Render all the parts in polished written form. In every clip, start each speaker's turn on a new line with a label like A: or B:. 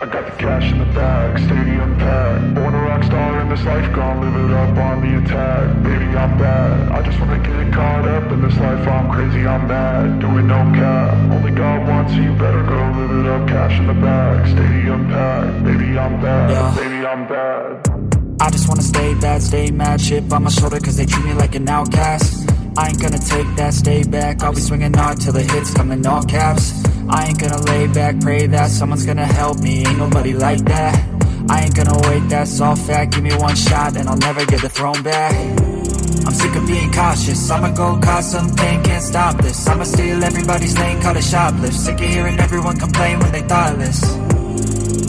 A: I got the cash in the bag, stadium packed. Born a rock star in this life, gon' live it up on the attack. Baby, I'm bad, I just wanna get caught up in this life. I'm crazy, I'm mad, doing no cap. Only God wants you, better go live it up. Cash in the bag, stadium packed. Baby, I'm bad,
B: Yeah.
A: baby, I'm bad.
B: I just wanna stay bad, stay mad. Chip on my shoulder cause they treat me like an outcast. I ain't gonna take that, stay back. I'll be swinging hard till the hits come in all caps. I ain't gonna lay back, pray that someone's gonna help me. Ain't nobody like that. I ain't gonna wait, that's all fact. Give me one shot and I'll never get the throne back. I'm sick of being cautious. I'ma go cause something, can't stop this. I'ma steal everybody's lane, call it shoplift. Sick of hearing everyone complain when they thoughtless.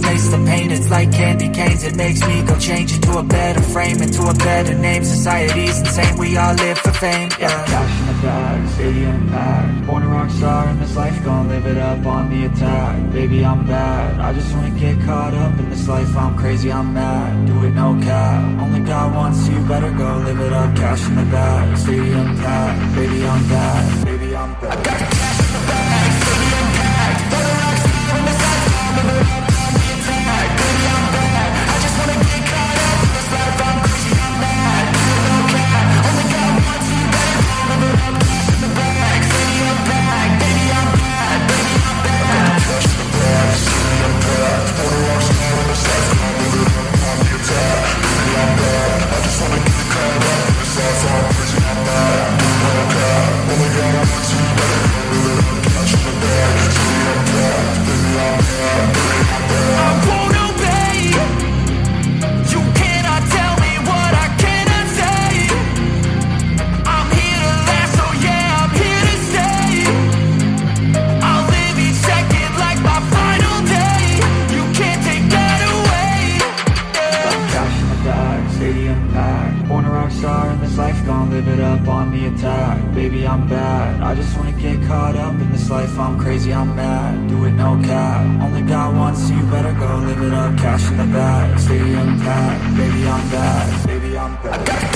B: Taste the pain, it's like candy canes. It makes me go change into a better frame, into a better name. Society's insane, we all live for fame, yeah. Cash in the bag, stadium packed. Born a rock star in this life, gon' live it up on the attack. Baby, I'm bad, I just wanna get caught up in this life. I'm crazy, I'm mad, do it no cap. Only God wants you, better go live it up. Cash in the bag, stadium packed. Baby, I'm bad, baby, I'm bad. I got the cash in the bag, stadium packed. Born a rock star in this life, gon' live it up. Baby, I'm bad, I just wanna get caught up in this life. I'm crazy, I'm mad, do it no cap. Only God wants you, better go live it up. Cash in the bag, stadium packed. Baby, I'm bad, baby, I'm bad. I got the cash in the bag, stadium packed. Born a rock star in this life, I'll live it up on the attack. Baby, I'm bad, I just wanna get caught up in this life. I'm crazy, I'm mad, do it no cap. Only God wants you, better go live it up. Cash in the bag, stadium packed. Baby, I'm bad, baby, I'm bad.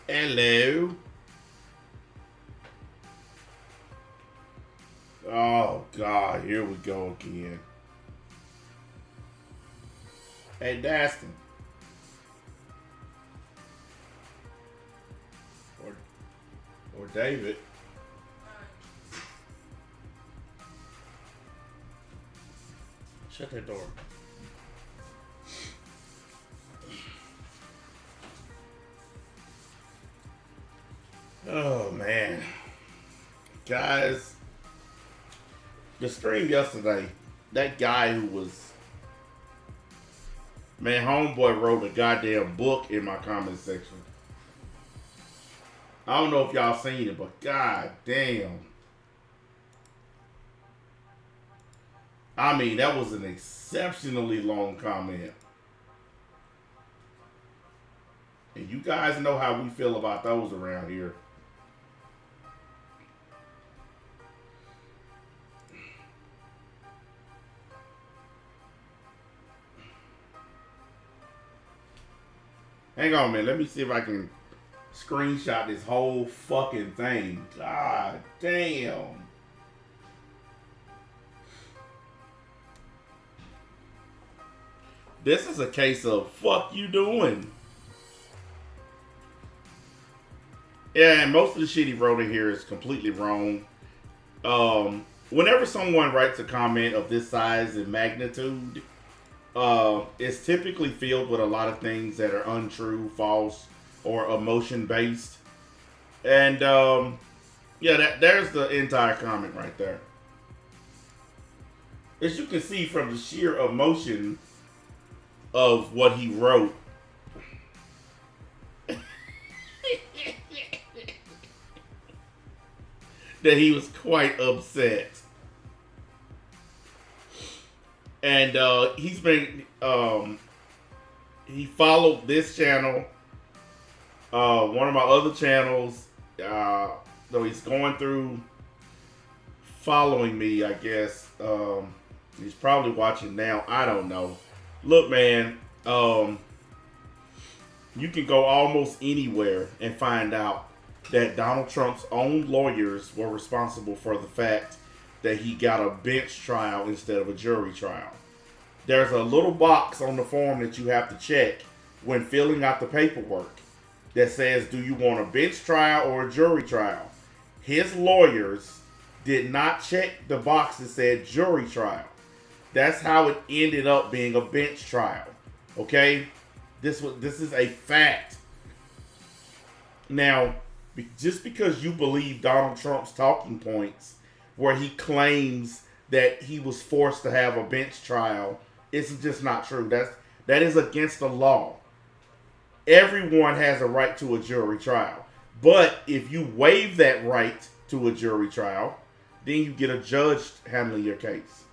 C: Hello. Oh, God. Here we go again. Hey, Dastin. Or David. Shut that door. Oh, man. Guys, the stream yesterday, that guy who was, man, homeboy wrote a goddamn book in my comment section. I don't know if y'all seen it, but god damn. I mean, that was an exceptionally long comment. And you guys know how we feel about those around here. Hang on, man. Let me see if I can screenshot this whole fucking thing. God damn. This is a case of fuck you doing. Yeah, and most of the shit he wrote in here is completely wrong. whenever someone writes a comment of this size and magnitude, it's typically filled with a lot of things that are untrue, false, or emotion based. And yeah, there's the entire comment right there. As you can see from the sheer emotion of what he wrote, that he was quite upset. And he's been, he followed this channel, one of my other channels, so he's going through following me, I guess. He's probably watching now, I don't know. Look, man, you can go almost anywhere and find out that Donald Trump's own lawyers were responsible for the fact that he got a bench trial instead of a jury trial. There's a little box on the form that you have to check when filling out the paperwork that says, do you want a bench trial or a jury trial? His lawyers did not check the box that said jury trial. That's how it ended up being a bench trial. Okay? This is a fact. Now, just because you believe Donald Trump's talking points where he claims that he was forced to have a bench trial, it's just not true. That is against the law. Everyone has a right to a jury trial. But if you waive that right to a jury trial, then you get a judge handling your case.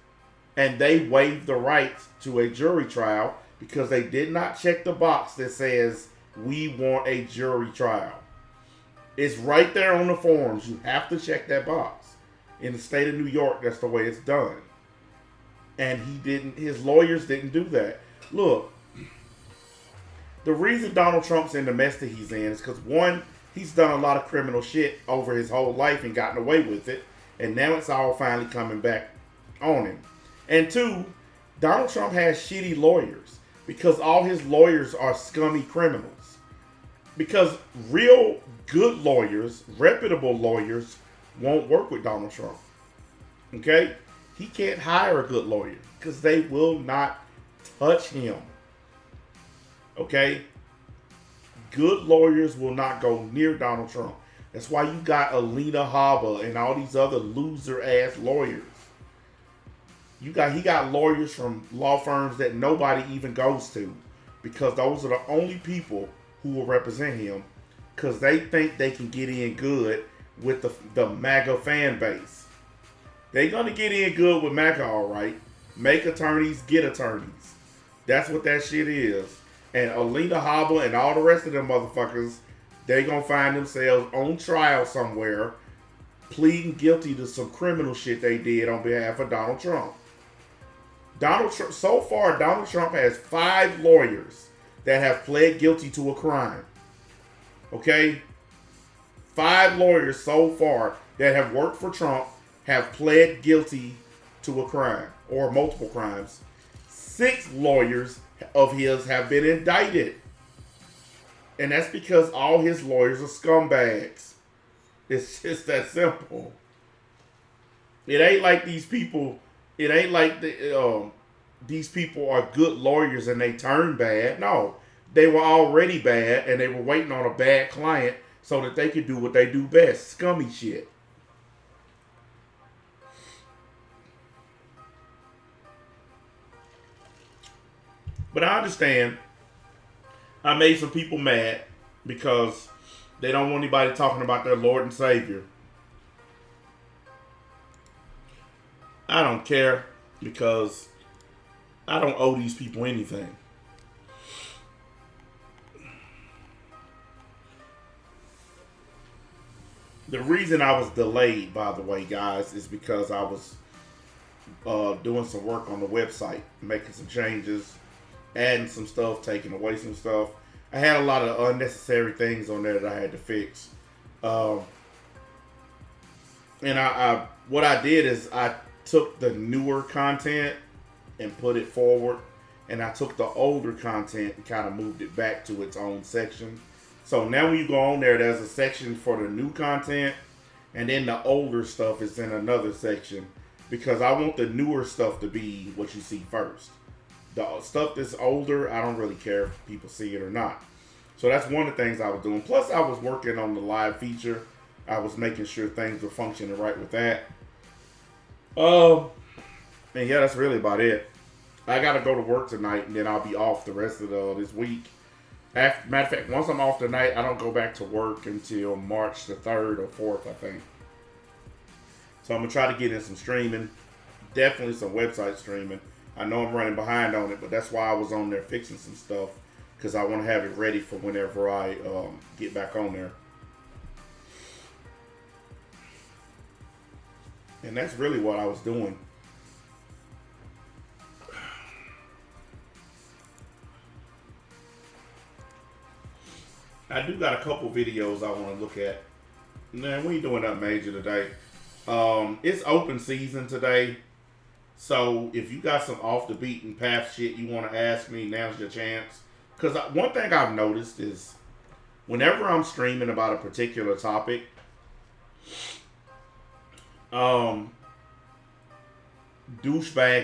C: And they waived the right to a jury trial because they did not check the box that says, we want a jury trial. It's right there on the forms. You have to check that box. In the state of New York, that's the way it's done. And his lawyers didn't do that. Look, the reason Donald Trump's in the mess that he's in is because, one, he's done a lot of criminal shit over his whole life and gotten away with it. And now it's all finally coming back on him. And two, Donald Trump has shitty lawyers because all his lawyers are scummy criminals. Because real good lawyers, reputable lawyers, won't work with Donald Trump. Okay? He can't hire a good lawyer because they will not touch him. Okay? Good lawyers will not go near Donald Trump. That's why you got Alina Habba and all these other loser ass lawyers. He got lawyers from law firms that nobody even goes to because those are the only people who will represent him because they think they can get in good with the MAGA fan base. They're going to get in good with MAGA, all right. Make attorneys, get attorneys. That's what that shit is. And Alina Habba and all the rest of them motherfuckers, they going to find themselves on trial somewhere pleading guilty to some criminal shit they did on behalf of Donald Trump. So far, Donald Trump has 5 lawyers that have pled guilty to a crime. Okay? 5 lawyers so far that have worked for Trump have pled guilty to a crime or multiple crimes. 6 lawyers of his have been indicted. And that's because all his lawyers are scumbags. It's just that simple. It ain't like these people. It ain't like these people are good lawyers and they turn bad. No, they were already bad and they were waiting on a bad client so that they could do what they do best. Scummy shit. But I understand. I made some people mad because they don't want anybody talking about their Lord and Savior. I don't care because I don't owe these people anything. The reason I was delayed, by the way, guys, is because I was doing some work on the website, making some changes, adding some stuff, taking away some stuff. I had a lot of unnecessary things on there that I had to fix. And what I did is I took the newer content and put it forward, and I took the older content and kind of moved it back to its own section. So now when you go on there, there's a section for the new content, and then the older stuff is in another section. because I want the newer stuff to be what you see first. The stuff that's older, I don't really care if people see it or not. So that's one of the things I was doing. Plus, I was working on the live feature. I was making sure things were functioning right with that. And yeah, that's really about it. I gotta go to work tonight, and then I'll be off the rest of this week. Matter of fact, once I'm off tonight, I don't go back to work until March the 3rd or 4th, I think. So I'm gonna try to get in some streaming, definitely some website streaming. I know I'm running behind on it, but that's why I was on there fixing some stuff, because I want to have it ready for whenever I get back on there. And that's really what I was doing. I do got a couple videos I want to look at. Man, we ain't doing that major today. It's open season today. So if you got some off the beaten path shit you want to ask me, now's your chance. Because one thing I've noticed is whenever I'm streaming about a particular topic, douchebags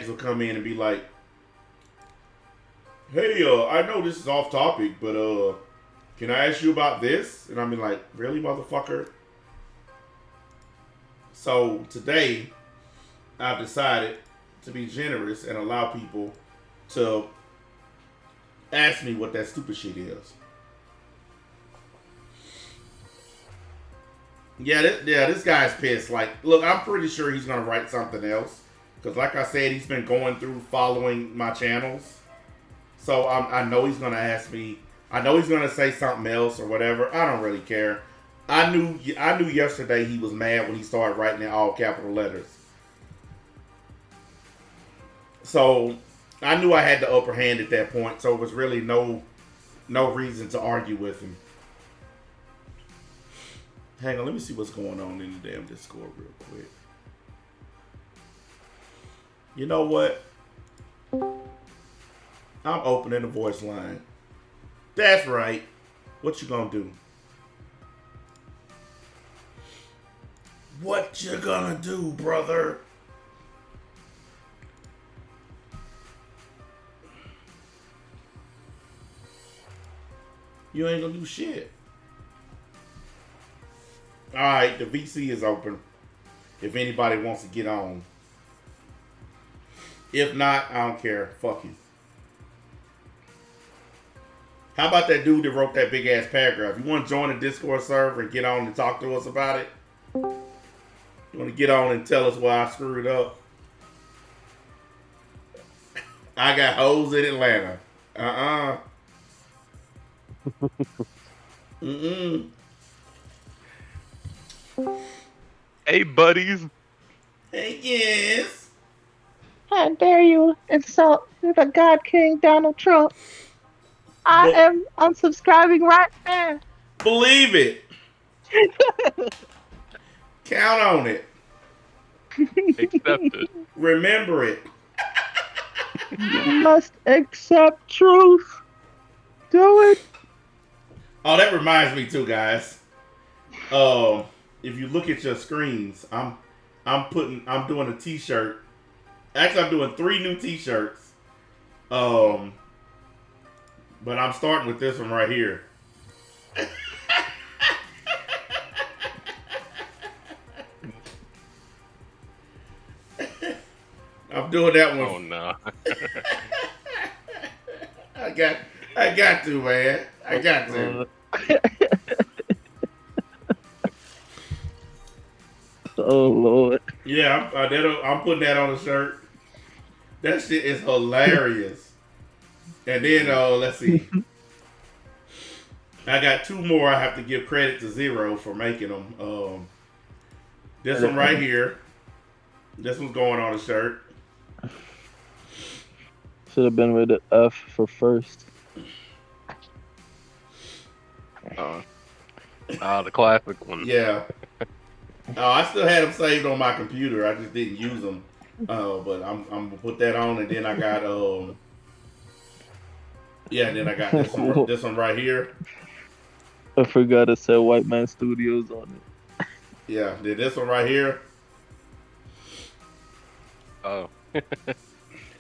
C: will come in and be like, hey, I know this is off topic, but can I ask you about this? And I'm like, really, motherfucker? So today, I've decided to be generous and allow people to ask me what that stupid shit is. Yeah, this guy's pissed. Like, look, I'm pretty sure he's gonna write something else, because like I said, he's been going through following my channels. So I know he's gonna ask me. I know he's gonna say something else or whatever. I don't really care. I knew yesterday he was mad when he started writing in all capital letters. So I knew I had the upper hand at that point. So it was really no reason to argue with him. Hang on, let me see what's going on in the damn Discord real quick. You know what? I'm opening the voice line. That's right. What you gonna do? What you gonna do, brother? You ain't gonna do shit. Alright, the VC is open. If anybody wants to get on. If not, I don't care. Fuck you. How about that dude that wrote that big ass paragraph? You want to join the Discord server and get on and talk to us about it? You want to get on and tell us why I screwed up? I got hoes in Atlanta.
D: Hey, buddies.
C: Hey, yes.
E: How dare you insult the God King Donald Trump? I am unsubscribing right now.
C: Believe it. Count on it.
D: Accept it.
C: Remember it.
E: You must accept truth. Do it.
C: Oh, that reminds me too, guys. If you look at your screens, I'm doing a t-shirt. Actually, I'm doing 3 new t-shirts. But I'm starting with this one right here. I'm doing that one.
D: Oh no.
C: I got to, man. I got to.
E: Oh Lord.
C: Yeah, I'm putting that on a shirt. That shit is hilarious. And then let's see. I got 2 more. I have to give credit to Zero for making them. This one right here. This one's going on a shirt.
E: Should have been with the F for first.
D: The classic one.
C: Yeah. I still had them saved on my computer. I just didn't use them. But I'm gonna put that on, and then I got then I got this one right here.
E: I forgot to say White Man Studios on it.
C: Yeah, then this one right here.
D: Oh,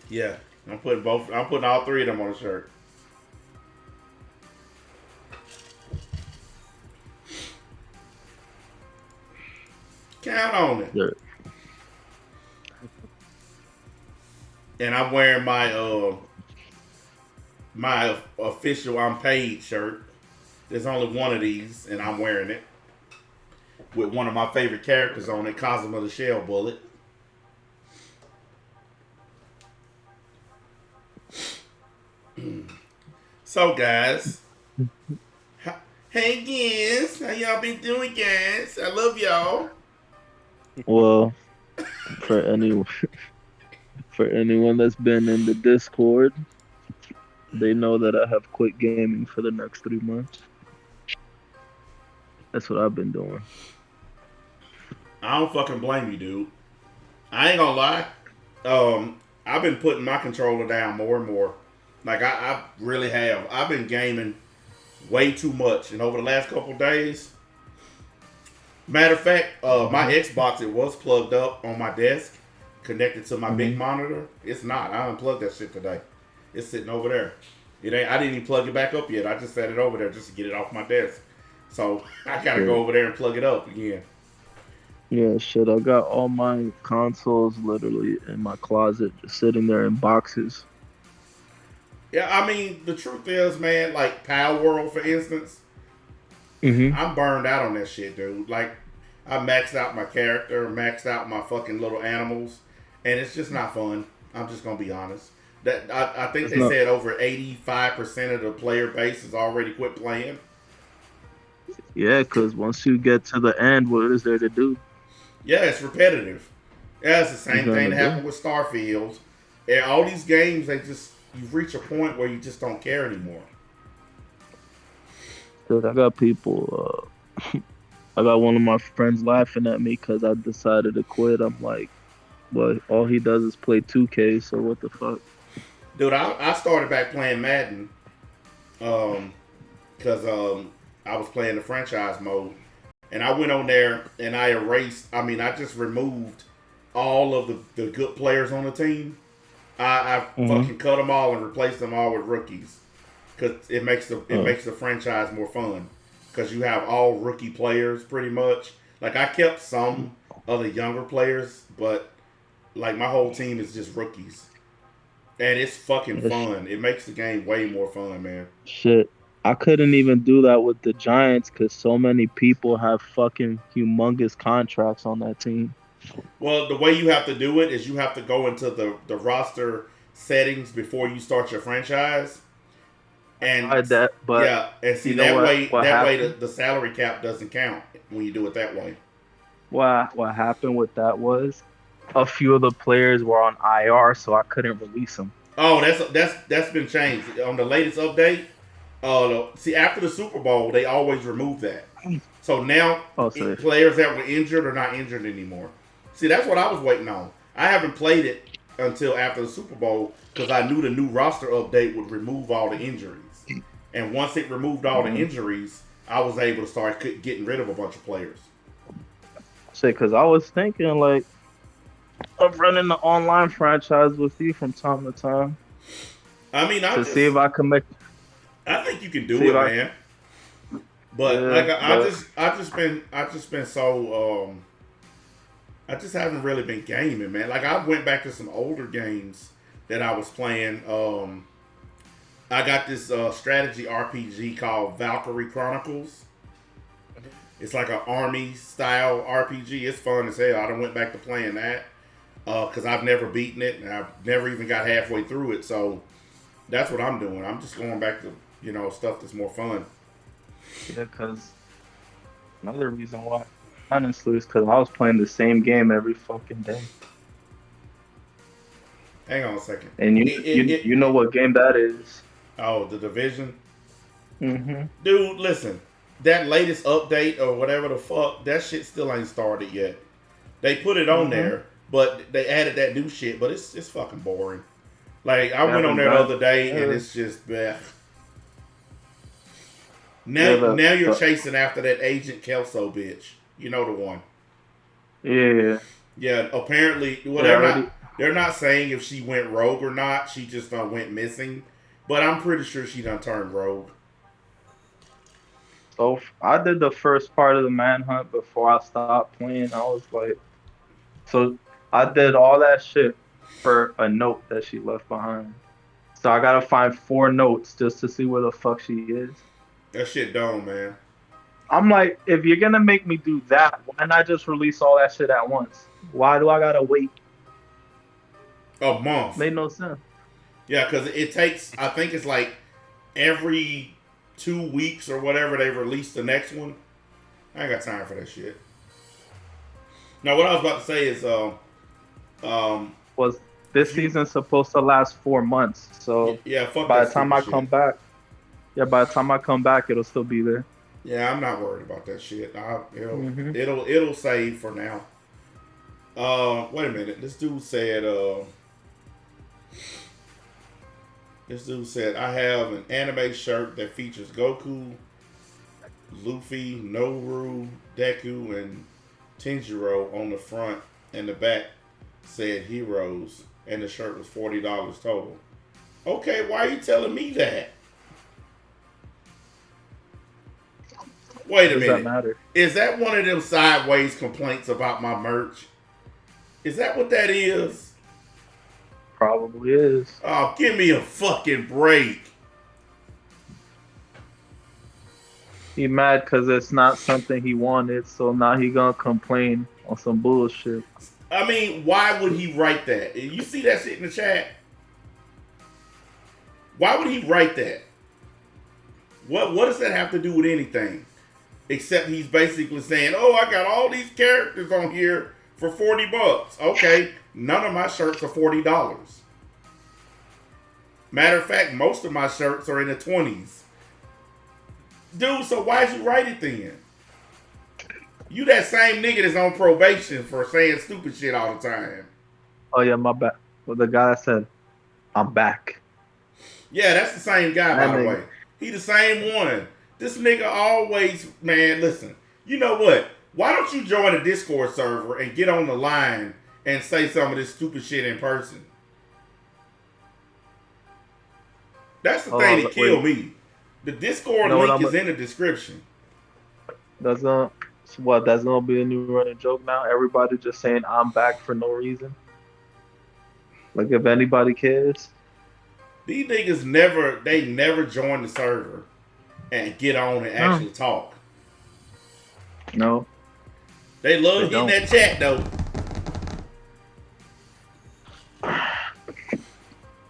C: Yeah, I'm putting both. I'm putting all three of them on a shirt. Count on it.
F: Yeah.
C: And I'm wearing my official I'm paid shirt. There's only one of these, and I'm wearing it with one of my favorite characters on it, Cosmo the Shell Bullet. So, guys, hey guys, how y'all been doing, guys? I love y'all.
F: Well, for anyone that's been in the Discord, they know that I have quit gaming for the next 3 months. That's what I've been doing.
C: I don't fucking blame you, dude. I ain't gonna lie. I've been putting my controller down more and more. Like I really have. I've been gaming way too much, and over the last couple of days. Matter of fact, my Xbox, it was plugged up on my desk, connected to my big monitor. It's not. I unplugged that shit today. It's sitting over there. It ain't. I didn't even plug it back up yet. I just set it over there just to get it off my desk. So I gotta go over there and plug it up again.
F: Yeah, shit. I got all my consoles literally in my closet, just sitting there in boxes.
C: Yeah, I mean, the truth is, man, like Power World, for instance, I'm burned out on that shit, dude. Like, I maxed out my character, maxed out my fucking little animals, and it's just not fun. I'm just gonna be honest. That I think they said over 85% of the player base has already quit playing.
F: Yeah, because once you get to the end, what is there to do?
C: Yeah, it's repetitive. Yeah, it's the same thing that happened with Starfield. And all these games, you reach a point where you just don't care anymore.
F: Dude, I got people. I got one of my friends laughing at me because I decided to quit. I'm like, well, all he does is play 2K, so what the fuck?
C: Dude, I started back playing Madden because I was playing the franchise mode. And I went on there and I just removed all of the good players on the team. I fucking cut them all and replaced them all with rookies. Because it makes the franchise more fun. Because you have all rookie players pretty much. Like, I kept some of the younger players, but like my whole team is just rookies. And it's fucking fun. It makes the game way more fun, man.
F: Shit. I couldn't even do that with the Giants because so many people have fucking humongous contracts on that team.
C: Well, the way you have to do it is you have to go into the roster settings before you start your franchise. And
F: that
C: way the salary cap doesn't count when you do it that way.
F: What happened with that was a few of the players were on IR, so I couldn't release them.
C: Oh, that's been changed on the latest update. After the Super Bowl, they always remove that. So now players that were injured are not injured anymore. See, that's what I was waiting on. I haven't played it until after the Super Bowl because I knew the new roster update would remove all the injuries. And once it removed all the injuries, I was able to start getting rid of a bunch of players.
F: See, because I was thinking, like, of running the online franchise with you from time to time.
C: I mean,
F: see if I can make.
C: I think you can do it, man. But I just been so I just haven't really been gaming, man. Like, I went back to some older games that I was playing. I got this strategy RPG called Valkyrie Chronicles. It's like an army style RPG. It's fun as hell. I done went back to playing that because I've never beaten it and I've never even got halfway through it. So that's what I'm doing. I'm just going back to stuff that's more fun.
F: Yeah, because another reason why, honestly, is because I was playing the same game every fucking day.
C: Hang on a second.
F: And you know what game that is?
C: Oh, The Division?
F: Mm-hmm.
C: Dude, listen. That latest update or whatever the fuck, that shit still ain't started yet. They put it on there, but they added that new shit, but it's fucking boring. Like, I went on there the other day, and it's just, bleh. Now you're chasing after that Agent Kelso bitch. You know the one.
F: Yeah.
C: Yeah, apparently, They're not saying if she went rogue or not. She just went missing. But I'm pretty sure she done turned rogue.
F: So I did the first part of the manhunt before I stopped playing. I was like, so I did all that shit for a note that she left behind. So I gotta find 4 notes just to see where the fuck she is.
C: That shit dumb, man.
F: I'm like, if you're gonna make me do that, why not just release all that shit at once? Why do I gotta wait?
C: A month.
F: Made no sense.
C: Yeah, because it takes, I think it's like every 2 weeks or whatever they release the next one. I ain't got time for that shit. Now, what I was about to say is,
F: Was this season supposed to last 4 months? So
C: yeah, fuck
F: by
C: that
F: the time I
C: stupid
F: come
C: shit.
F: back, it'll still be there.
C: Yeah, I'm not worried about that shit. It'll save for now. Wait a minute. This dude said, I have an anime shirt that features Goku, Luffy, Noru, Deku, and Tenjiro on the front, and the back said Heroes, and the shirt was $40 total. Okay, why are you telling me that? Wait a
F: Does that
C: minute.
F: matter?
C: Is that one of them sideways complaints about my merch? Is that what that is?
F: Probably is.
C: Oh, give me a fucking break.
F: He mad because it's not something he wanted, so now he gonna complain on some bullshit.
C: I mean, why would he write that? You see that shit in the chat? Why would he write that? What does that have to do with anything? Except he's basically saying, oh, I got all these characters on here for $40. Okay, none of my shirts are $40. Matter of fact, most of my shirts are in the 20s. Dude, so why'd you write it then? You that same nigga that's on probation for saying stupid shit all the time.
F: Oh yeah, my bad. Well, the guy said, "I'm back."
C: Yeah, that's the same guy,
F: That
C: by the
F: nigga.
C: way. He the same one. This nigga always, man, listen. You know what? Why don't you join a Discord server and get on the line and say some of this stupid shit in person? That's the thing that killed me. The Discord
F: know what
C: link
F: I'm
C: is in the description.
F: That's gonna that's gonna be a new running joke now. Everybody just saying I'm back for no reason. Like if anybody cares.
C: These niggas never join the server and get on and actually talk.
F: No.
C: They love
F: They
C: getting
F: don't.
C: that chat though.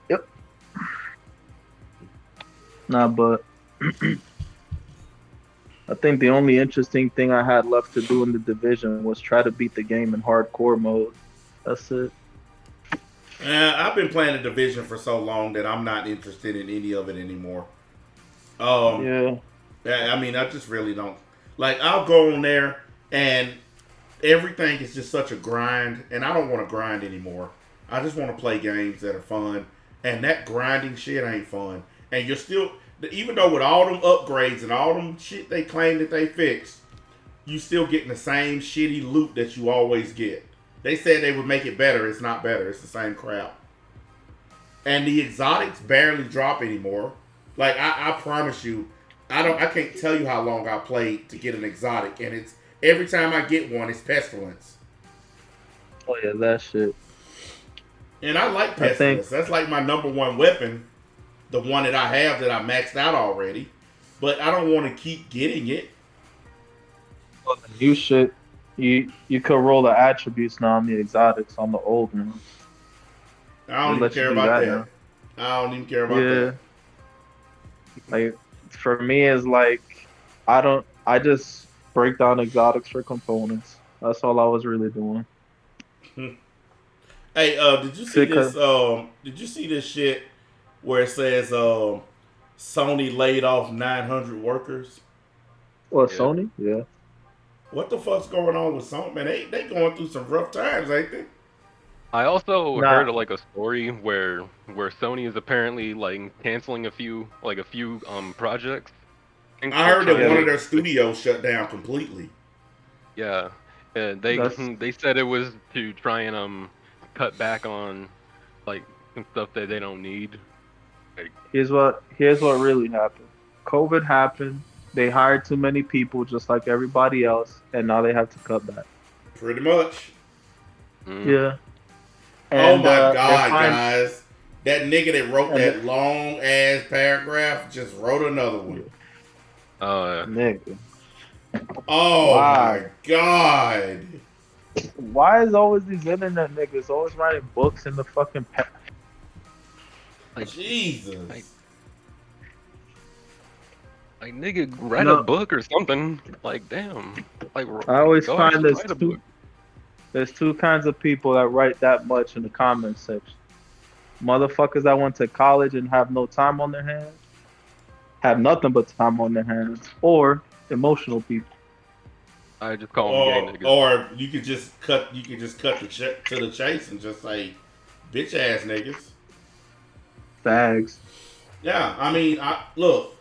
F: Yep. Nah, but I think the only interesting thing I had left to do in the division was try to beat the game in hardcore mode. That's it.
C: I've been playing the division for so long that I'm not interested in any of it anymore.
F: Yeah.
C: I mean, I just really don't. Like, I'll go on there and everything is just such a grind, and I don't want to grind anymore. I just want to play games that are fun, and that grinding shit ain't fun. And you're still, even though with all them upgrades and all them shit they claim that they fixed, you still getting the same shitty loot that you always get. They said they would make it better. It's not better. It's the same crap. And the exotics barely drop anymore. Like, I promise you, I can't tell you how long I played to get an exotic, and it's every time I get one, it's pestilence.
F: Oh yeah, that shit.
C: And I like pestilence. That's like my number one weapon, the one that I have that I maxed out already. But I don't want to keep getting it.
F: Well, the new shit, you could roll the attributes now on the exotics on the old ones.
C: I don't
F: They
C: even
F: let you
C: care
F: do
C: about
F: that
C: that.
F: now.
C: I don't even care about that.
F: Like for me, it's like I just break down exotics for components. That's all I was really doing.
C: Hey, did you see this? Did you see this shit where it says Sony laid off 900 workers?
F: Well,
D: Yeah.
F: Sony, yeah.
C: What the fuck's going on with Sony? Man, they going through some rough times, ain't they?
D: I also
F: Nah.
D: heard of like a story where Sony is apparently like canceling a few projects.
C: I heard that
D: Trying
C: one
D: to-
C: of their studios shut down completely.
D: Yeah, they
F: That's-
D: they said it was to try and cut back on like some stuff that they don't need.
F: Here's what really happened. COVID happened. They hired too many people, just like everybody else, and now they have to cut back.
C: Pretty much.
D: Mm.
F: Yeah.
C: Oh
F: And,
C: my
F: they're
C: God,
F: fine-
C: guys. That nigga that wrote
F: And
C: that long ass paragraph just wrote another one.
F: Nigga.
C: Oh
F: Wow.
C: my God.
F: Why is always these internet niggas always writing books in the fucking
C: Jesus.
D: Like nigga, write
F: No.
D: a book or something. Like damn. Like
F: I always
D: go
F: find
D: actually
F: there's
D: write a
F: two
D: book.
F: there's two kinds of people that write that much in the comment section. Motherfuckers that went to college and have no time on their hands, have nothing but time on their hands, or emotional people.
D: I just call them gay niggas.
C: Or you could just cut the to the chase and just say bitch ass niggas.
F: Fags.
C: Yeah, I mean, look.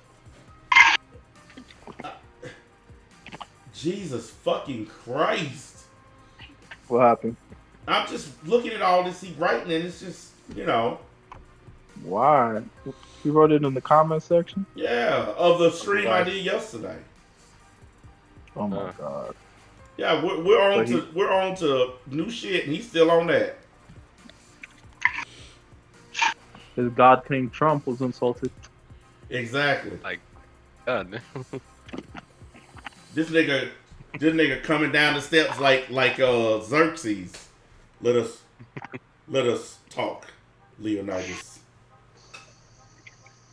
C: Jesus fucking Christ.
F: What happened?
C: I'm just looking at all this he writing and it's just, you know,
F: Why? You wrote it in the comment section?
C: yeah, of the stream I did yesterday.
F: Oh my god.
C: Yeah, we're
F: So
C: on to new shit and he's still on that.
F: His God King Trump was insulted.
C: Exactly.
D: Like, God.
C: This nigga coming down the steps like Xerxes. Let us talk, Leonidas.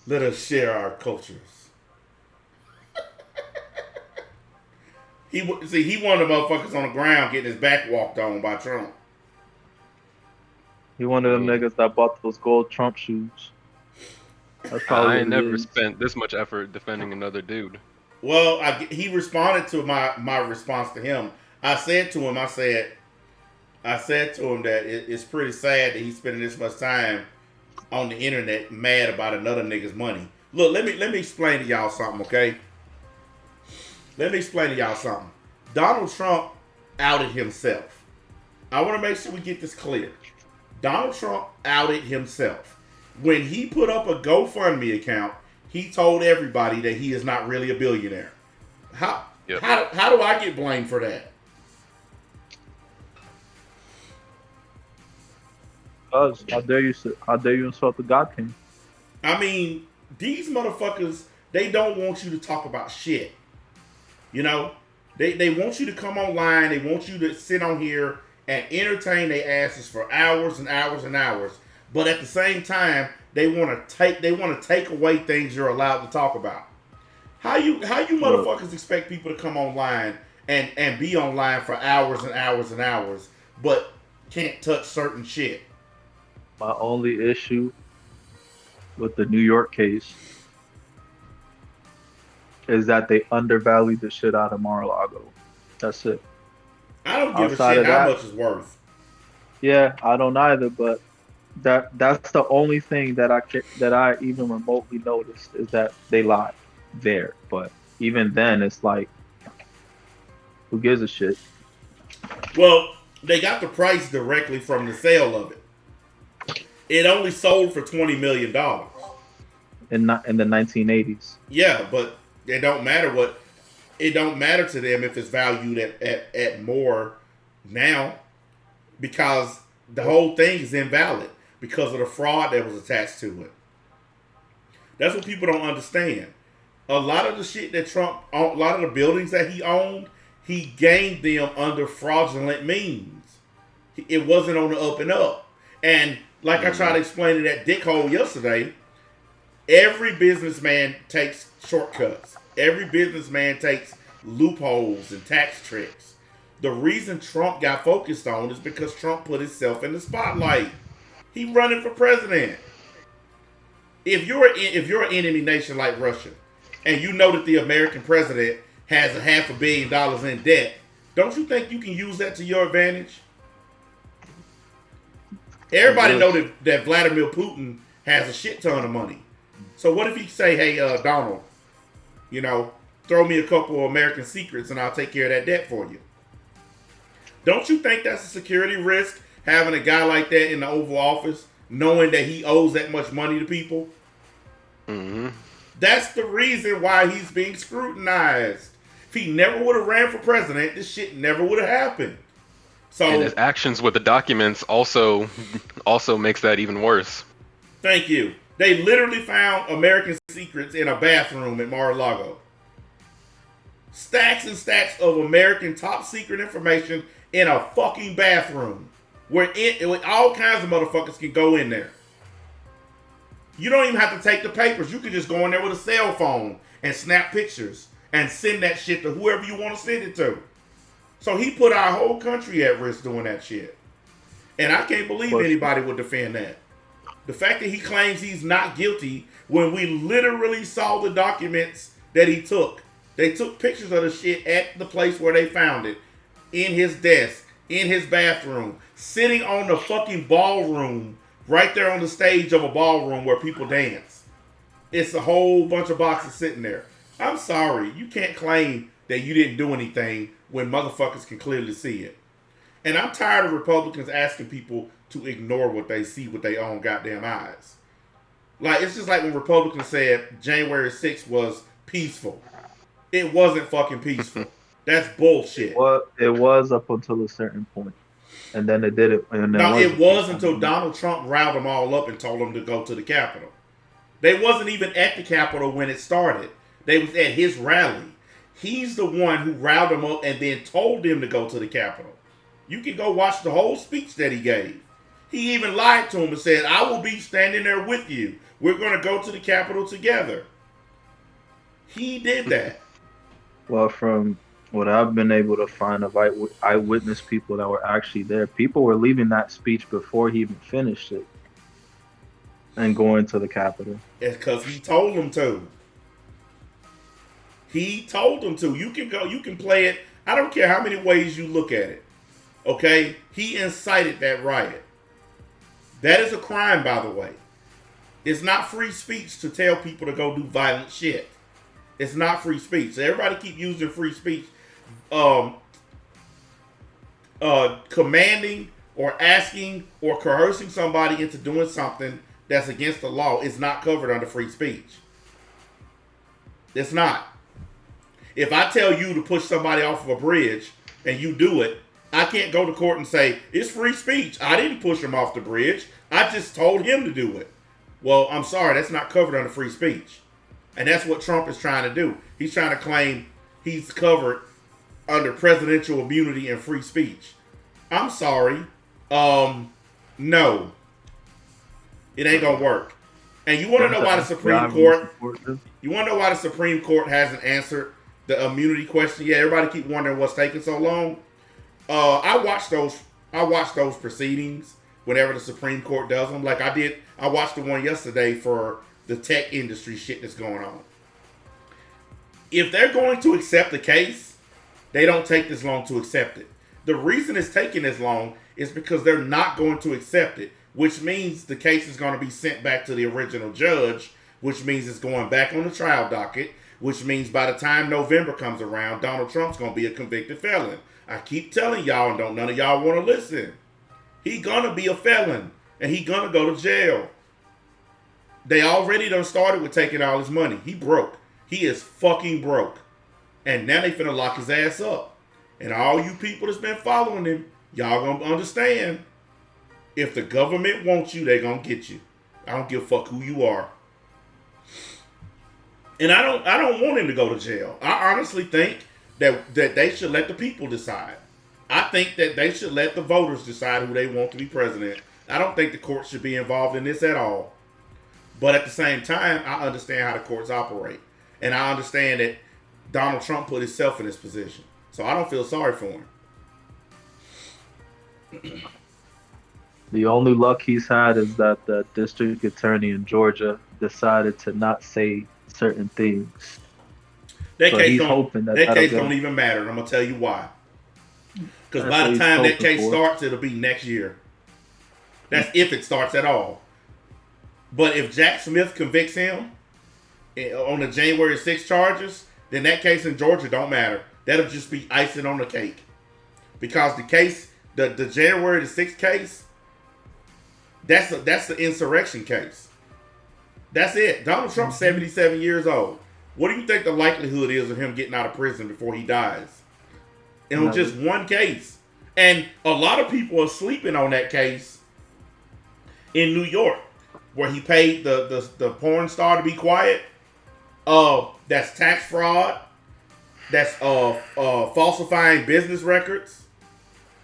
C: Let us share our cultures. He one of the motherfuckers on the ground getting his back walked on by Trump.
F: He one of them niggas that bought those gold Trump shoes. That's probably
D: I
F: what
D: ain't
F: it
D: never
F: is.
D: spent this much effort defending another dude.
C: Well, he responded to my response to him. I said to him that it's pretty sad that he's spending this much time on the internet mad about another nigga's money. Look, let me explain to y'all something, okay? Let me explain to y'all something. Donald Trump outed himself. I want to make sure we get this clear. Donald Trump outed himself. When he put up a GoFundMe account, he told everybody that he is not really a billionaire. How do I get blamed for that?
F: How dare you insult the God King?
C: I mean, these motherfuckers, they don't want you to talk about shit. You know? They want you to come online, they want you to sit on here and entertain their asses for hours and hours and hours. But at the same time, they want to take away things you're allowed to talk about. How you motherfuckers expect people to come online and be online for hours and hours and hours, but can't touch certain shit?
F: My only issue with the New York case is that they undervalued the shit out of Mar-a-Lago. That's it.
C: I don't give
F: Outside
C: a
F: of
C: shit how
F: that-
C: much it's worth.
F: Yeah, I don't either, but that's the only thing that I even remotely noticed is that they lied there. But even then, it's like, who gives a shit?
C: Well, they got the price directly from the sale of it. It only sold for $20 million.
F: In the 1980s.
C: Yeah, but it don't matter to them if it's valued at more now, because the whole thing is invalid because of the fraud that was attached to it. That's what people don't understand. A lot of the shit that Trump, a lot of the buildings that he owned, he gained them under fraudulent means. It wasn't on the up and up. And like I tried to explain to that dickhole yesterday, every businessman takes shortcuts. Every businessman takes loopholes and tax tricks. The reason Trump got focused on is because Trump put himself in the spotlight. He running for president. If you're an enemy nation like Russia, and you know that the American president has $500 million in debt, don't you think you can use that to your advantage? Everybody know that Vladimir Putin has a shit ton of money. So what if he say, hey, Donald, throw me a couple of American secrets and I'll take care of that debt for you? Don't you think that's a security risk having a guy like that in the Oval Office, knowing that he owes that much money to people.
D: Mm-hmm.
C: That's the reason why he's being scrutinized. If he never would have ran for president, this shit never would have happened. So,
D: and his actions with the documents also makes that even worse.
C: Thank you. They literally found American secrets in a bathroom at Mar-a-Lago. Stacks and stacks of American top secret information in a fucking bathroom where all kinds of motherfuckers can go in there. You don't even have to take the papers. You can just go in there with a cell phone and snap pictures and send that shit to whoever you want to send it to. So he put our whole country at risk doing that shit. And I can't believe anybody would defend that. The fact that he claims he's not guilty when we literally saw the documents that he took. They took pictures of the shit at the place where they found it. In his desk, in his bathroom, sitting on the fucking ballroom, right there on the stage of a ballroom where people dance. It's a whole bunch of boxes sitting there. I'm sorry, you can't claim that you didn't do anything when motherfuckers can clearly see it. And I'm tired of Republicans asking people to ignore what they see with their own goddamn eyes. Like, it's just like when Republicans said January 6th was peaceful. It wasn't fucking peaceful. That's bullshit.
F: Well, it was up until a certain point. And then it did it. And
C: No, it was until Donald Trump riled them all up and told them to go to the Capitol. They wasn't even at the Capitol when it started. They was at his rally. He's the one who riled them up and then told them to go to the Capitol. You can go watch the whole speech that he gave. He even lied to him and said, I will be standing there with you. We're going to go to the Capitol together. He did that.
F: Well, from what I've been able to find of eyewitness people that were actually there, people were leaving that speech before he even finished it and going to the Capitol.
C: It's because he told them to. He told them to. You can go, you can play it. I don't care how many ways you look at it. Okay? He incited that riot. That is a crime, by the way. It's not free speech to tell people to go do violent shit. It's not free speech. So everybody keep using free speech. Commanding or asking or coercing somebody into doing something that's against the law is not covered under free speech. It's not. If I tell you to push somebody off of a bridge and you do it, I can't go to court and say, it's free speech. I didn't push him off the bridge. I just told him to do it. Well, I'm sorry, that's not covered under free speech. And that's what Trump is trying to do. He's trying to claim he's covered under presidential immunity and free speech. I'm sorry. No. It ain't gonna work. And you want to know why the Supreme Court... You want to know why the Supreme Court hasn't answered the immunity question yet? Everybody keep wondering what's taking so long. I watch those proceedings whenever the Supreme Court does them. Like I watched the one yesterday for the tech industry shit that's going on. If they're going to accept the case, they don't take this long to accept it. The reason it's taking this long is because they're not going to accept it, which means the case is going to be sent back to the original judge, which means it's going back on the trial docket, which means by the time November comes around, Donald Trump's going to be a convicted felon. I keep telling y'all, and none of y'all want to listen. He going to be a felon, and he going to go to jail. They already done started with taking all his money. He broke. He is fucking broke. And now they finna lock his ass up. And all you people that's been following him, y'all gonna understand. If the government wants you, they gonna get you. I don't give a fuck who you are. And I don't want him to go to jail. I honestly think that they should let the people decide. I think that they should let the voters decide who they want to be president. I don't think the courts should be involved in this at all. But at the same time, I understand how the courts operate. And I understand that Donald Trump put himself in this position. So I don't feel sorry for him.
F: The only luck he's had is that the district attorney in Georgia decided to not say certain things.
C: That
F: so
C: case,
F: don't
C: even matter, and I'm going to tell you why. Because by the time that case starts, it'll be next year. That's if it starts at all. But if Jack Smith convicts him on the January 6th charges, then that case in Georgia don't matter. That'll just be icing on the cake. Because the case The January the 6th case, that's the insurrection case. That's it. Donald Trump's 77 years old. What do you think the likelihood is of him getting out of prison before he dies? And on just one case. And a lot of people are sleeping on that case in New York, where he paid the porn star to be quiet. That's tax fraud. That's falsifying business records.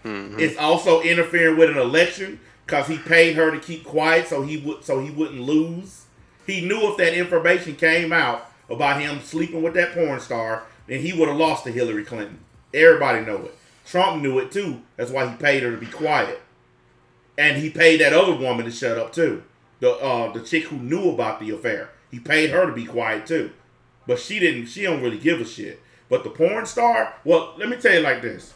C: Mm-hmm. It's also interfering with an election because he paid her to keep quiet so he wouldn't lose. He knew if that information came out about him sleeping with that porn star, then he would have lost to Hillary Clinton. Everybody know it. Trump knew it too. That's why he paid her to be quiet. And he paid that other woman to shut up too. The chick who knew about the affair. He paid her to be quiet too. But she don't really give a shit. But the porn star, well, let me tell you like this.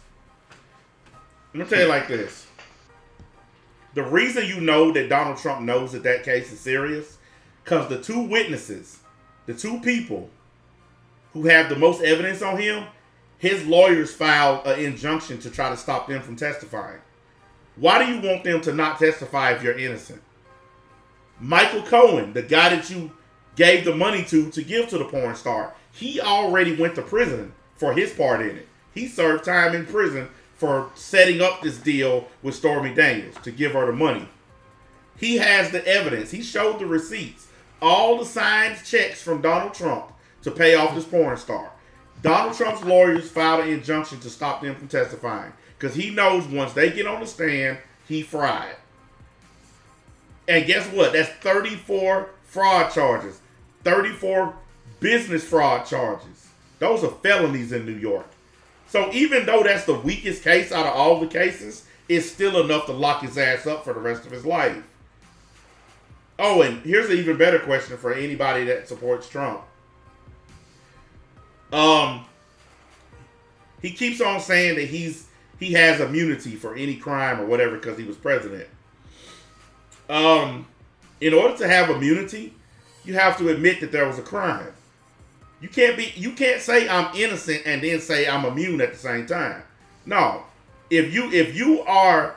C: The reason you know that Donald Trump knows that case is serious, because the two witnesses, the two people who have the most evidence on him, his lawyers filed an injunction to try to stop them from testifying. Why do you want them to not testify if you're innocent? Michael Cohen, the guy that you gave the money to give to the porn star, he already went to prison for his part in it. He served time in prison for setting up this deal with Stormy Daniels to give her the money. He has the evidence. He showed the receipts. All the signed checks from Donald Trump to pay off this porn star. Donald Trump's lawyers filed an injunction to stop them from testifying because he knows once they get on the stand, he fried. And guess what? That's 34 fraud charges. 34 business fraud charges. Those are felonies in New York. So even though that's the weakest case out of all the cases, it's still enough to lock his ass up for the rest of his life. Oh, and here's an even better question for anybody that supports Trump. He keeps on saying that he has immunity for any crime or whatever because he was president. In order to have immunity, you have to admit that there was a crime. You can't say I'm innocent and then say I'm immune at the same time. No. If you are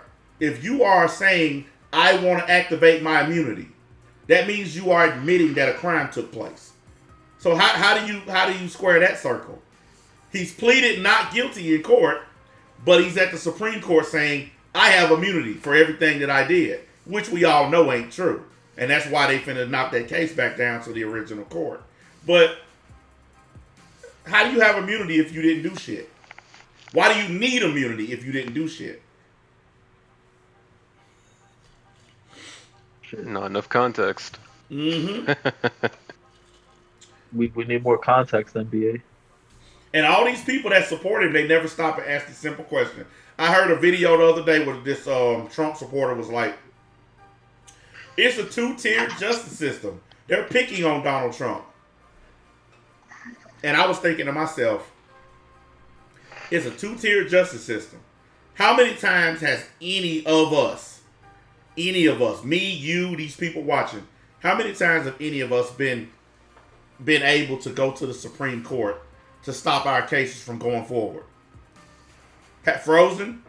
C: saying I want to activate my immunity, that means you are admitting that a crime took place. So how do you square that circle? He's pleaded not guilty in court, but he's at the Supreme Court saying I have immunity for everything that I did, which we all know ain't true. And that's why they finna knock that case back down to the original court. But how do you have immunity if you didn't do shit? Why do you need immunity if you didn't do shit?
D: Not enough context.
C: Mm-hmm.
F: we need more context, NBA.
C: And all these people that support him, they never stop and ask the simple question. I heard a video the other day where this Trump supporter was like, it's a two-tiered justice system. They're picking on Donald Trump. And I was thinking to myself, it's a two-tiered justice system. How many times has any of us, me, you, these people watching, how many times have any of us been able to go to the Supreme Court to stop our cases from going forward? Frozen?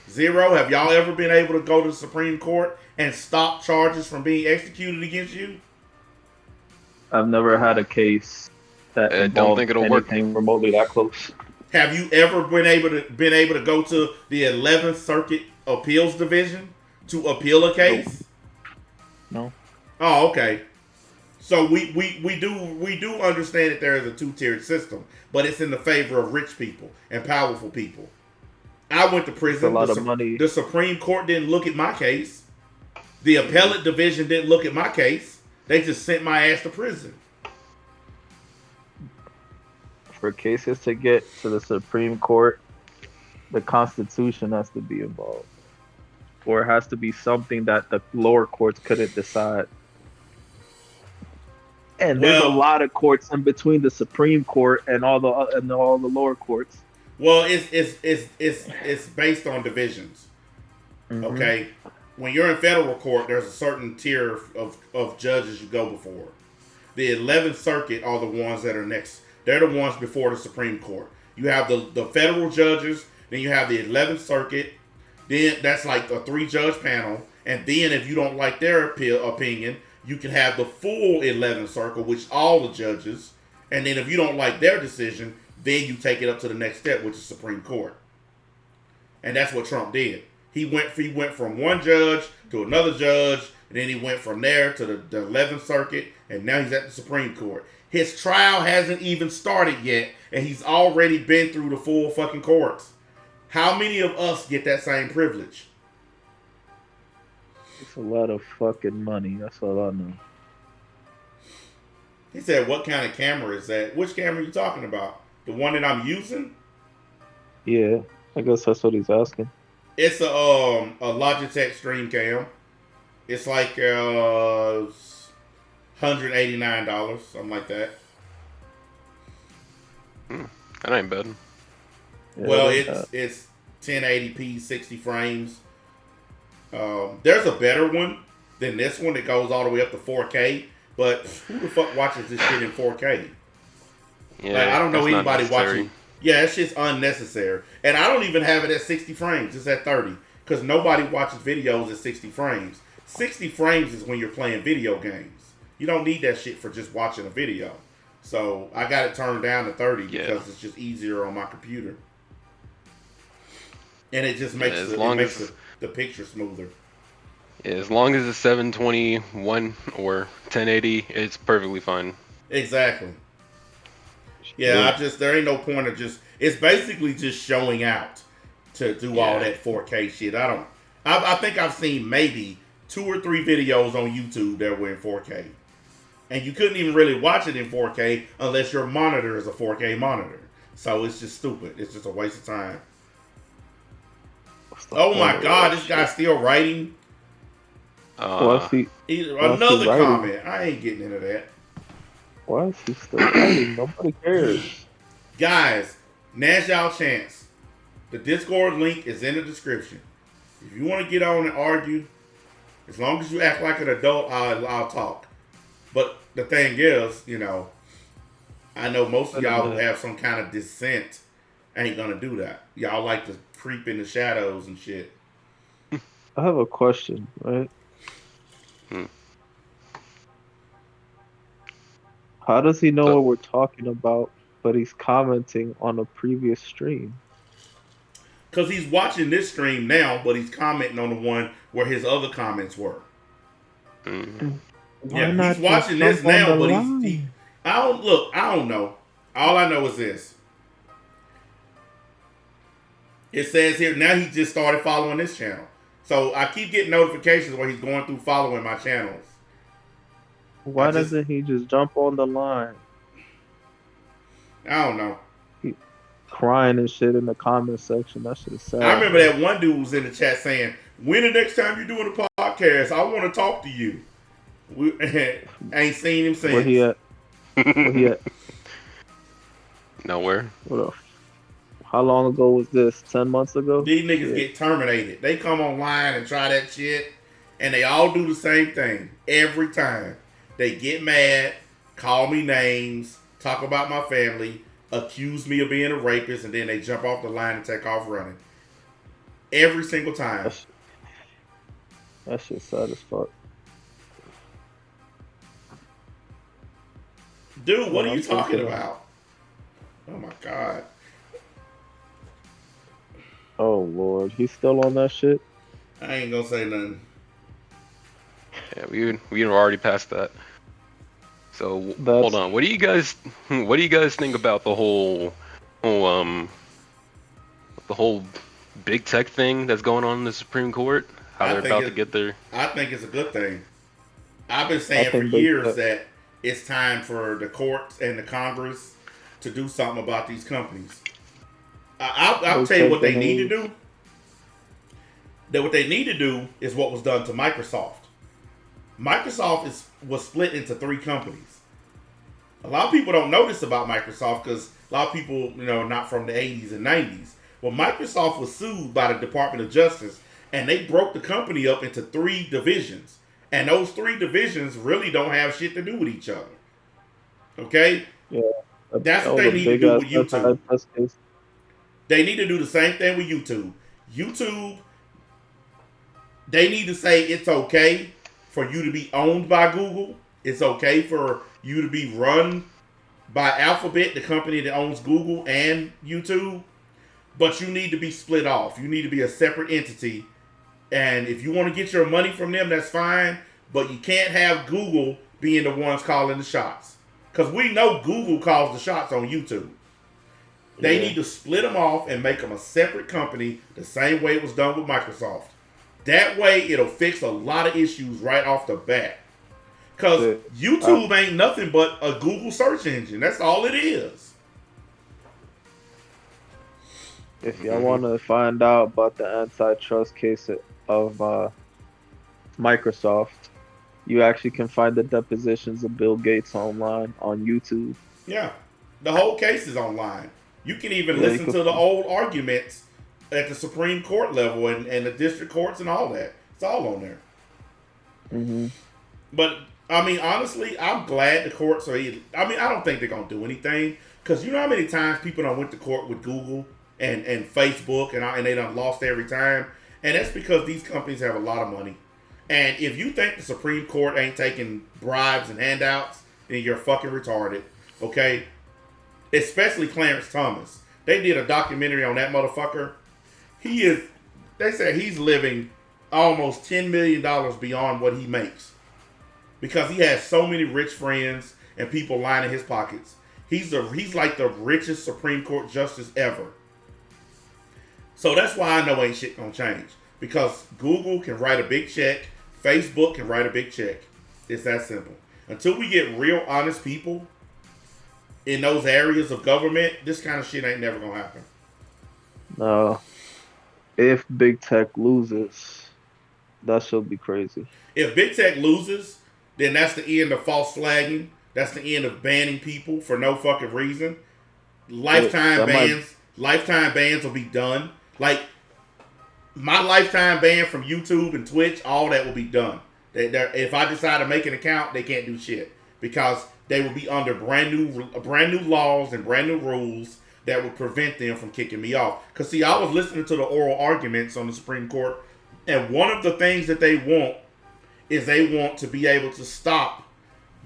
C: Zero? Have y'all ever been able to go to the Supreme Court and stop charges from being executed against you?
F: I've never had a case that
D: I don't think it'll work
F: remotely that close.
C: Have you ever been able to go to the 11th Circuit Appeals Division to appeal a case?
F: No.
C: Oh, okay. So we do understand that there is a two-tiered system, but it's in the favor of rich people and powerful people. I went to prison.
F: A lot of money.
C: The Supreme Court didn't look at my case. The appellate division didn't look at my case. They just sent my ass to prison.
F: For cases to get to the Supreme Court, the Constitution has to be involved. Or it has to be something that the lower courts couldn't decide. And there's a lot of courts in between the Supreme Court and all the lower courts.
C: Well, it's based on divisions. Mm-hmm. Okay, when you're in federal court, there's a certain tier of judges you go before. The 11th Circuit are the ones that are next. They're the ones before the Supreme Court. You have the federal judges, then you have the 11th Circuit, Then that's like a 3-judge panel. And then if you don't like their opinion, you can have the full 11th circle, which all the judges. And then if you don't like their decision, then you take it up to the next step, which is Supreme Court. And that's what Trump did. He went from one judge to another judge, and then he went from there to the 11th Circuit, and now he's at the Supreme Court. His trial hasn't even started yet, and he's already been through the full fucking courts. How many of us get that same privilege?
F: It's a lot of fucking money. That's all I know.
C: He said, what kind of camera is that? Which camera are you talking about? The one that I'm using?
F: Yeah, I guess that's what he's asking.
C: It's a Logitech StreamCam. It's like $189, something like that.
D: That ain't bad.
F: Yeah,
C: Well, it's 1080p, 60 frames. There's a better one than this one that goes all the way up to 4K. But who the fuck watches this shit in 4K?
D: Yeah,
C: Like, I don't know
D: that's not
C: anybody
D: necessary.
C: watching. Yeah, it's just unnecessary. And I don't even have it at 60 frames. It's at 30. Because nobody watches videos at 60 frames. 60 frames is when you're playing video games. You don't need that shit for just watching a video. So I got it turned down to 30 because it's just easier on my computer. And it just makes, the picture smoother.
D: Yeah, as long as it's 721 or 1080, it's perfectly fine.
C: Exactly. Yeah, there ain't no point of it's basically just showing out to do all that 4K shit. I think I've seen maybe 2 or 3 videos on YouTube that were in 4K. And you couldn't even really watch it in 4K unless your monitor is a 4K monitor. So it's just stupid. It's just a waste of time. Oh my God, this guy's still writing. Another comment. I ain't getting into that.
F: Why is he still writing? Nobody cares.
C: Guys, now's y'all chance. The Discord link is in the description. If you want to get on and argue, as long as you act like an adult, I'll talk. But the thing is, I know most of y'all who have some kind of dissent ain't gonna do that. Y'all like to creep in the shadows and shit.
F: I have a question, right? How does he know what we're talking about, but he's commenting on a previous stream?
C: Because he's watching this stream now, but he's commenting on the one where his other comments were. Yeah, he's watching this now, but I don't know. All I know is this. It says here, now he just started following this channel. So I keep getting notifications where he's going through following my channels.
F: Why doesn't he just jump on the line?
C: I don't know.
F: Crying and shit in the comment section. That shit is sad.
C: I remember that one dude was in the chat saying, when the next time you're doing a podcast, I want to talk to you. We ain't seen him since.
F: Where he at? Where he at?
D: Nowhere.
F: What up? How long ago was this? 10 months ago?
C: These niggas get terminated. They come online and try that shit, and they all do the same thing every time. They get mad, call me names, talk about my family, accuse me of being a rapist, and then they jump off the line and take off running. Every single time.
F: That shit's sad as fuck.
C: Dude, what are you talking about? Oh my God.
F: Oh Lord, he's still on that shit?
C: I ain't gonna say nothing.
D: Yeah, we already passed that. So hold on. What do you guys think about the whole big tech thing that's going on in the Supreme Court? How they're about to get there?
C: I think it's a good thing. I've been saying for years that it's time for the courts and the Congress to do something about these companies. I'll tell you what they need to do. What they need to do is what was done to Microsoft. Microsoft was split into 3 companies. A lot of people don't know this about Microsoft because a lot of people, not from the 80s and 90s. Well, Microsoft was sued by the Department of Justice, and they broke the company up into 3 divisions. And those 3 divisions really don't have shit to do with each other. Okay?
F: Yeah.
C: That's what they need to do with YouTube. They need to do the same thing with YouTube. YouTube they need to say it's okay for you to be owned by Google. It's okay for you to be run by Alphabet, the company that owns Google and YouTube. But you need to be split off. You need to be a separate entity. And if you want to get your money from them, that's fine. But you can't have Google being the ones calling the shots. Because we know Google calls the shots on YouTube. They need to split them off and make them a separate company the same way it was done with Microsoft. That way, it'll fix a lot of issues right off the bat. Because YouTube ain't nothing but a Google search engine. That's all it is.
F: If y'all want to find out about the antitrust case of Microsoft, you actually can find the depositions of Bill Gates online on YouTube.
C: Yeah. The whole case is online. You can even listen to the old arguments at the Supreme Court level and the district courts and all that. It's all on there.
F: Mm-hmm.
C: But, I mean, honestly, I'm glad the courts are either... I mean, I don't think they're going to do anything. Because you know how many times people done went to court with Google and Facebook and they done lost every time? And that's because these companies have a lot of money. And if you think the Supreme Court ain't taking bribes and handouts, then you're fucking retarded. Okay? Especially Clarence Thomas. They did a documentary on that motherfucker. They said he's living almost $10 million beyond what he makes. Because he has so many rich friends and people lining his pockets. He's like the richest Supreme Court justice ever. So that's why I know ain't shit gonna change. Because Google can write a big check. Facebook can write a big check. It's that simple. Until we get real honest people in those areas of government, this kind of shit ain't never gonna happen.
F: No. If big tech loses, that should be crazy.
C: If big tech loses, then that's the end of false flagging. That's the end of banning people for no fucking reason. Lifetime bans will be done. Like, my lifetime ban from YouTube and Twitch, all that will be done. If I decide to make an account, they can't do shit. Because they will be under brand new laws and brand new rules that would prevent them from kicking me off. Because, see, I was listening to the oral arguments on the Supreme Court, and one of the things that they want is they want to be able to stop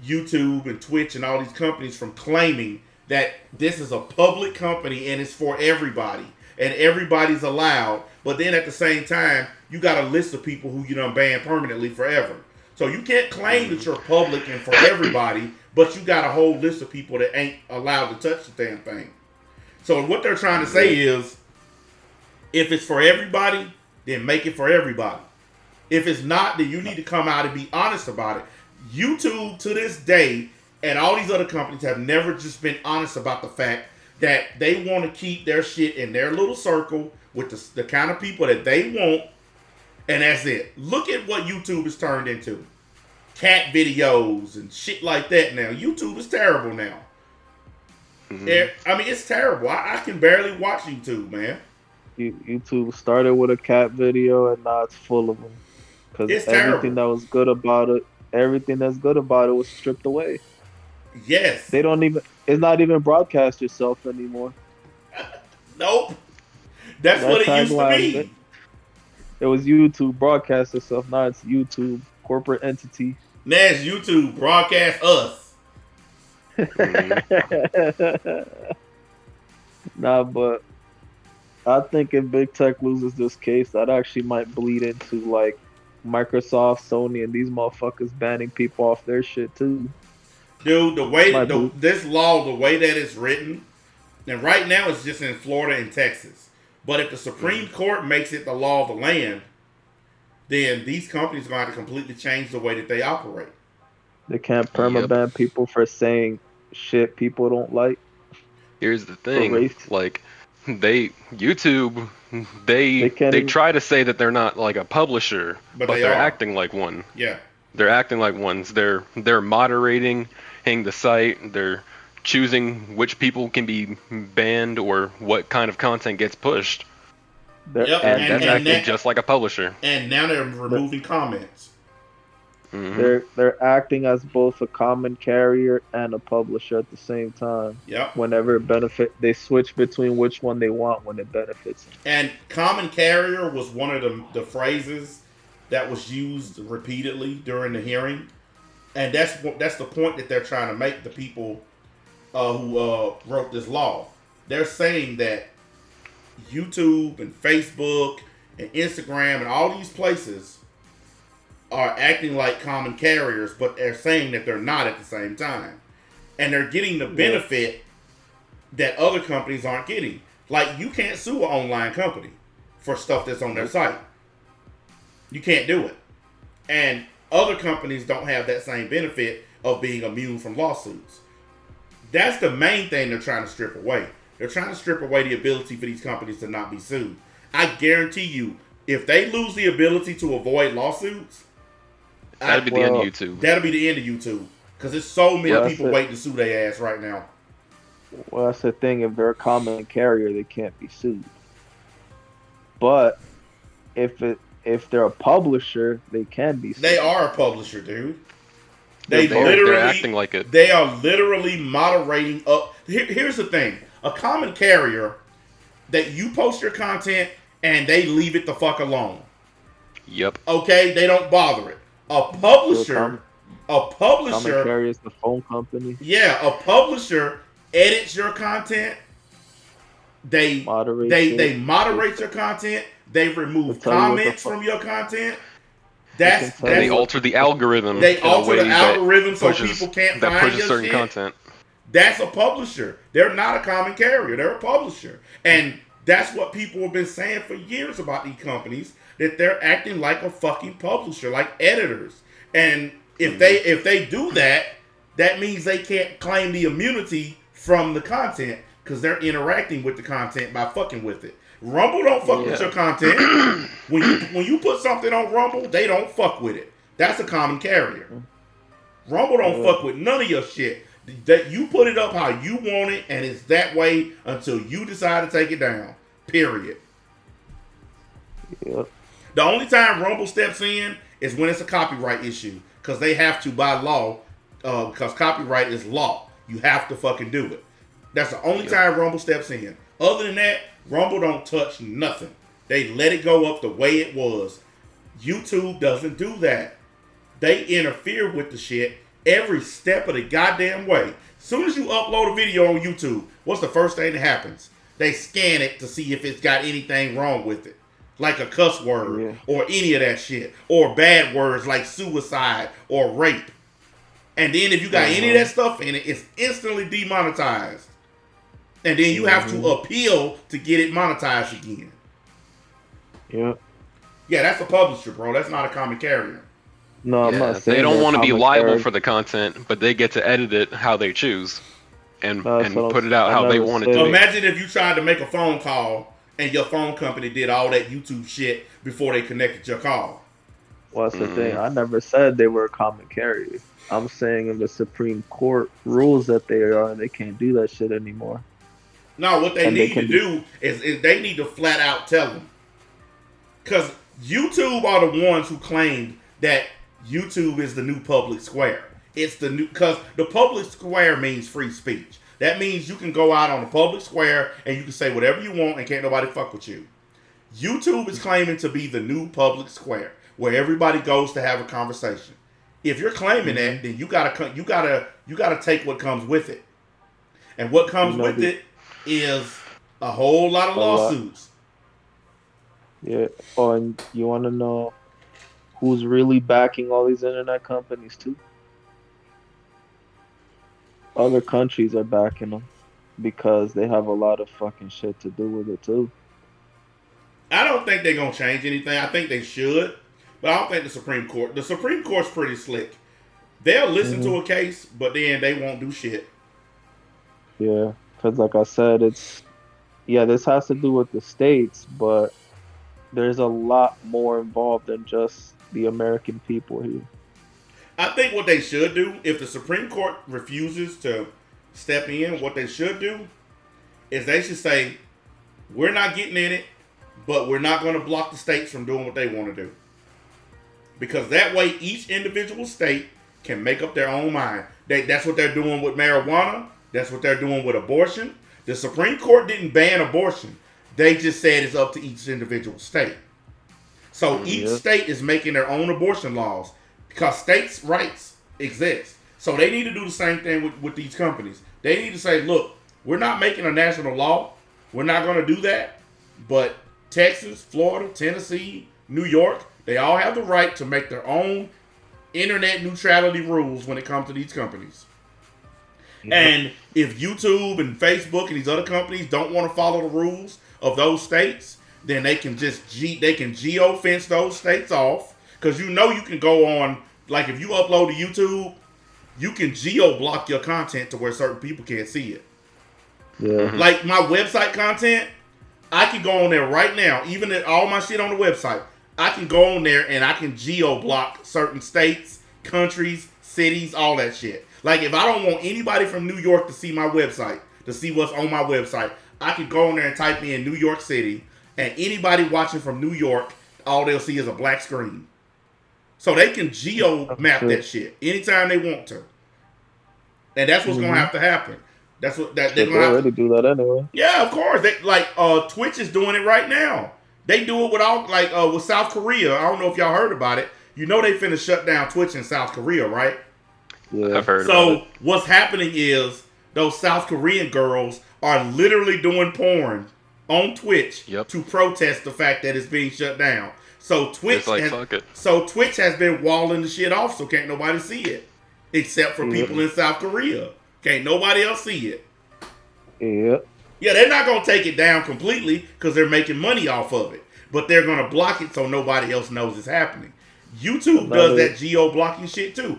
C: YouTube and Twitch and all these companies from claiming that this is a public company and it's for everybody. And everybody's allowed. But then at the same time, you got a list of people who you done banned permanently forever. So you can't claim that you're public and for everybody, but you got a whole list of people that ain't allowed to touch the damn thing. So what they're trying to say is, if it's for everybody, then make it for everybody. If it's not, then you need to come out and be honest about it. YouTube, to this day, and all these other companies have never just been honest about the fact that they want to keep their shit in their little circle with the kind of people that they want, and that's it. Look at what YouTube has turned into. Cat videos and shit like that now. YouTube is terrible now. Mm-hmm. I mean, it's terrible. I can barely watch YouTube, man.
F: YouTube started with a cat video, and now it's full of them. Because everything that was good about it, everything that's good about it was stripped away.
C: Yes.
F: They don't even, it's not even broadcast yourself anymore.
C: Nope. That's what it used to be.
F: It was YouTube broadcast yourself. Now it's YouTube corporate entity.
C: Now it's YouTube broadcast us.
F: Nah, but I think if big tech loses this case, that actually might bleed into like Microsoft, Sony, and these motherfuckers banning people off their shit too.
C: Dude, this law, the way that it's written, and right now it's just in Florida and Texas. But if the Supreme Court makes it the law of the land, then these companies are going to have to completely change the way that they operate.
F: They can't permaban people for saying shit people don't like.
D: Here's the thing, like YouTube, they try to say that they're not like a publisher, but they're acting like one.
C: Yeah,
D: they're acting like ones. They're moderating the site. They're choosing which people can be banned or what kind of content gets pushed.
C: Yep.
D: And that's acting just like a publisher.
C: And now they're removing comments.
F: Mm-hmm. They're acting as both a common carrier and a publisher at the same time.
C: Yep.
F: Whenever it they switch between which one they want when it benefits them.
C: And common carrier was one of the phrases that was used repeatedly during the hearing, and that's the point that they're trying to make. The people who wrote this law, they're saying that YouTube and Facebook and Instagram and all these places are acting like common carriers, but they're saying that they're not at the same time, and they're getting the benefit that other companies aren't getting. Like, you can't sue an online company for stuff that's on their site. You can't do it. And other companies don't have that same benefit of being immune from lawsuits. That's the main thing they're trying to strip away. They're trying to strip away the ability for these companies to not be sued. I guarantee you, if they lose the ability to avoid lawsuits,
D: That'd be the end of YouTube.
C: That'll be the end of YouTube. Because there's so many people waiting to sue their ass right now.
G: Well, that's the thing. If they're a common carrier, they can't be sued. But if they're a publisher, they can be sued.
C: They are a publisher, dude.
D: They're acting like it.
C: They are literally moderating up. Here's the thing. A common carrier, that you post your content and they leave it the fuck alone.
D: Yep.
C: Okay? They don't bother it. A publisher...
G: Common carrier is the phone company.
C: Yeah, a publisher edits your content. They moderate your content. They remove comments from your content.
D: They alter the algorithm.
C: They alter the algorithm so people can't find
D: pushes
C: your
D: certain
C: shit.
D: content.
C: That's a publisher. They're not a common carrier. They're a publisher. And that's what people have been saying for years about these companies, that they're acting like a fucking publisher, like editors. And if they do that, that means they can't claim the immunity from the content because they're interacting with the content by fucking with it. Rumble don't fuck with your content. When you put something on Rumble, they don't fuck with it. That's a common carrier. Rumble don't fuck with none of your shit. That you put it up how you want it, and it's that way until you decide to take it down. Period.
G: Yep.
C: The only time Rumble steps in is when it's a copyright issue, because they have to by law, because copyright is law. You have to fucking do it. That's the only time Rumble steps in. Other than that, Rumble don't touch nothing. They let it go up the way it was. YouTube doesn't do that. They interfere with the shit every step of the goddamn way. As soon as you upload a video on YouTube, what's the first thing that happens? They scan it to see if it's got anything wrong with it. Like a cuss word or any of that shit. Or bad words like suicide or rape. And then if you got any of that stuff in it, it's instantly demonetized. And then you have to appeal to get it monetized again.
G: Yep.
C: Yeah, that's a publisher, bro. That's not a common carrier.
G: No, I'm not saying
D: they don't want to be liable
G: carrier.
D: for the content, but they get to edit it how they choose and
G: That's what
D: put it out how they want it to be.
C: Imagine if you tried to make a phone call and your phone company did all that YouTube shit before they connected your call.
G: Well, that's the thing. I never said they were a common carrier. I'm saying if the Supreme Court rules that they are, they can't do that shit anymore.
C: No, what they need to do is they need to flat out tell them. Because YouTube are the ones who claimed that YouTube is the new public square. It's the new, because the public square means free speech. That means you can go out on the public square and you can say whatever you want and can't nobody fuck with you. YouTube is claiming to be the new public square where everybody goes to have a conversation. If you're claiming that, then you gotta take what comes with it. And what comes with it is a whole lot of lawsuits.
G: Yeah. Oh, and you want to know who's really backing all these internet companies too? Other countries are backing them because they have a lot of fucking shit to do with it too.
C: I don't think they're gonna change anything. I think they should, but I don't think the Supreme Court's pretty slick. They'll listen to a case, but then they won't do shit.
G: Yeah, because like I said, this has to do with the states, but there's a lot more involved than just the American people here.
C: I think what they should do, if the Supreme Court refuses to step in, what they should do is they should say, we're not getting in it, but we're not going to block the states from doing what they want to do. Because that way, each individual state can make up their own mind. That's what they're doing with marijuana. That's what they're doing with abortion. The Supreme Court didn't ban abortion. They just said it's up to each individual state. So each state is making their own abortion laws because states' rights exist. So they need to do the same thing with these companies. They need to say, look, we're not making a national law. We're not going to do that. But Texas, Florida, Tennessee, New York, they all have the right to make their own internet neutrality rules when it comes to these companies. And if YouTube and Facebook and these other companies don't want to follow the rules of those states, then they can just geo-fence those states off. Because you can go on, like if you upload to YouTube, you can geo-block your content to where certain people can't see it.
G: Yeah.
C: Like my website content, I can go on there right now, even all my shit on the website, I can go on there and I can geo-block certain states, countries, cities, all that shit. Like, if I don't want anybody from New York to see my website, to see what's on my website, I can go on there and type in New York City, and anybody watching from New York, all they'll see is a black screen. So they can geo-map that shit anytime they want to. And that's what's going to have to happen. That's what they're going to
G: already do that anyway.
C: Yeah, of course. They Twitch is doing it right now. They do it with with South Korea. I don't know if y'all heard about it. You know they finna shut down Twitch in South Korea, right?
G: Yeah.
D: I've heard about it.
C: So what's happening is those South Korean girls are literally doing porn on Twitch to protest the fact that it's being shut down. So Twitch Twitch has been walling the shit off, so can't nobody see it. Except for people in South Korea. Can't nobody else see it.
G: Yeah.
C: Yeah, they're not going to take it down completely because they're making money off of it. But they're going to block it so nobody else knows it's happening. YouTube does that geo-blocking shit too.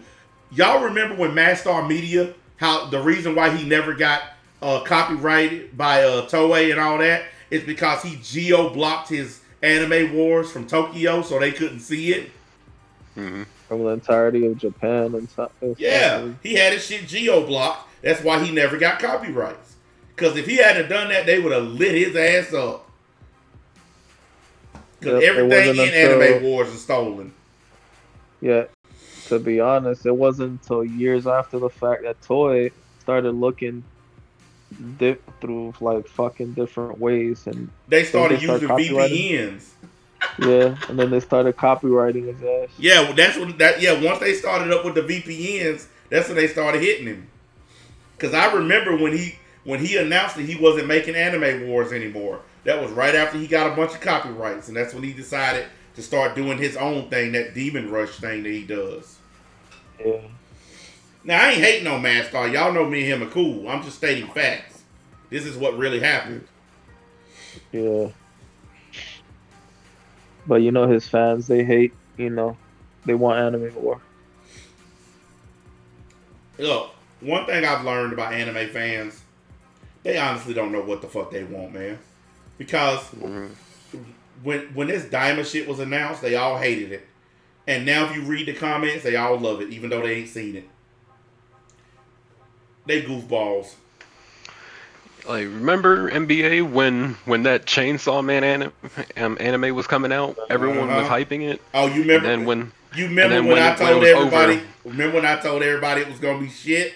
C: Y'all remember when Mastar Media, how the reason why he never got copyrighted by Toei and all that is because he geo-blocked his Anime Wars from Tokyo so they couldn't see it?
D: Mm-hmm.
G: From the entirety of Japan and stuff.
C: Yeah, he had his shit geo-blocked. That's why he never got copyrights. Because if he hadn't done that, they would have lit his ass up. Because everything in Anime Wars is stolen.
G: Yeah, to be honest, it wasn't until years after the fact that Toei started looking through like fucking different ways, and
C: they started using VPNs.
G: Yeah, and then they started copyrighting his ass.
C: Yeah, well, that's what once they started up with the VPNs, that's when they started hitting him. Because I remember when he announced that he wasn't making Anime Wars anymore. That was right after he got a bunch of copyrights, and that's when he decided to start doing his own thing, that Demon Rush thing that he does.
G: Yeah.
C: Now, I ain't hating on Mastar. Y'all know me and him are cool. I'm just stating facts. This is what really happened.
G: Yeah. But his fans, they hate, they want Anime War.
C: Look, one thing I've learned about anime fans, they honestly don't know what the fuck they want, man. Because when this Diamond shit was announced, they all hated it. And now if you read the comments, they all love it, even though they ain't seen it. They goofballs.
D: Like, remember NBA when that Chainsaw Man anime was coming out? Everyone was hyping it.
C: Oh, you remember?
D: And then
C: when I told everybody? Remember when I told everybody it was gonna be shit?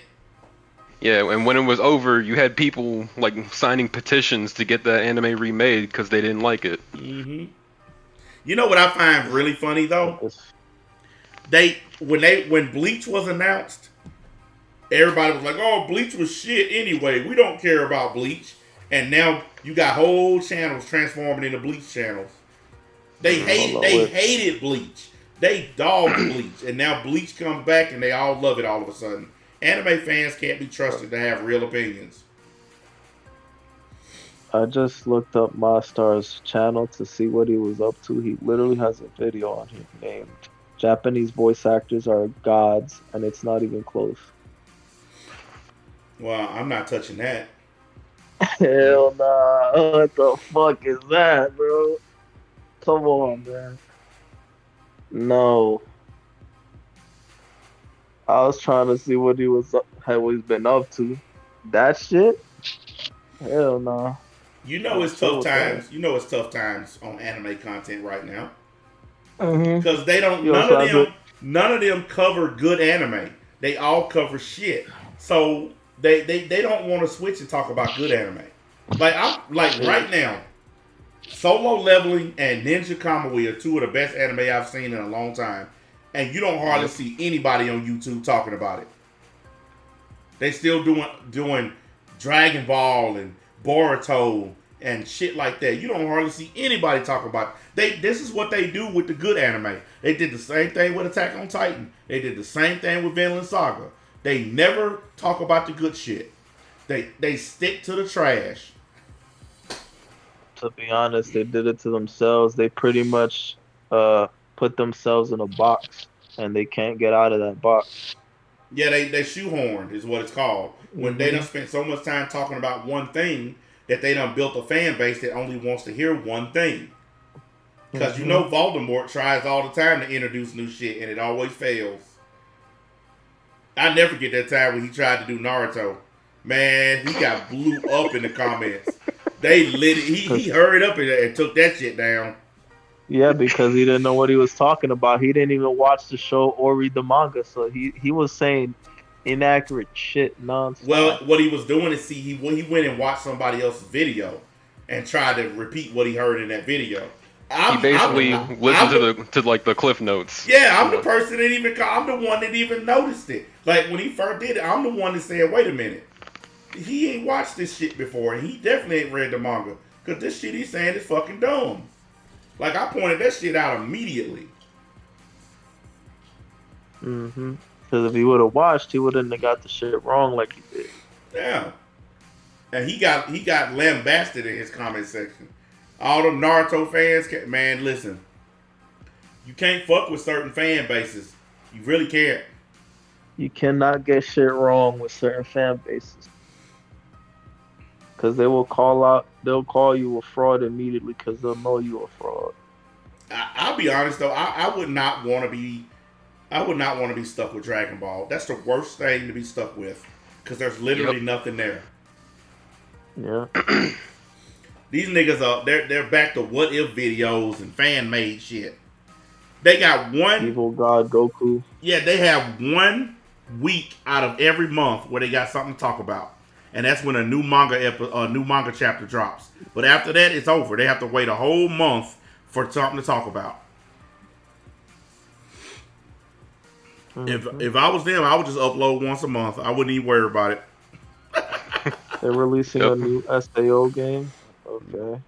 D: Yeah, and when it was over, you had people like signing petitions to get that anime remade because they didn't like it.
C: Mm-hmm. You know what I find really funny though? When Bleach was announced, everybody was like, "Oh, Bleach was shit anyway. We don't care about Bleach." And now you got whole channels transforming into Bleach channels. They hated Bleach. They dogged Bleach, and now Bleach comes back, and they all love it all of a sudden. Anime fans can't be trusted to have real opinions.
G: I just looked up Mastar's channel to see what he was up to. He literally has a video on here named "Japanese Voice Actors Are Gods," and it's not even close.
C: Well, I'm not touching that.
G: Hell nah. What the fuck is that, bro? Come on, man. No. I was trying to see what he's been up to. That shit? Hell no.
C: You know it's tough times. You know it's tough times on anime content right now.
G: Because
C: they don't. None of them cover good anime. They all cover shit. So they don't want to switch and talk about good anime. Right now, Solo Leveling and Ninja Kamui are two of the best anime I've seen in a long time, and you don't hardly see anybody on YouTube talking about it. They still doing Dragon Ball and Boruto and shit like that. You don't hardly see anybody talk about it. This is what they do with the good anime. They did the same thing with Attack on Titan. They did the same thing with Vinland Saga. They never talk about the good shit. They stick to the trash.
G: To be honest, they did it to themselves. They pretty much put themselves in a box, and they can't get out of that box.
C: Yeah, they shoehorned is what it's called. When they done spent so much time talking about one thing that they done built a fan base that only wants to hear one thing. Because you know Voldemort tries all the time to introduce new shit, and it always fails. I never forget that time when he tried to do Naruto. Man, he got blew up in the comments. They lit it. He hurried up and took that shit down.
G: Yeah, because he didn't know what he was talking about. He didn't even watch the show or read the manga, so he was saying inaccurate shit nonstop.
C: Well, what he was doing is he went and watched somebody else's video and tried to repeat what he heard in that video.
D: He basically listened to the cliff notes.
C: Yeah, I'm the person that I'm the one that even noticed it. Like when he first did it, I'm the one that said, "Wait a minute, he ain't watched this shit before, and he definitely ain't read the manga because this shit he's saying is fucking dumb." Like I pointed that shit out immediately.
G: Because if he would have watched, he wouldn't have got the shit wrong like he did.
C: Yeah, and he got lambasted in his comment section. All them Naruto fans, man, listen. You can't fuck with certain fan bases. You really can't.
G: You cannot get shit wrong with certain fan bases. Because they'll call you a fraud immediately because they'll know you a fraud.
C: I'll be honest though, I would not want to be stuck with Dragon Ball. That's the worst thing to be stuck with. Because there's literally nothing there.
G: Yeah.
C: These niggas are they're back to what if videos and fan made shit. They got one
G: Evil God Goku.
C: Yeah, they have 1 week out of every month where they got something to talk about, and that's when a new manga chapter drops. But after that, it's over. They have to wait a whole month for something to talk about. If I was them, I would just upload once a month. I wouldn't even worry about it.
G: They're releasing a new SAO game. Okay.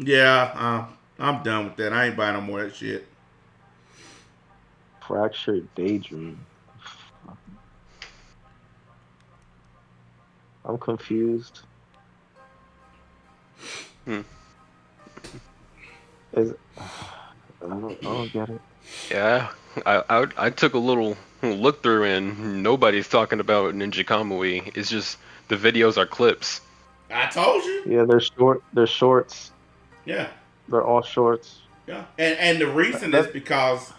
C: Yeah, I'm done with that. I ain't buying no more of that shit.
G: Fractured Daydream. I'm confused. I don't get it.
D: Yeah, I took a little look through and nobody's talking about Ninja Kamui. It's just the videos are clips.
C: I told you.
G: Yeah, they're short. They're shorts.
C: Yeah.
G: They're all shorts.
C: Yeah. And the reason is because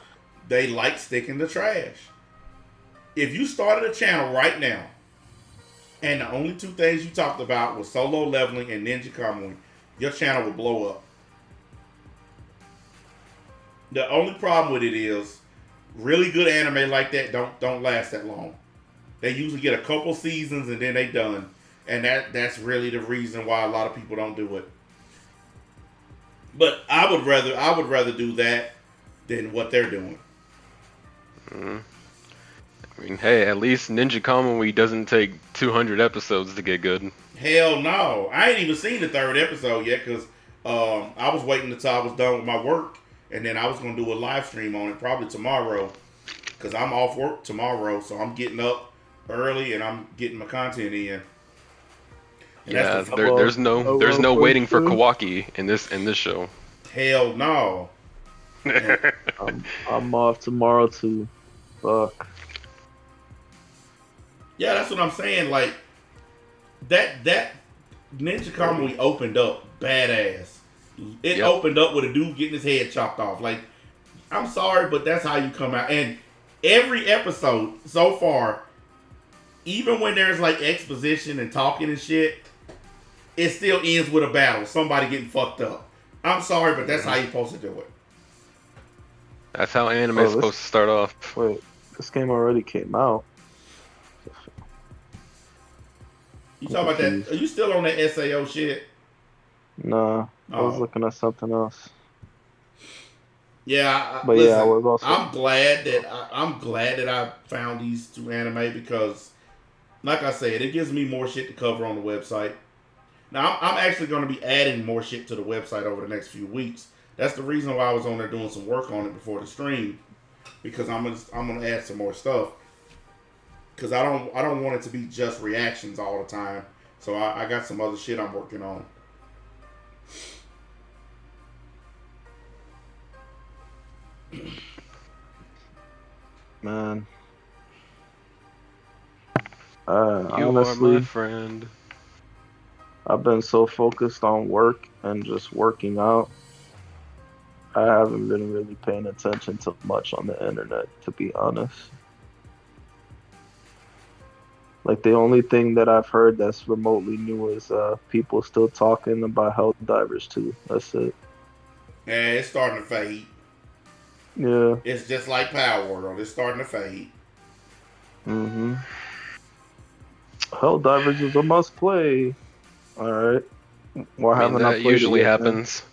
C: they like sticking to trash. If you started a channel right now, and the only 2 things you talked about was Solo Leveling and Ninja Kamui, your channel would blow up. The only problem with it is really good anime like that don't last that long. They usually get a couple seasons and then they done. And that's really the reason why a lot of people don't do it. But I would rather do that than what they're doing.
D: I mean, hey, at least Ninja Kamui doesn't take 200 episodes to get good.
C: Hell no. I ain't even seen the 3rd episode yet because I was waiting until I was done with my work. And then I was going to do a live stream on it probably tomorrow. Because I'm off work tomorrow. So I'm getting up early and I'm getting my content in. And
D: yeah, there's no waiting for Kawaki in this show.
C: Hell no.
G: I'm off tomorrow too. Fuck.
C: Yeah, that's what I'm saying. Like that Ninja Kamui opened up badass. It opened up with a dude getting his head chopped off. Like, I'm sorry, but that's how you come out. And every episode so far, even when there's like exposition and talking and shit, it still ends with a battle. Somebody getting fucked up. I'm sorry, but that's how you're supposed to do it.
D: That's how anime is supposed to start off.
G: Wait, this game already came out.
C: You talking about that? Are you still on that SAO shit?
G: Nah, I was
C: Oh.
G: looking at something else.
C: Yeah,
G: But yeah, I
C: listen,
G: was also.
C: I'm glad that I found these two anime because, like I said, it gives me more shit to cover on the website. Now I'm actually going to be adding more shit to the website over the next few weeks. That's the reason why I was on there doing some work on it before the stream because I'm gonna add some more stuff because I don't want it to be just reactions all the time. So I got some other shit I'm working on.
G: Man,
D: You are my
G: honestly,
D: friend.
G: I've been so focused on work and just working out. I haven't been really paying attention to much on the internet, to be honest. Like the only thing that I've heard that's remotely new is people still talking about Helldivers 2. That's it.
C: Yeah, it's starting to fade.
G: Yeah.
C: It's just like Power World. It's starting to fade.
G: Mm-hmm. Helldivers is a must play. All right. Why
D: I mean,
G: haven't I
D: that
G: played
D: usually
G: it yet, man?
D: happens.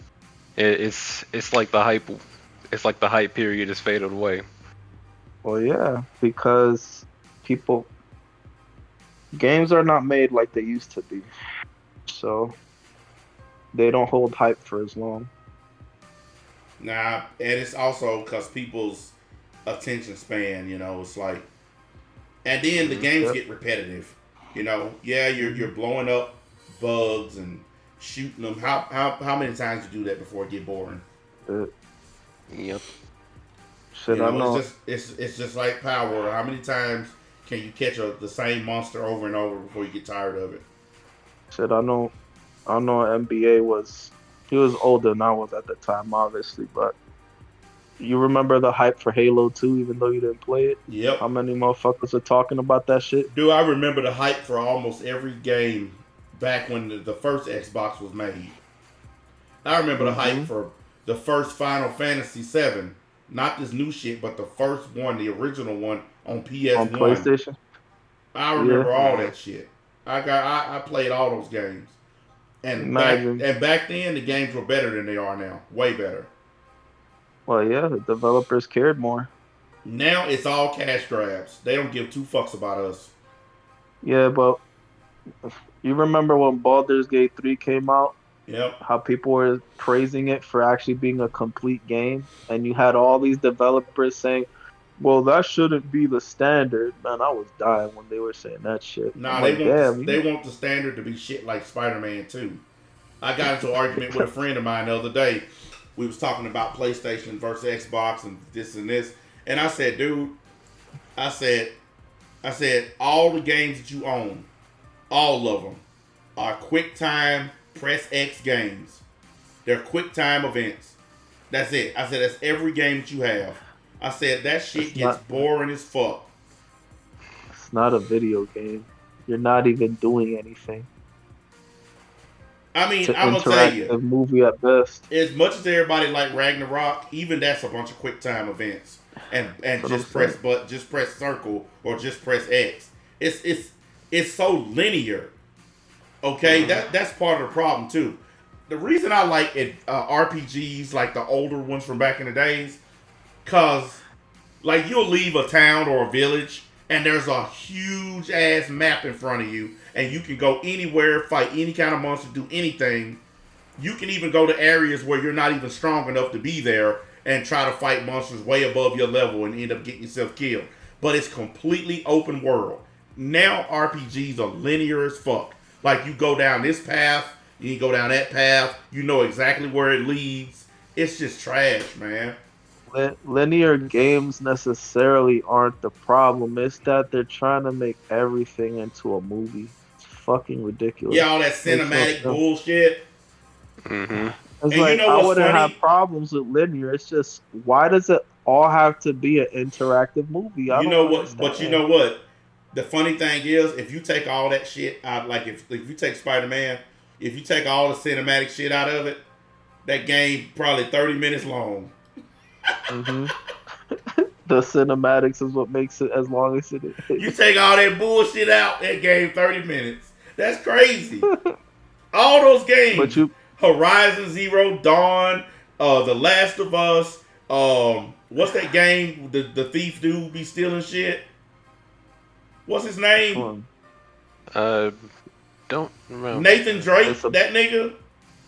D: It's like the hype. It's like the hype period is faded away.
G: Well, yeah, because people games are not made like they used to be, so they don't hold hype for as long.
C: Nah, and it's also because people's attention span, it's like, and then the games
G: Yep.
C: get repetitive. Yeah, you're blowing up bugs and shooting them. How many times you do that before it get boring?
D: Yep.
G: Shit, I know.
C: It's just like Power World. How many times can you catch the same monster over and over before you get tired of it?
G: Shit, I know. I know. NBA was he was older than I was at the time, obviously, but you remember the hype for Halo 2, even though you didn't play it.
C: Yep.
G: How many motherfuckers are talking about that shit?
C: Do I remember the hype for almost every game back when the first Xbox was made? I remember the hype for the first Final Fantasy VII. Not this new shit, but the first one, the original one on PS1.
G: On PlayStation.
C: I remember all that shit. I played all those games. And
G: Imagine.
C: back then the games were better than they are now. Way better.
G: Well, yeah, the developers cared more.
C: Now it's all cash grabs. They don't give two fucks about us.
G: Yeah, but you remember when Baldur's Gate 3 came out?
C: Yep.
G: How people were praising it for actually being a complete game, and you had all these developers saying, "Well, that shouldn't be the standard." Man, I was dying when they were saying that shit.
C: Nah,
G: I'm
C: they want the standard to be shit like Spider-Man 2. I got into an argument with a friend of mine the other day. We was talking about PlayStation versus Xbox and this, and I said, dude, I said, all the games that you own, all of them, are QuickTime Press X games. They're QuickTime events. That's it. I said, that's every game that you have. I said, that shit gets boring as fuck.
G: It's not a video game. You're not even doing anything.
C: I mean,
G: It's an
C: I'm going to tell you.
G: interactive movie at best.
C: As much as everybody like Ragnarok, even that's a bunch of QuickTime events. And just press circle or just press X. It's so linear. Okay, that's part of the problem too. The reason I like RPGs like the older ones from back in the days, cause like you'll leave a town or a village and there's a huge ass map in front of you, and you can go anywhere, fight any kind of monster, do anything. You can even go to areas where you're not even strong enough to be there and try to fight monsters way above your level and end up getting yourself killed. But it's completely open world. Now RPGs are linear as fuck. Like you go down this path, you go down that path, you know exactly where it leads. It's just trash, man.
G: Linear games necessarily aren't the problem. It's that they're trying to make everything into a movie. It's fucking ridiculous.
C: Yeah, all that cinematic bullshit.
D: Mm-hmm.
G: It's
C: And
G: like,
C: you know
G: I
C: what's
G: wouldn't
C: funny?
G: have problems with linear. It's just, why does it all have to be an interactive movie? I
C: You
G: don't
C: know what?
G: understand.
C: But you know what? The funny thing is, if you take all that shit out, like if you take Spider-Man, if you take all the cinematic shit out of it, that game probably 30 minutes long.
G: Mhm. The cinematics is what makes it as long as it is.
C: You take all that bullshit out, that game 30 minutes. That's crazy. All those games. Horizon Zero Dawn, The Last of Us. What's that game? The thief dude be stealing shit. What's his name?
D: Don't remember.
C: Nathan Drake, that nigga.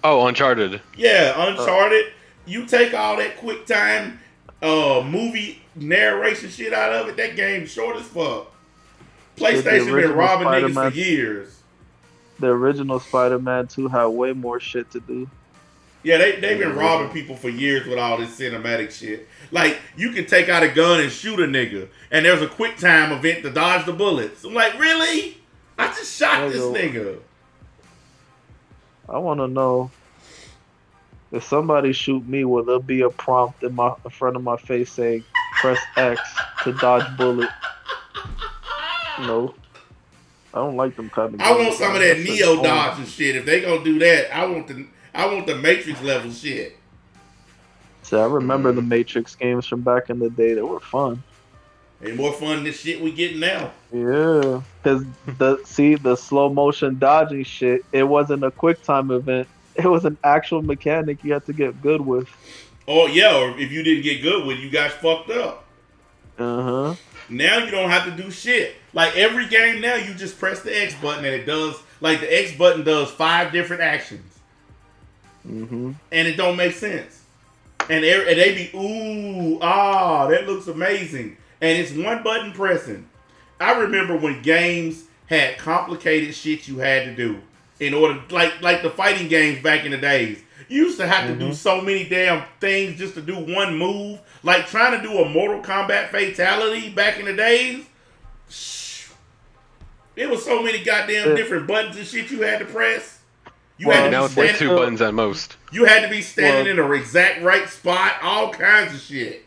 D: Oh, Uncharted.
C: Yeah, Uncharted. You take all that quick time movie narration shit out of it, that game's short as fuck. PlayStation been robbing niggas for years.
G: The original Spider-Man 2 had way more shit to do.
C: Yeah, they've been robbing people for years with all this cinematic shit. Like, you can take out a gun and shoot a nigga, and there's a quick time event to dodge the bullets. I'm like, really? I just shot this nigga.
G: I want to know, if somebody shoot me, will there be a prompt in front of my face saying, press X to dodge bullet? No. I don't like them kind of
C: I want some of that Neo dodge and shit. If they gonna do that, I want the Matrix level shit.
G: So I remember the Matrix games from back in the day. They were fun.
C: They more fun than this shit we getting now.
G: Yeah, because the slow motion dodging shit, it wasn't a quick time event. It was an actual mechanic you had to get good with.
C: Oh yeah, or if you didn't get good with, you got fucked up.
G: Uh-huh.
C: Now you don't have to do shit. Like every game now, you just press the X button and it does, like the X button does 5 different actions.
G: Mm-hmm.
C: And it don't make sense. And they be, ooh, that looks amazing. And it's one button pressing. I remember when games had complicated shit you had to do in order, like the fighting games back in the days. You used to have to do so many damn things just to do one move. Like trying to do a Mortal Kombat fatality back in the days. There was so many goddamn different buttons and shit you had to press.
D: Now it's like 2 buttons at most.
C: You had to be standing in the exact right spot. All kinds of shit.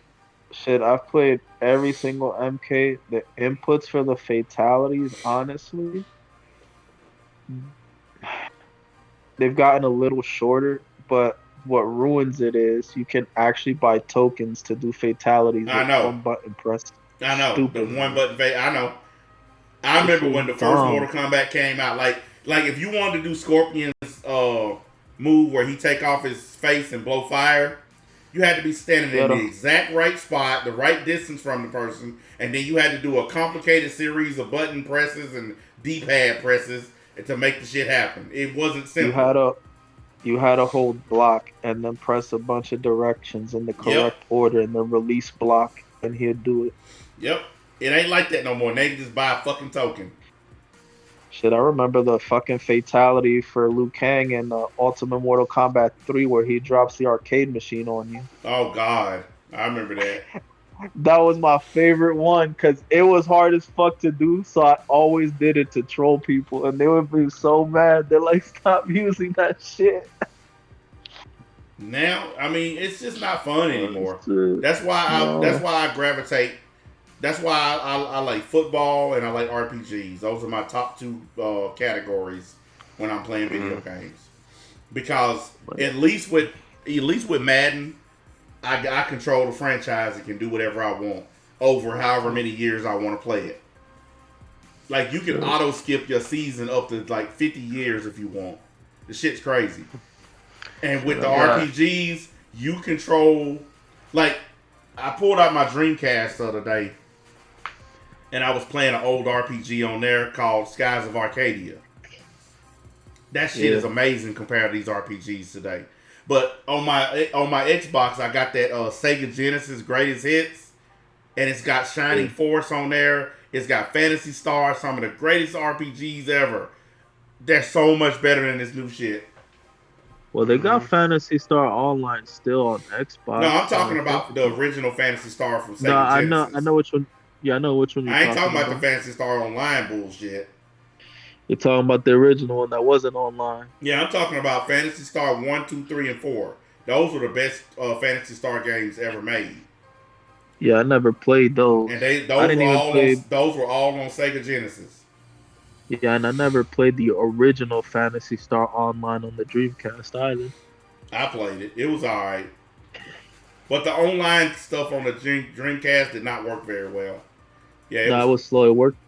G: Shit, I've played every single MK. The inputs for the fatalities, honestly, they've gotten a little shorter, but what ruins it is you can actually buy tokens to do fatalities with one button press.
C: I know.
G: Stupid.
C: The one button I know. I remember when the first Mortal Kombat came out, like if you wanted to do Scorpion's move where he take off his face and blow fire, you had to be standing in the exact right spot, the right distance from the person, and then you had to do a complicated series of button presses and D-pad presses to make the shit happen. It wasn't simple.
G: You had to hold block and then press a bunch of directions in the correct order and then release block and he'd do it.
C: Yep. It ain't like that no more. They just buy a fucking token.
G: Shit, I remember the fucking fatality for Liu Kang in Ultimate Mortal Kombat 3 where he drops the arcade machine on you.
C: Oh, God. I remember that.
G: That was my favorite one because it was hard as fuck to do, so I always did it to troll people, and they would be so mad. They're like, stop using that shit.
C: Now, I mean, it's just not fun anymore. That's why I gravitate. That's why I like football and I like RPGs. Those are my top 2 categories when I'm playing video games. Because at least with Madden, I control the franchise and can do whatever I want over however many years I want to play it. Like, you can auto skip your season up to like 50 years if you want. The shit's crazy. And with the RPGs, you control. Like, I pulled out my Dreamcast the other day, and I was playing an old RPG on there called Skies of Arcadia. That shit is amazing compared to these RPGs today. But on my Xbox, I got that Sega Genesis Greatest Hits, and it's got Shining Force on there. It's got Phantasy Star, some of the greatest RPGs ever. They're so much better than this new shit.
G: Well, they got Phantasy Star Online still on Xbox.
C: No, I'm talking about the original Phantasy Star from Sega Genesis.
G: I know which one. Yeah, I know which one.
C: I ain't talking about the Phantasy Star Online bullshit.
G: You're talking about the original one that wasn't online.
C: Yeah, I'm talking about Phantasy Star 1, 2, 3, and 4. Those were the best Phantasy Star games ever made.
G: Yeah, I never played those.
C: And those were all on Sega Genesis.
G: Yeah, and I never played the original Phantasy Star Online on the Dreamcast either.
C: I played it. It was alright. But the online stuff on the Dreamcast did not work very well. Yeah,
G: it was slow. It worked.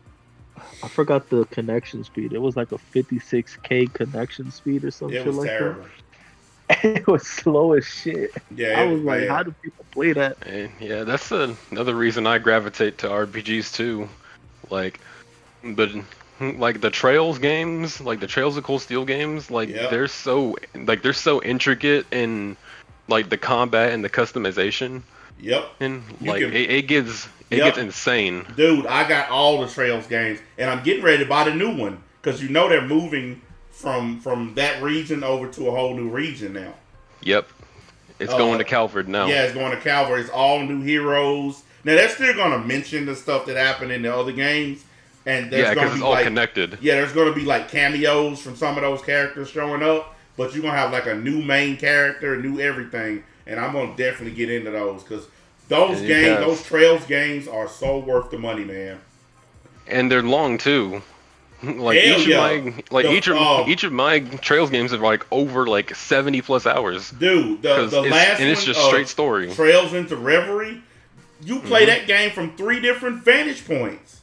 G: I forgot the connection speed. It was like a 56K connection speed or something like that. It was terrible. It was slow as shit.
C: Yeah,
G: I
C: it
G: was like,
C: bad.
G: how do people play that?
D: And yeah, that's another reason I gravitate to RPGs too. Like, but like the Trails games, like the Trails of Cold Steel games, like
C: Yep.
D: they're so intricate in like the combat and the customization,
C: Yep.
D: and
C: You
D: like
C: can-
D: it gets
C: Yep.
D: insane.
C: Dude, I got all the Trails games, and I'm getting ready to buy the new one because you know they're moving from that region over to a whole new region now.
D: Yep, it's going to Calvard now.
C: Yeah, it's going to Calvary. It's all new heroes. Now they're still going to mention the stuff that happened in the other games, and there's
D: Yeah,
C: going
D: because
C: to
D: it's
C: be
D: all
C: like
D: connected.
C: yeah, there's going to be like cameos from some of those characters showing up, but you're going to have like a new main character, new everything, and I'm going to definitely get into those because those
D: And you
C: games,
D: have-
C: those Trails games, are so worth the money, man.
D: And they're long too. Like
C: Hell
D: each
C: yeah.
D: of my like each of my Trails games are like over like 70 plus hours.
C: Dude, the
D: 'Cause
C: last
D: and it's
C: one,
D: just straight story.
C: Trails into Reverie, you play that game from 3 different vantage points.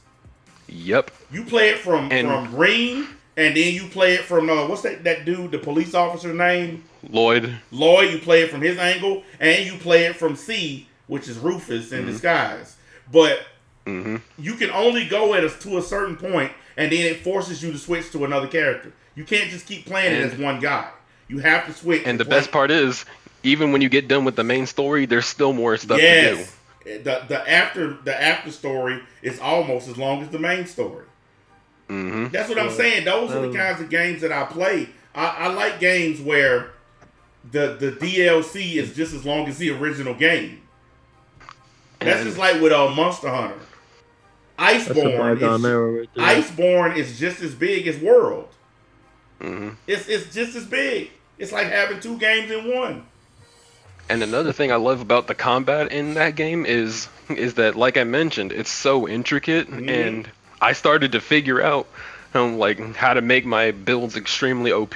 D: Yep.
C: You play it from
D: And-
C: Ring, and then you play it from what's that dude, the police officer's name?
D: Lloyd.
C: Lloyd. You play it from his angle, and you play it from C, which is Rufus in disguise. But you can only go to a certain point, and then it forces you to switch to another character. You can't just keep playing it as one guy. You have to switch.
D: And the best part is, even when you get done with the main story, there's still more stuff to do.
C: yes, the after story is almost as long as the main story. That's what I'm saying. Those are the kinds of games that I play. I like games where the DLC is just as long as the original game. That's
D: And-
C: just like with Monster Hunter.
G: That's a bygone era right there.
C: Iceborne is just as big as World. It's just as big. It's like having 2 games in one.
D: And another thing I love about the combat in that game is that, like I mentioned, it's so intricate, and I started to figure out like how to make my builds extremely OP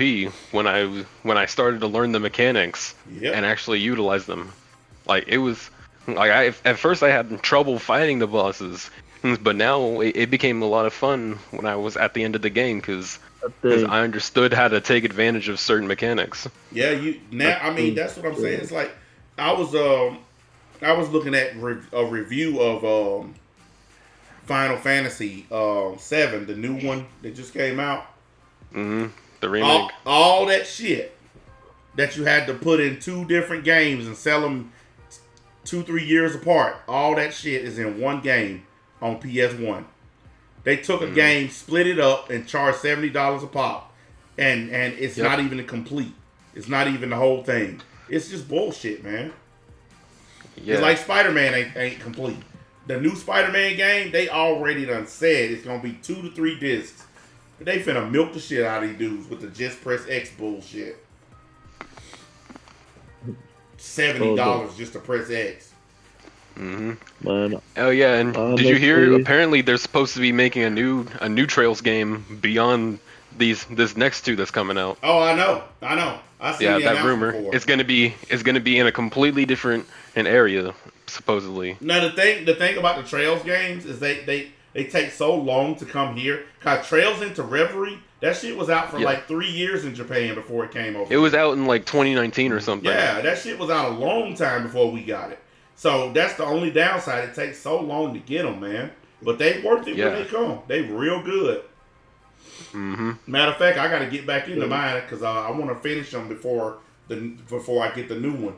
D: when I started to learn the mechanics
C: Yep.
D: and actually utilize them. Like it was like at first I had trouble fighting the bosses, but now it became a lot of fun when I was at the end of the game because I understood how to take advantage of certain mechanics.
C: Yeah, I mean that's what I'm saying. It's like I was looking at a review of Final Fantasy 7, the new one that just came out.
D: The remake.
C: All that shit that you had to put in 2 different games and sell them 2-3 years apart. All that shit is in one game on PS1. They took a game, split it up, and charged $70 a pop, and it's not even complete. It's not even the whole thing. It's just bullshit, man.
D: Yeah.
C: It's like Spider-Man ain't complete. The new Spider-Man game, they already done said it's gonna be 2 to 3 discs. But they finna milk the shit out of these dudes with the just press X bullshit. $70 just to press X.
G: Man,
D: Oh yeah, and did you hear?
G: Honestly-
D: Apparently, they're supposed to be making a new Trails game beyond this next 2 that's coming out.
C: Oh, I know. I seen
D: Yeah,
C: the
D: that
C: announcement
D: rumor.
C: before.
D: It's gonna be in a completely different area, supposedly.
C: Now the thing about the Trails games is they take so long to come here. Cause Trails into Reverie, that shit was out for
D: Yeah.
C: like 3 years in Japan before it came over.
D: It was out in like 2019 or something.
C: Yeah, that shit was out a long time before we got it. So that's the only downside. It takes so long to get them, man. But they worth it
D: Yeah.
C: when they come. They real good. Matter of fact, I got to get back into mine because I want to finish them before I get the new one.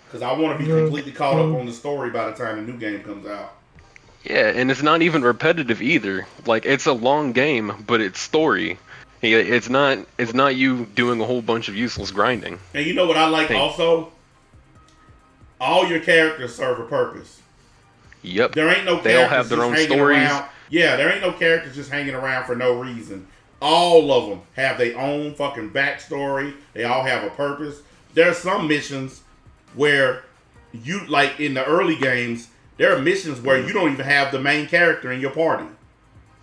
C: Because I want to be completely caught up on the story by the time the new game comes out.
D: Yeah, and it's not even repetitive either. Like it's a long game, but it's story. Yeah, it's not you doing a whole bunch of useless grinding.
C: And you know what I like
D: Hey.
C: also? All your characters serve a purpose.
D: Yep.
C: There ain't no
D: They all
C: characters
D: have their
C: just
D: own
C: hanging
D: stories.
C: around. Yeah, there ain't no characters just hanging around for no reason. All of them have their own fucking backstory. They all have a purpose. There are some missions where you, like in the early games, there are missions where you don't even have the main character in your party.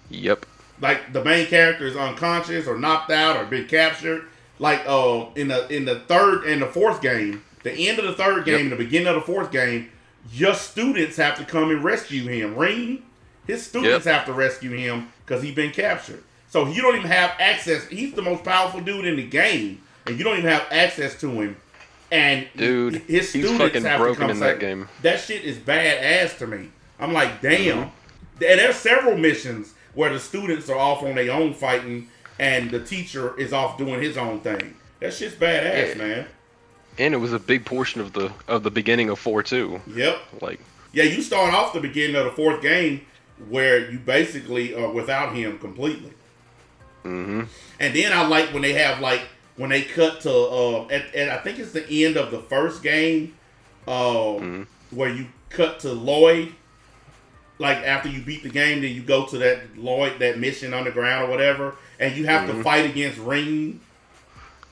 D: Yep.
C: Like the main character is unconscious or knocked out or been captured. Like in the third and the fourth game, the end of the third game, the beginning of the fourth game, your students have to come and rescue him. Ring, his students have to rescue him because he's been captured. So you don't even have access. He's the most powerful dude in the game, and you don't even have access to him. And
D: Dude,
C: his
D: he's
C: students
D: fucking
C: have to
D: broken
C: come
D: in that game.
C: That shit is badass to me. I'm like, damn. And there's several missions where the students are off on their own fighting, and the teacher is off doing his own thing. That shit's badass,
D: Yeah.
C: man.
D: And it was a big portion of the beginning of 4 too.
C: Yep.
D: Like,
C: Yeah, you start off the beginning of the fourth game where you basically are without him completely.
D: mhm.
C: And then I like when they have when they cut to at I think it's the end of the first game, where you cut to Lloyd. Like after you beat the game, then you go to that mission underground or whatever, and you have to fight against Ring.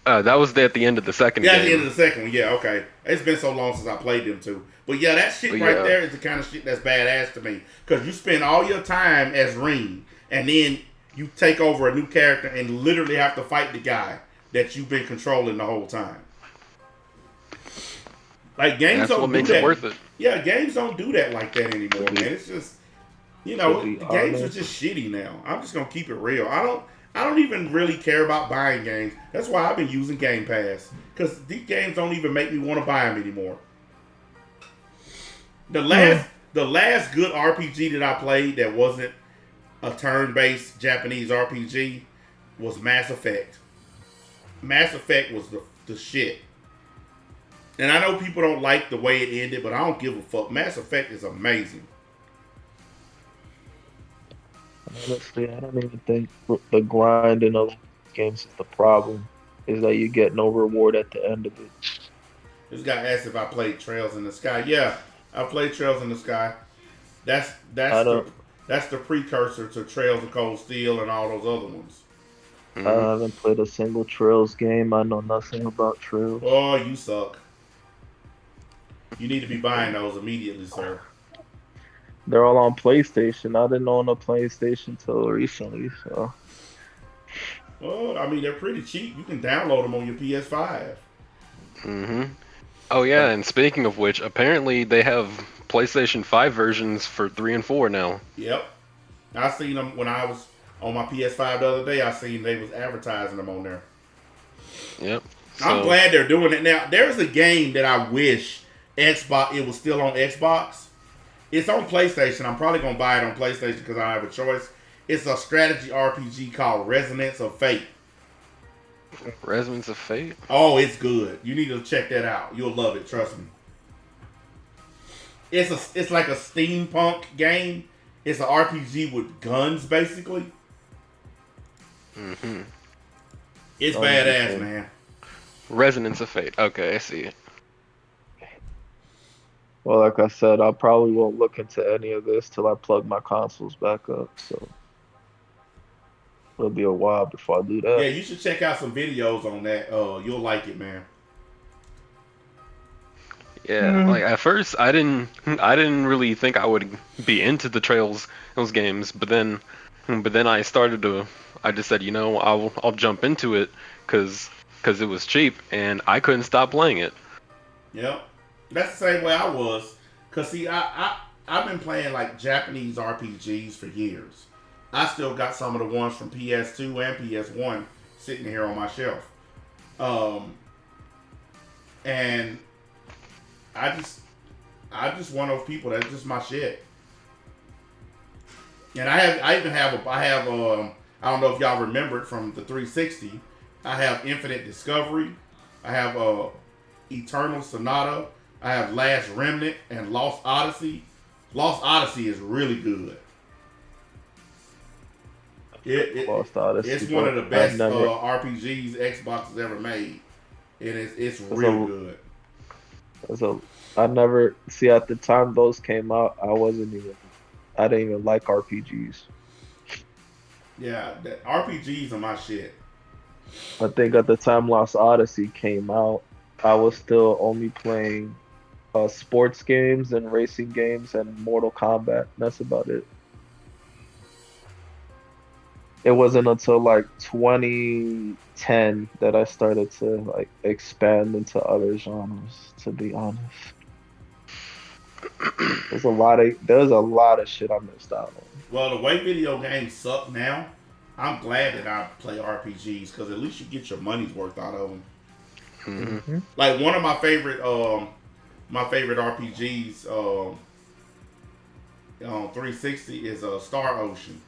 D: That was at the end of the second
C: Yeah,
D: game.
C: at the end of the second one. Yeah, okay. It's been so long since I played them two. But yeah, that shit
D: But
C: right
D: yeah.
C: there is the kind of shit that's badass to me. Because you spend all your time as Ring, and then you take over a new character and literally have to fight the guy that you've been controlling the whole time. Like games
D: That's
C: don't
D: what
C: do
D: makes
C: that.
D: it worth it.
C: Yeah, games don't do that like that anymore, man. It's just, the
G: be
C: games are
G: honest.
C: just shitty now. I'm just gonna keep it real. I don't even really care about buying games. That's why I've been using Game Pass, because these games don't even make me want to buy them anymore. The last good RPG that I played that wasn't a turn-based Japanese RPG was Mass Effect. Mass Effect was the shit. And I know people don't like the way it ended, but I don't give a fuck. Mass Effect is amazing.
G: Honestly, I don't even think the grinding of games is the problem. Is that you get no reward at the end of it.
C: This guy asked if I played Trails in the Sky. Yeah, I played Trails in the Sky. That's the precursor to Trails of Cold Steel and all those other ones.
G: I haven't played a single Trails game. I know nothing about Trails.
C: Oh, you suck. You need to be buying those immediately, sir.
G: They're all on PlayStation. I didn't own a PlayStation till recently, so
C: Well, I mean, they're pretty cheap. You can download them on your PS5.
D: Mhm. Oh yeah, and speaking of which, apparently they have PlayStation 5 versions for 3 and 4 now.
C: Yep. I seen them when I was on my PS5 the other day. I seen they was advertising them on there.
D: Yep.
C: I'm
D: So-
C: glad they're doing it now. There's a game that I wish it was still on Xbox. It's on PlayStation. I'm probably gonna buy it on PlayStation because I don't have a choice. It's a strategy RPG called Resonance of Fate.
D: Resonance of Fate.
C: Oh, it's good. You need to check that out. You'll love it. Trust me. It's like a steampunk game. It's an RPG with guns, basically.
D: Mhm.
C: It's
G: Oh,
C: badass,
G: okay.
C: man.
D: Resonance of Fate. Okay, I see it.
G: well, like I said, I probably won't look into any of this till I plug my consoles back up. So it'll be a while before I do that.
C: Yeah, you should check out some videos on that. You'll like it, man.
D: Yeah, like at first I didn't really think I would be into those games, but then I just said, I'll jump into it because it was cheap and I couldn't stop playing it.
C: Yep. That's the same way I was. Cause see, I've been playing like Japanese RPGs for years. I still got some of the ones from PS2 and PS1 sitting here on my shelf. And I just one of those people that's just my shit. And I don't know if y'all remember it from the 360. I have Infinite Discovery. I have Eternal Sonata. I have Last Remnant and Lost Odyssey. Lost Odyssey is really good.
G: Lost Odyssey,
C: It's one of the
G: but
C: best
G: I've never-
C: RPGs Xbox has ever made. And it's real good.
G: I never see at the time those came out. I didn't even like RPGs.
C: Yeah, the RPGs are my shit.
G: I think at the time Lost Odyssey came out, I was still only playing sports games and racing games and Mortal Kombat. That's about it. It wasn't until like 2010 that I started to like expand into other genres, to be honest. There's a lot of shit I missed out on.
C: Well, the way video games suck now, I'm glad that I play RPGs because at least you get your money's worth out of them. Like one of my favorite RPGs on 360 is Star Ocean,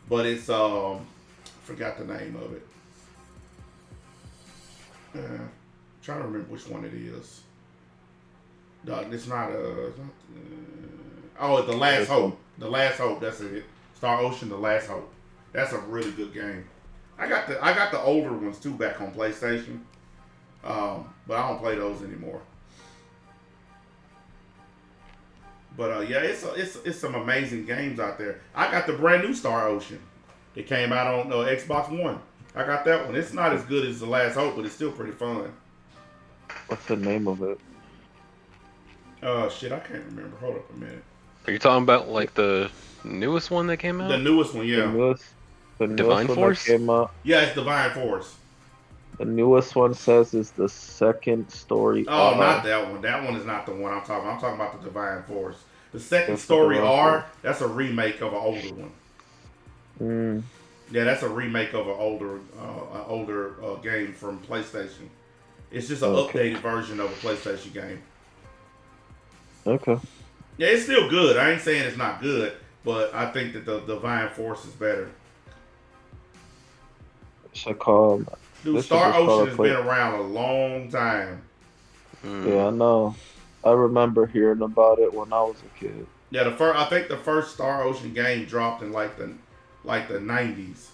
C: but it's forgot the name of it. Trying to remember which one it is. No, it's not oh, it's The Last Hope. The Last Hope. That's it. Star Ocean, The Last Hope. That's a really good game. I got the older ones too back on PlayStation, but I don't play those anymore. But yeah, it's some amazing games out there. I got the brand new Star Ocean. It came out on Xbox One. I got that one. It's not as good as The Last Hope, but it's still pretty fun.
G: What's the name of it?
C: Shit, I can't remember. Hold up a minute.
D: Are you talking about like the newest one that came out?
C: The newest one, yeah.
G: The newest
D: Divine
G: one
D: Force?
G: that came out.
C: Yeah, it's Divine Force.
G: The newest one says it's the second story.
C: Oh, not that one. That one is not the one I'm talking about. I'm talking about the Divine Force. The second
G: That's the
C: story
G: Divine
C: R,
G: Force.
C: that's a remake of an older one. Yeah, that's a remake of an older game from PlayStation. It's just an updated version of a PlayStation game.
G: Okay.
C: Yeah, it's still good. I ain't saying it's not good, but I think that the Divine Force is better.
G: Should call.
C: Dude,
G: This
C: Star
G: should just call
C: Ocean
G: it
C: has
G: play-
C: been around a long time.
G: Yeah, I know. I remember hearing about it when I was a kid.
C: Yeah, I think the first Star Ocean game dropped in like the 90s.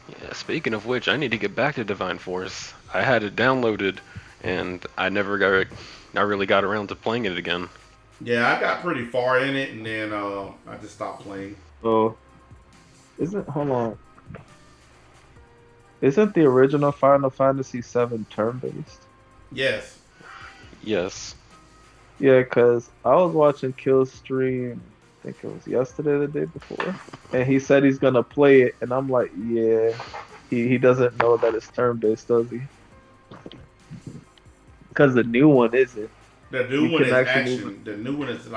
D: Yeah, speaking of which, I need to get back to Divine Force. I had it downloaded, and I really got around to playing it again.
C: Yeah, I got pretty far in it, and then I just stopped playing.
G: So, hold on. Isn't the original Final Fantasy VII turn-based?
C: Yes.
D: Yes.
G: Yeah, because I was watching Killstream, I think it was yesterday or the day before, and he said he's going to play it, and I'm like, yeah, he doesn't know that it's turn-based, does he? Because the new one isn't.
C: The new one is action. The new one is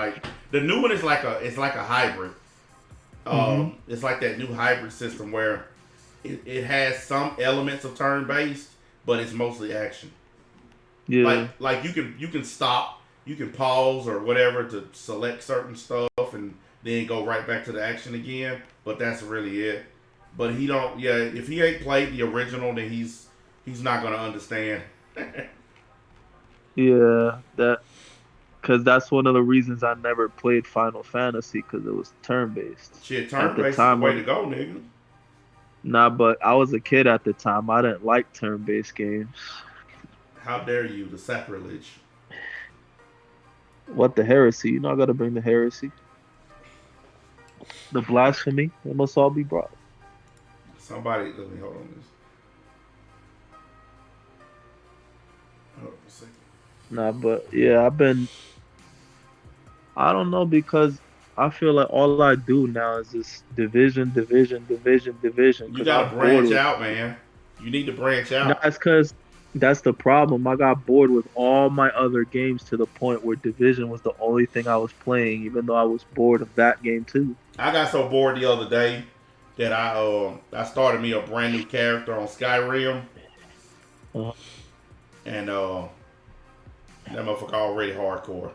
C: like a hybrid. It's like that new hybrid system where it has some elements of turn-based, but it's mostly action.
G: Yeah.
C: Like you can stop, you can pause or whatever to select certain stuff and then go right back to the action again. But that's really it. But he don't. Yeah, if he ain't played the original, then he's not gonna understand.
G: Yeah, because that's one of the reasons I never played Final Fantasy, because it was turn-based.
C: Shit, turn-based is the way to go, nigga.
G: Nah, but I was a kid at the time. I didn't like turn-based games.
C: How dare you, the sacrilege.
G: What the heresy? You know I gotta bring the heresy. The blasphemy. It must all be brought.
C: Somebody, let me hold on this. Hold on a second.
G: Nah, but yeah, I don't know, because I feel like all I do now is just division.
C: You gotta branch out, man. You need to branch out.
G: No, it's because that's the problem. I got bored with all my other games to the point where Division was the only thing I was playing, even though I was bored of that game too.
C: I got so bored the other day that I started me a brand new character on Skyrim.
G: Uh-huh.
C: And that motherfucker already hardcore.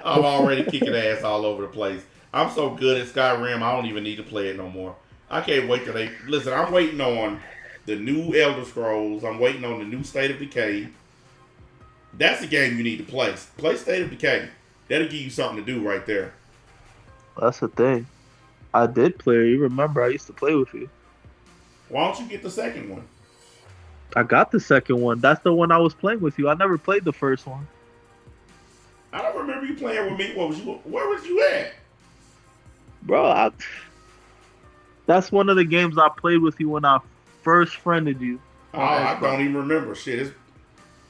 C: I'm already kicking ass all over the place. I'm so good at Skyrim, I don't even need to play it no more. I can't wait till listen, I'm waiting on the new Elder Scrolls. I'm waiting on the new State of Decay. That's the game you need to play. Play State of Decay. That'll give you something to do right there.
G: That's the thing. I did play. You remember I used to play with you.
C: Why don't you get the second one?
G: I got the second one. That's the one I was playing with you. I never played the first one.
C: I don't remember you playing with me. Where was you at?
G: Bro, that's one of the games I played with you when I first friended you.
C: Oh, I don't even remember. Shit,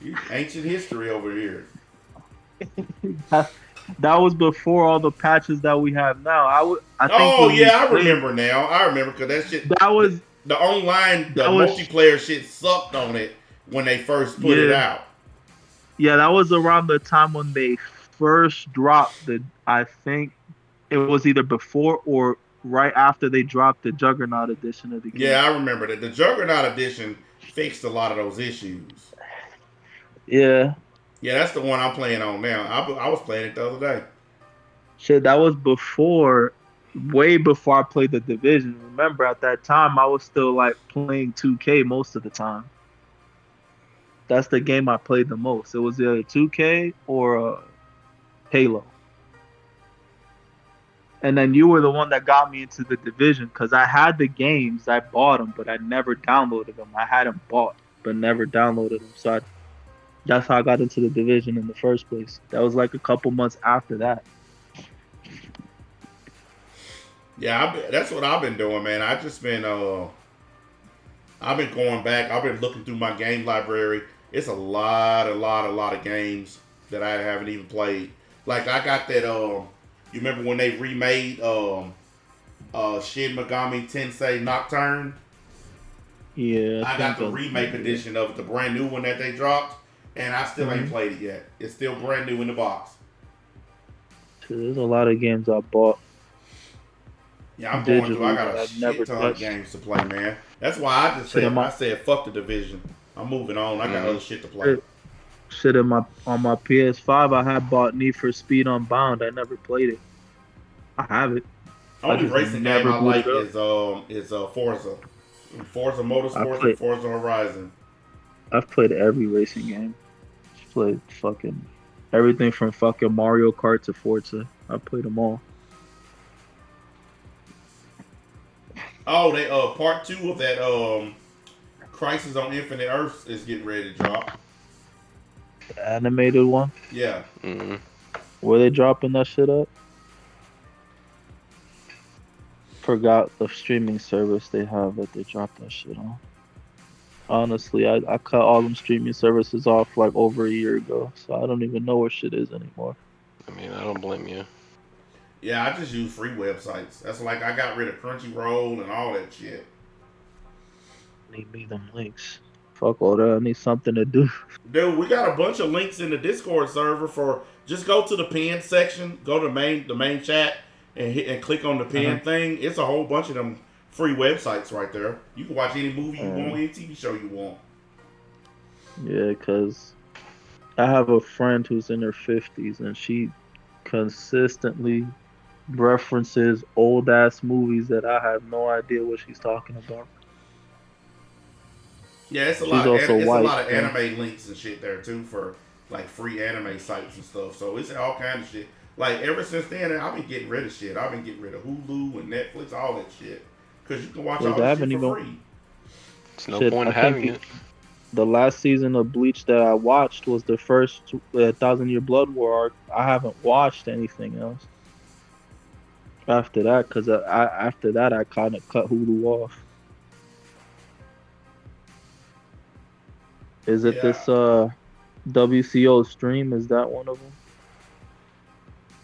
C: it's ancient history over here.
G: That was before all the patches that we have now. I
C: remember now. I remember because that shit.
G: That was
C: the online, multiplayer shit sucked on it when they first put it out.
G: Yeah, that was around the time when they first dropped I think it was either before or right after they dropped the Juggernaut edition of the game.
C: Yeah, I remember that. The Juggernaut edition fixed a lot of those issues.
G: Yeah.
C: Yeah, that's the one I'm playing on now. I was playing it the other day.
G: Shit, that was before, way before I played the Division. Remember, at that time, I was still like playing 2K most of the time. That's the game I played the most. It was either 2K or Halo. And then you were the one that got me into the Division because I had the games, I bought them, but I never downloaded them. I had them bought, but never downloaded them. That's how I got into the Division in the first place. That was like a couple months after that.
C: Yeah, that's what I've been doing, man. I've been going back. I've been looking through my game library. It's a lot of games that I haven't even played. Like I got that. You remember when they remade Shin Megami Tensei Nocturne?
G: Yeah,
C: I got the remake edition of it, the brand new one that they dropped, and I still ain't played it yet. It's still brand new in the box.
G: There's a lot of games I bought.
C: Yeah, I'm going through. I
G: digitally
C: got a
G: I've
C: shit
G: never
C: ton of
G: touched.
C: games to play, man. That's why I just
G: Shit,
C: said fuck the Division. I'm moving on. I got other shit to play.
G: Shit, on my PS5, I had bought Need for Speed Unbound. I never played it. I have it.
C: Only
G: just
C: racing
G: never
C: game I like
G: booted
C: is Forza. Forza Motorsports and Forza Horizon.
G: I've played every racing game. Played fucking everything from fucking Mario Kart to Forza. I played them all.
C: Oh, they part 2 of that Crisis on Infinite Earths is getting ready to drop.
G: The animated one.
C: Yeah.
D: Mm-hmm.
G: Where they dropping that shit up? Forgot the streaming service they have that they dropped that shit on. Honestly, I cut all them streaming services off like over a year ago, so I don't even know where shit is anymore.
D: I mean, I don't blame you.
C: Yeah, I just use free websites. That's like I got rid of Crunchyroll and all that shit.
G: Need me them links. Fuck all that. I need something to do.
C: Dude, we got a bunch of links in the Discord server for just go to the pin section, go to the main chat, and click on the pin thing. It's a whole bunch of them free websites right there. You can watch any movie you want, any TV show you want.
G: Yeah, cause I have a friend who's in her 50s and she consistently references old ass movies that I have no idea what she's talking about.
C: Yeah, it's a
G: She's
C: lot.
G: also
C: It's a
G: white,
C: lot of
G: so-
C: anime links and shit there too for like free anime sites and stuff. So it's all kind of shit. Like ever since then, I've been getting rid of shit. I've been getting rid of Hulu and Netflix, all that shit, because you can watch
G: Yeah,
C: all
G: I
C: that
G: haven't
C: shit for
G: even-
C: free.
D: It's no
G: Shit,
D: point
G: I
D: having
G: think
D: it.
G: The last season of Bleach that I watched was the first Thousand Year Blood War arc. I haven't watched anything else after that because after that I kind of cut Hulu off. Is it
C: Yeah.
G: this WCO stream? Is that one of them?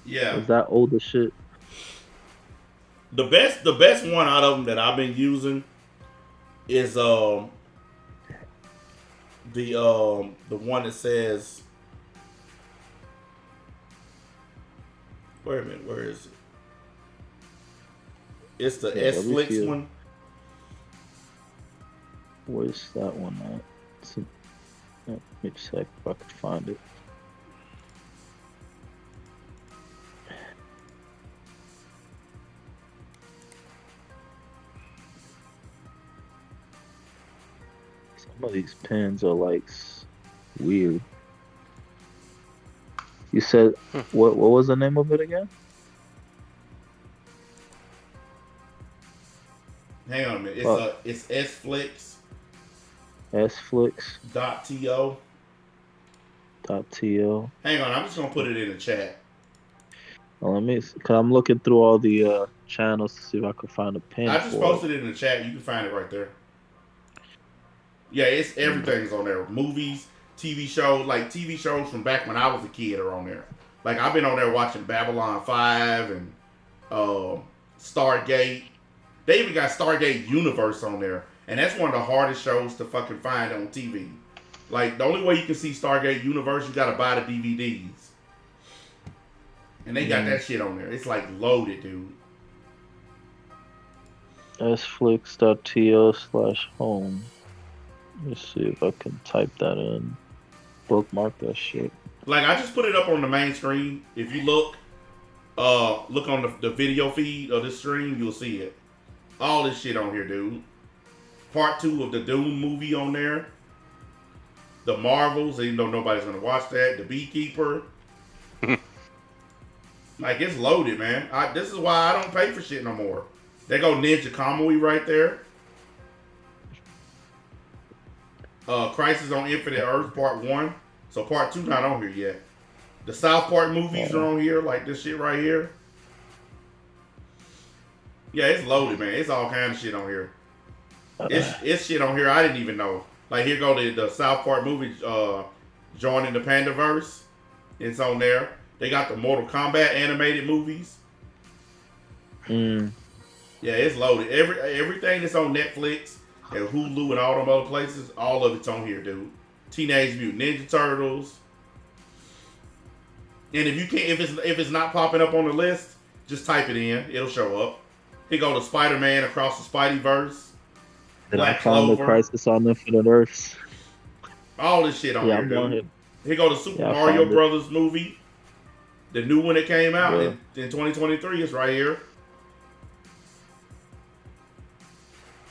C: Yeah,
G: Is that old as shit?
C: the best one out of them that I've been using is the one that says, wait a minute, where is it? It's the
G: Yeah,
C: S-Flix
G: WCO.
C: one.
G: Where's that one at? Let me check if I can find it. Some of these pins are like weird. You said what was the name of it again?
C: Hang on a minute.
G: Oh.
C: It's S-Flix.to.
G: Sflix.to.
C: Hang on, I'm just gonna put it in the chat.
G: Well, cause I'm looking through all the channels to see if I can find a pin.
C: I just
G: for
C: posted it in the chat. You can find it right there. Yeah, it's everything's on there. Movies, TV shows, like TV shows from back when I was a kid are on there. Like I've been on there watching Babylon 5 and Stargate. They even got Stargate Universe on there. And that's one of the hardest shows to fucking find on TV. Like the only way you can see Stargate Universe, you gotta buy the DVDs. And they got that shit on there. It's like loaded, dude.
G: Sflix.to/home. Let me see if I can type that in. Bookmark that shit.
C: Like I just put it up on the main screen. If you look on the video feed of this stream, you'll see it. All this shit on here, dude. Part 2 of the Doom movie on there. The Marvels, even though nobody's gonna watch that. The Beekeeper. Like it's loaded, man. This is why I don't pay for shit no more. There go Ninja Kamui right there. Crisis on Infinite Earth Part 1. So Part 2 not on here yet. The South Park movies are on here, like this shit right here. Yeah, it's loaded, man. It's all kind of shit on here. It's shit on here I didn't even know. Like here go the South Park movie joining the Pandaverse. It's on there. They got the Mortal Kombat animated movies. Yeah, it's loaded. Everything that's on Netflix and Hulu and all them other places, all of it's on here, dude. Teenage Mutant Ninja Turtles. And if you can't, if it's not popping up on the list, just type it in. It'll show up. Here go to Spider-Man Across the Spideyverse.
G: Then
C: Black
G: I found the
C: Clover.
G: Crisis on Infinite Earths.
C: All this shit on
G: Yeah,
C: here,
G: I'm
C: dude.
G: going here.
C: Here go the Super
G: Yeah, I
C: Mario
G: found it.
C: Brothers movie. The new one that came out
G: Yeah.
C: in 2023 is right here.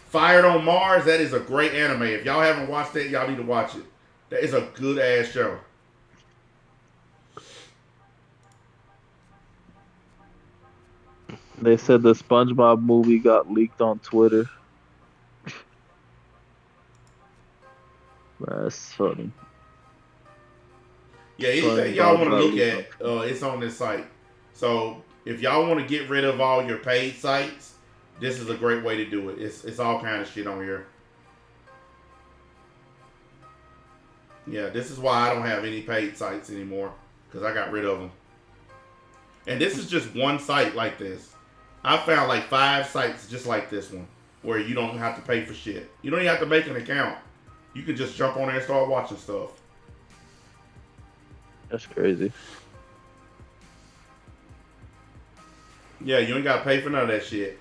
C: Fired on Mars, that is a great anime. If y'all haven't watched that, y'all need to watch it. That is a good ass show.
G: They said the SpongeBob movie got leaked on Twitter. That's funny.
C: Yeah, anything y'all want to look at, it's on this site. So if y'all want to get rid of all your paid sites, this is a great way to do it. It's all kind of shit on here. Yeah, this is why I don't have any paid sites anymore, because I got rid of them. And this is just one site like this. I found like 5 sites just like this one, where you don't have to pay for shit. You don't even have to make an account. You can just jump on there and start watching stuff.
G: That's crazy.
C: Yeah, you ain't got to pay for none of that shit.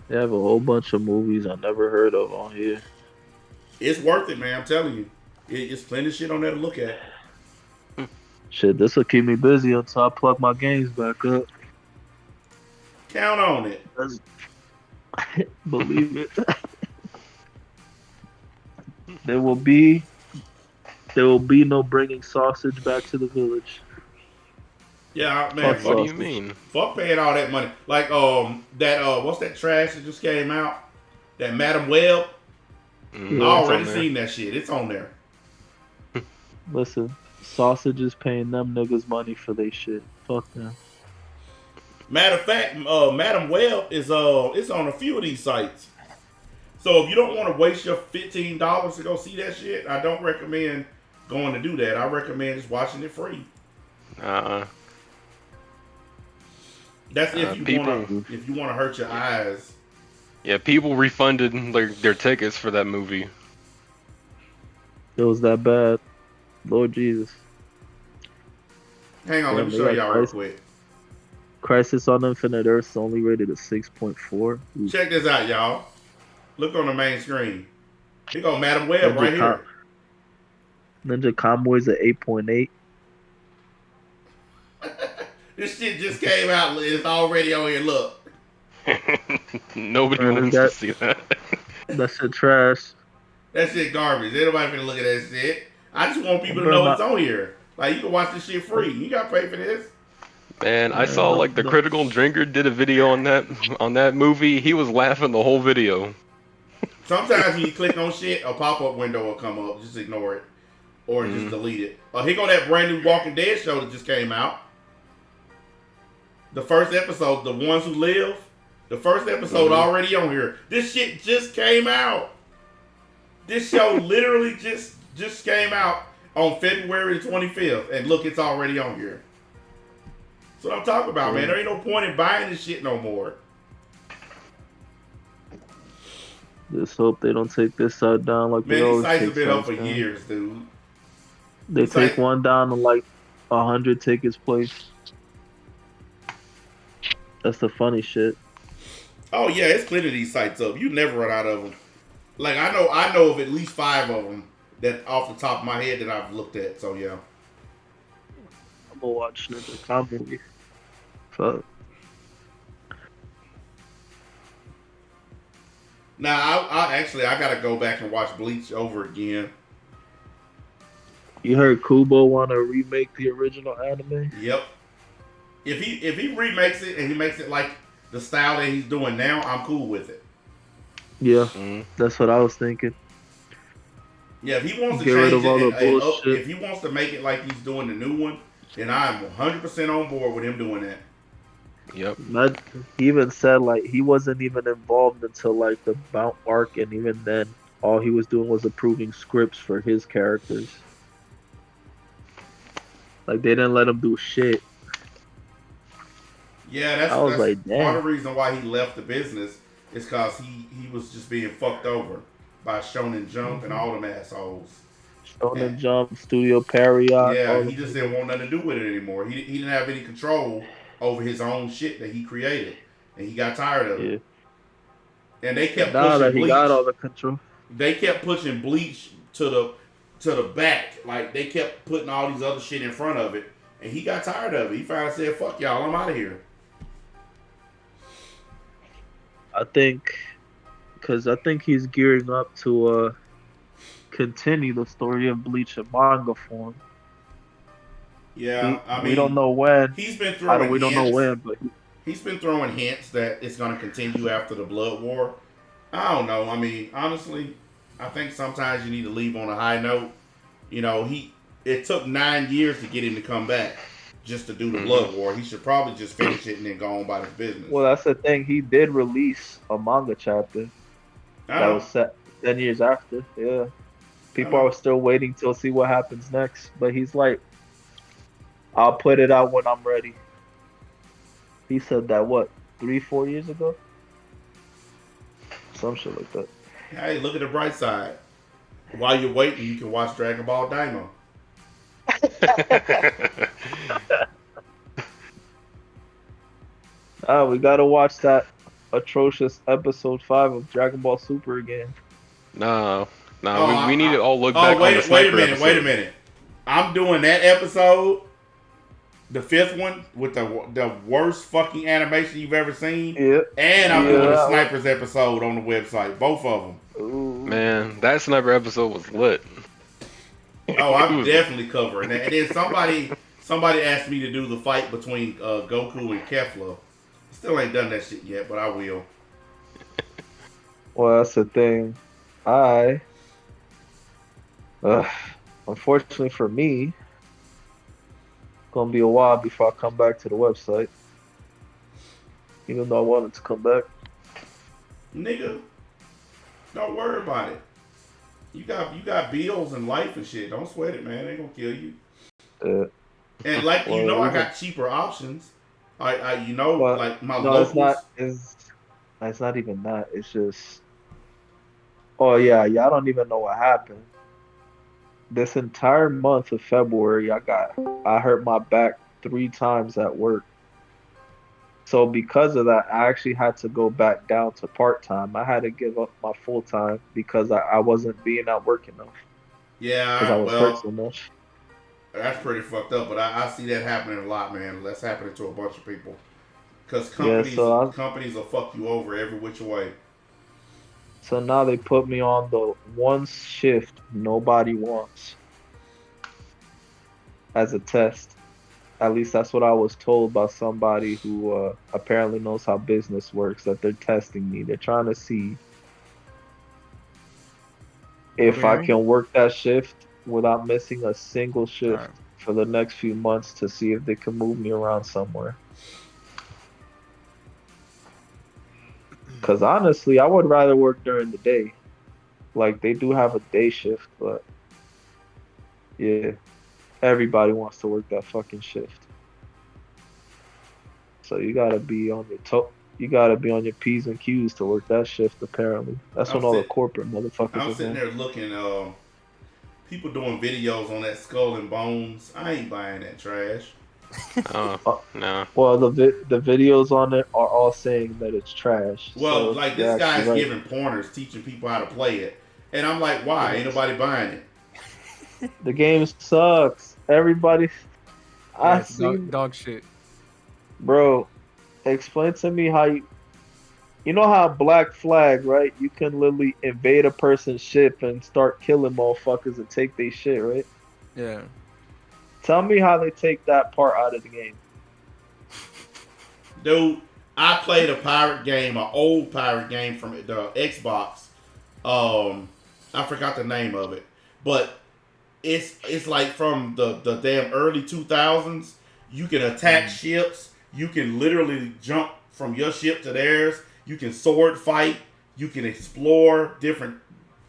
G: They have a whole bunch of movies I never heard of on here.
C: It's worth it, man. I'm telling you. It's plenty of shit on there to look at.
G: Shit, this will keep me busy until I plug my games back up.
C: Count on it.
G: Believe it. There will be no bringing sausage back to the village.
C: Yeah, man.
G: Fuck
D: What do
C: Fuck,
D: you mean?
C: fuck paying all that money. Like, what's that trash that just came out? That Madam Web?
D: Mm,
C: I already
D: it's on there.
C: seen that shit. It's on there.
G: Listen, sausage is paying them niggas money for they shit. Fuck them.
C: Matter of fact, Madam Web is it's on a few of these sites. So if you don't want to waste your $15 to go see that shit, I don't recommend going to do that. I recommend just watching it free. That's if you want to hurt your eyes.
D: Yeah, people refunded their tickets for that movie.
G: It was that bad. Lord Jesus.
C: Hang on, let me
G: they
C: show
G: got
C: y'all real
G: price-
C: quick.
G: Crisis on Infinite Earths only rated a 6.4. Ooh.
C: Check this out, y'all. Look on the main screen. Here go Madam Web right here.
G: Ninja Cowboy's at 8.8.
C: This shit just came out. It's already on here. Look.
D: Nobody
G: Man,
D: wants
G: that-
D: to see that.
G: That shit trash.
C: That shit garbage. Ain't nobody finna look at that shit. I just want people to
G: Bro,
C: know it's on here. Like, you can watch this shit free. You gotta pay for this.
D: Man, I saw like the Critical Drinker did a video on that movie. He was laughing the whole video.
C: Sometimes when you click on shit, a pop-up window will come up. Just ignore it. Or just delete it. Here go that brand new Walking Dead show that just came out. The first episode, The Ones Who Live. The first episode already on here. This shit just came out. This show literally just came out on February the 25th. And look, it's already on here. That's what I'm talking about, man. There ain't no point in buying this shit no more.
G: Just hope they don't take this site down like
C: Man,
G: they
C: these
G: always
C: sites
G: take
C: have been up for
G: sites down.
C: years, dude.
G: They
C: It's
G: take
C: like-
G: one down and like 100 tickets placed. That's the funny shit.
C: Oh yeah, it's plenty of these sites up. You never run out of them. Like I know of at least 5 of them that off the top of my head that I've looked at. So yeah.
G: I'm gonna watch Ninja Comedy. Fuck.
C: Now I gotta go back and watch Bleach over again.
G: You heard Kubo want to remake the original anime?
C: Yep. If he remakes it and he makes it like the style that he's doing now, I'm cool with it.
G: Yeah, that's what I was thinking.
C: Yeah, if he wants to
G: Get
C: change
G: rid of all the
C: it,
G: bullshit.
C: if he wants to make it like he's doing the new one, then I'm 100% on board with him doing that.
D: Yep.
G: He even said like he wasn't even involved until like the Mount arc, and even then, all he was doing was approving scripts for his characters. Like they didn't let him do shit.
C: Yeah, that's
G: like,
C: part of
G: damn.
C: the reason why he left the business is because he was just being fucked over by Shonen Jump and all them assholes.
G: Shonen Jump, Studio Parrot.
C: Yeah, he just didn't want nothing to do with it anymore. He didn't have any control over his own shit that he created, and he got tired of it. And they kept pushing Bleach.
G: He got all the control.
C: They kept pushing Bleach to the back, like they kept putting all these other shit in front of it, and he got tired of it. He finally said, "Fuck y'all, I'm out of here."
G: I think he's gearing up to continue the story of Bleach in manga form.
C: Yeah,
G: we don't know when.
C: He's been throwing.
G: We don't know when, but
C: he's been throwing hints that it's going to continue after the Blood War. I don't know. I mean, honestly, I think sometimes you need to leave on a high note. You know, it took 9 years to get him to come back just to do the Blood War. He should probably just finish it and then go on about his business.
G: Well, that's the thing. He did release a manga chapter that was set 10 years after. Yeah. People are still waiting to see what happens next. But he's like, I'll put it out when I'm ready. He said that, 3-4 years ago? Some shit like that.
C: Hey, look at the bright side. While you're waiting, you can watch Dragon Ball Daima.
G: We gotta watch that atrocious episode 5 of Dragon Ball Super again.
D: No, we need to all look back on the
C: wait a minute. I'm doing that episode, the 5th one, with the worst fucking animation you've ever seen.
G: Yeah.
C: And I'm doing the Snipers episode on the website. Both of them.
G: Ooh.
D: Man, that Sniper episode was lit.
C: Oh, I'm definitely covering that. And then somebody asked me to do the fight between Goku and Kefla. Still ain't done that shit yet, but I will.
G: Well, that's the thing. Unfortunately for me, it's gonna be a while before I come back to the website. Even though I wanted to come back.
C: Nigga, don't worry about it. You got bills and life and shit. Don't sweat it, man. They ain't gonna kill you. And like I got cheaper options. Like my locals.
G: It's not even that. It's just. Oh yeah, I don't even know what happened. This entire month of February, I hurt my back 3 times at work. So because of that, I actually had to go back down to part-time. I had to give up my full-time because I wasn't being at work enough.
C: Yeah,
G: because I was hurt so much.
C: That's pretty fucked up, but I see that happening a lot, man. That's happening to a bunch of people. Because companies will fuck you over every which way.
G: So now they put me on the one shift nobody wants as a test. At least that's what I was told by somebody who apparently knows how business works, that they're testing me. They're trying to see if I can work that shift without missing a single shift for the next few months to see if they can move me around somewhere. Because honestly, I would rather work during the day. Like, they do have a day shift, but yeah, everybody wants to work that fucking shift. So you gotta be on your You gotta be on your P's and Q's to work that shift. Apparently, that's when all the corporate motherfuckers.
C: I'm sitting there looking. People doing videos on that Skull and Bones. I ain't buying that trash.
D: No.
G: Well, the videos on it are all saying that it's trash.
C: Well,
G: so
C: like this guy's giving pointers, teaching people how to play it, and I'm like, why? Ain't nobody buying it?
G: The game sucks. Everybody,
H: Yeah,
G: I
H: it's
G: seen,
H: dog shit.
G: bro. Explain to me how you know how Black Flag, right? You can literally invade a person's ship and start killing motherfuckers and take their shit, right?
H: Yeah.
G: Tell me how they take that part out of the game.
C: Dude, I played a pirate game, an old pirate game from the Xbox. I forgot the name of it, but it's like from the damn early 2000s. You can attack ships. You can literally jump from your ship to theirs. You can sword fight. You can explore different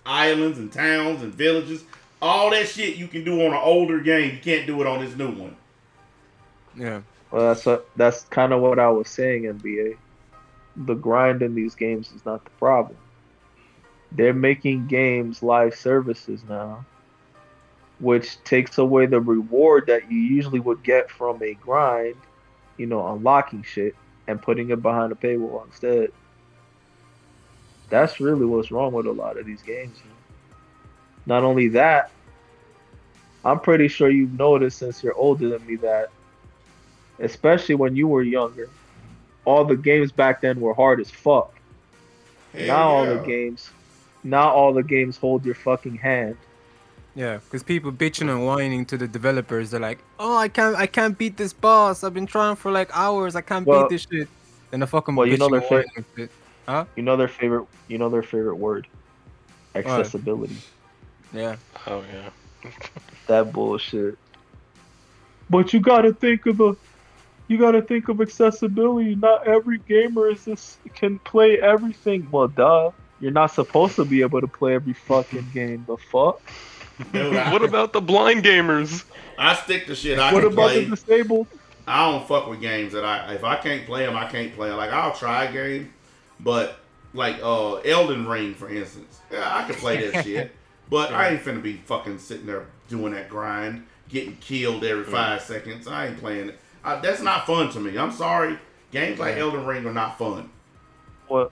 C: islands and towns and villages. All that shit you can do on an older game. You can't do it on this new one.
H: Yeah.
G: Well, that's kind of what I was saying, NBA. The grind in these games is not the problem. They're making games live services now, which takes away the reward that you usually would get from a grind, unlocking shit and putting it behind a paywall instead. That's really what's wrong with a lot of these games. Not only that, I'm pretty sure you've noticed since you're older than me that, especially when you were younger, all the games back then were hard as fuck.
C: Hell
G: Now all the
C: yeah.
G: games, now all the games hold your fucking hand.
H: Yeah, because people bitching and whining to the developers. They're like, "Oh, I can't beat this boss. I've been trying for like hours. I can't beat
G: Well,
H: this shit." Then the fucking
G: well,
H: bitching and whining and shit. Huh?
G: you know their favorite word, accessibility.
H: Yeah.
D: Oh yeah.
G: That bullshit. But you gotta think of accessibility. Not every gamer can play everything. Well, duh. You're not supposed to be able to play every fucking game. The fuck?
C: Dude,
D: What about the blind gamers?
C: I stick to shit I
G: What
C: can
G: about
C: play.
G: the disabled?
C: I don't fuck with games that if I can't play them, I can't play them. Like I'll try a game, but like Elden Ring, for instance, yeah, I can play that shit. But I ain't finna be fucking sitting there doing that grind, getting killed every 5 seconds. I ain't playing it. That's not fun to me. I'm sorry. Games like Elden Ring are not fun.
G: Well,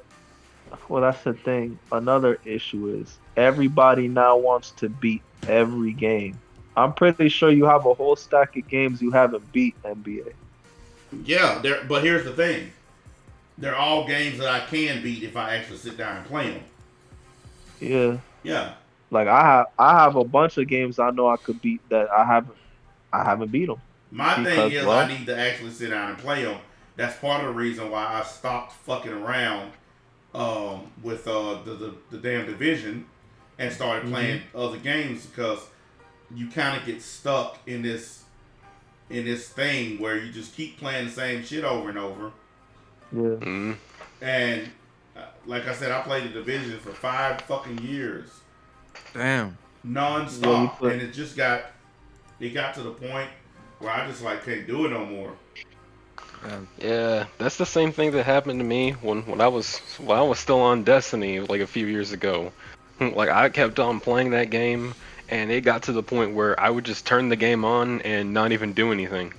G: that's the thing. Another issue is everybody now wants to beat every game. I'm pretty sure you have a whole stack of games you haven't beat, NBA.
C: Yeah, but here's the thing. They're all games that I can beat if I actually sit down and play them.
G: Yeah.
C: Yeah.
G: Like I have a bunch of games I know I could beat that I haven't beat them.
C: My thing
G: Because,
C: is
G: well-
C: I need to actually sit down and play them. That's part of the reason why I stopped fucking around with the damn Division and started playing other games, because you kind of get stuck in this thing where you just keep playing the same shit over and over.
G: Yeah.
D: Mm.
C: And like I said, I played the Division for 5 fucking years,
H: Damn.
C: non-stop,
G: Yeah,
C: and it got to the point where I just like can't do it no more.
D: Yeah, that's the same thing that happened to me when I was still on Destiny like a few years ago. Like I kept on playing that game, and it got to the point where I would just turn the game on and not even do anything.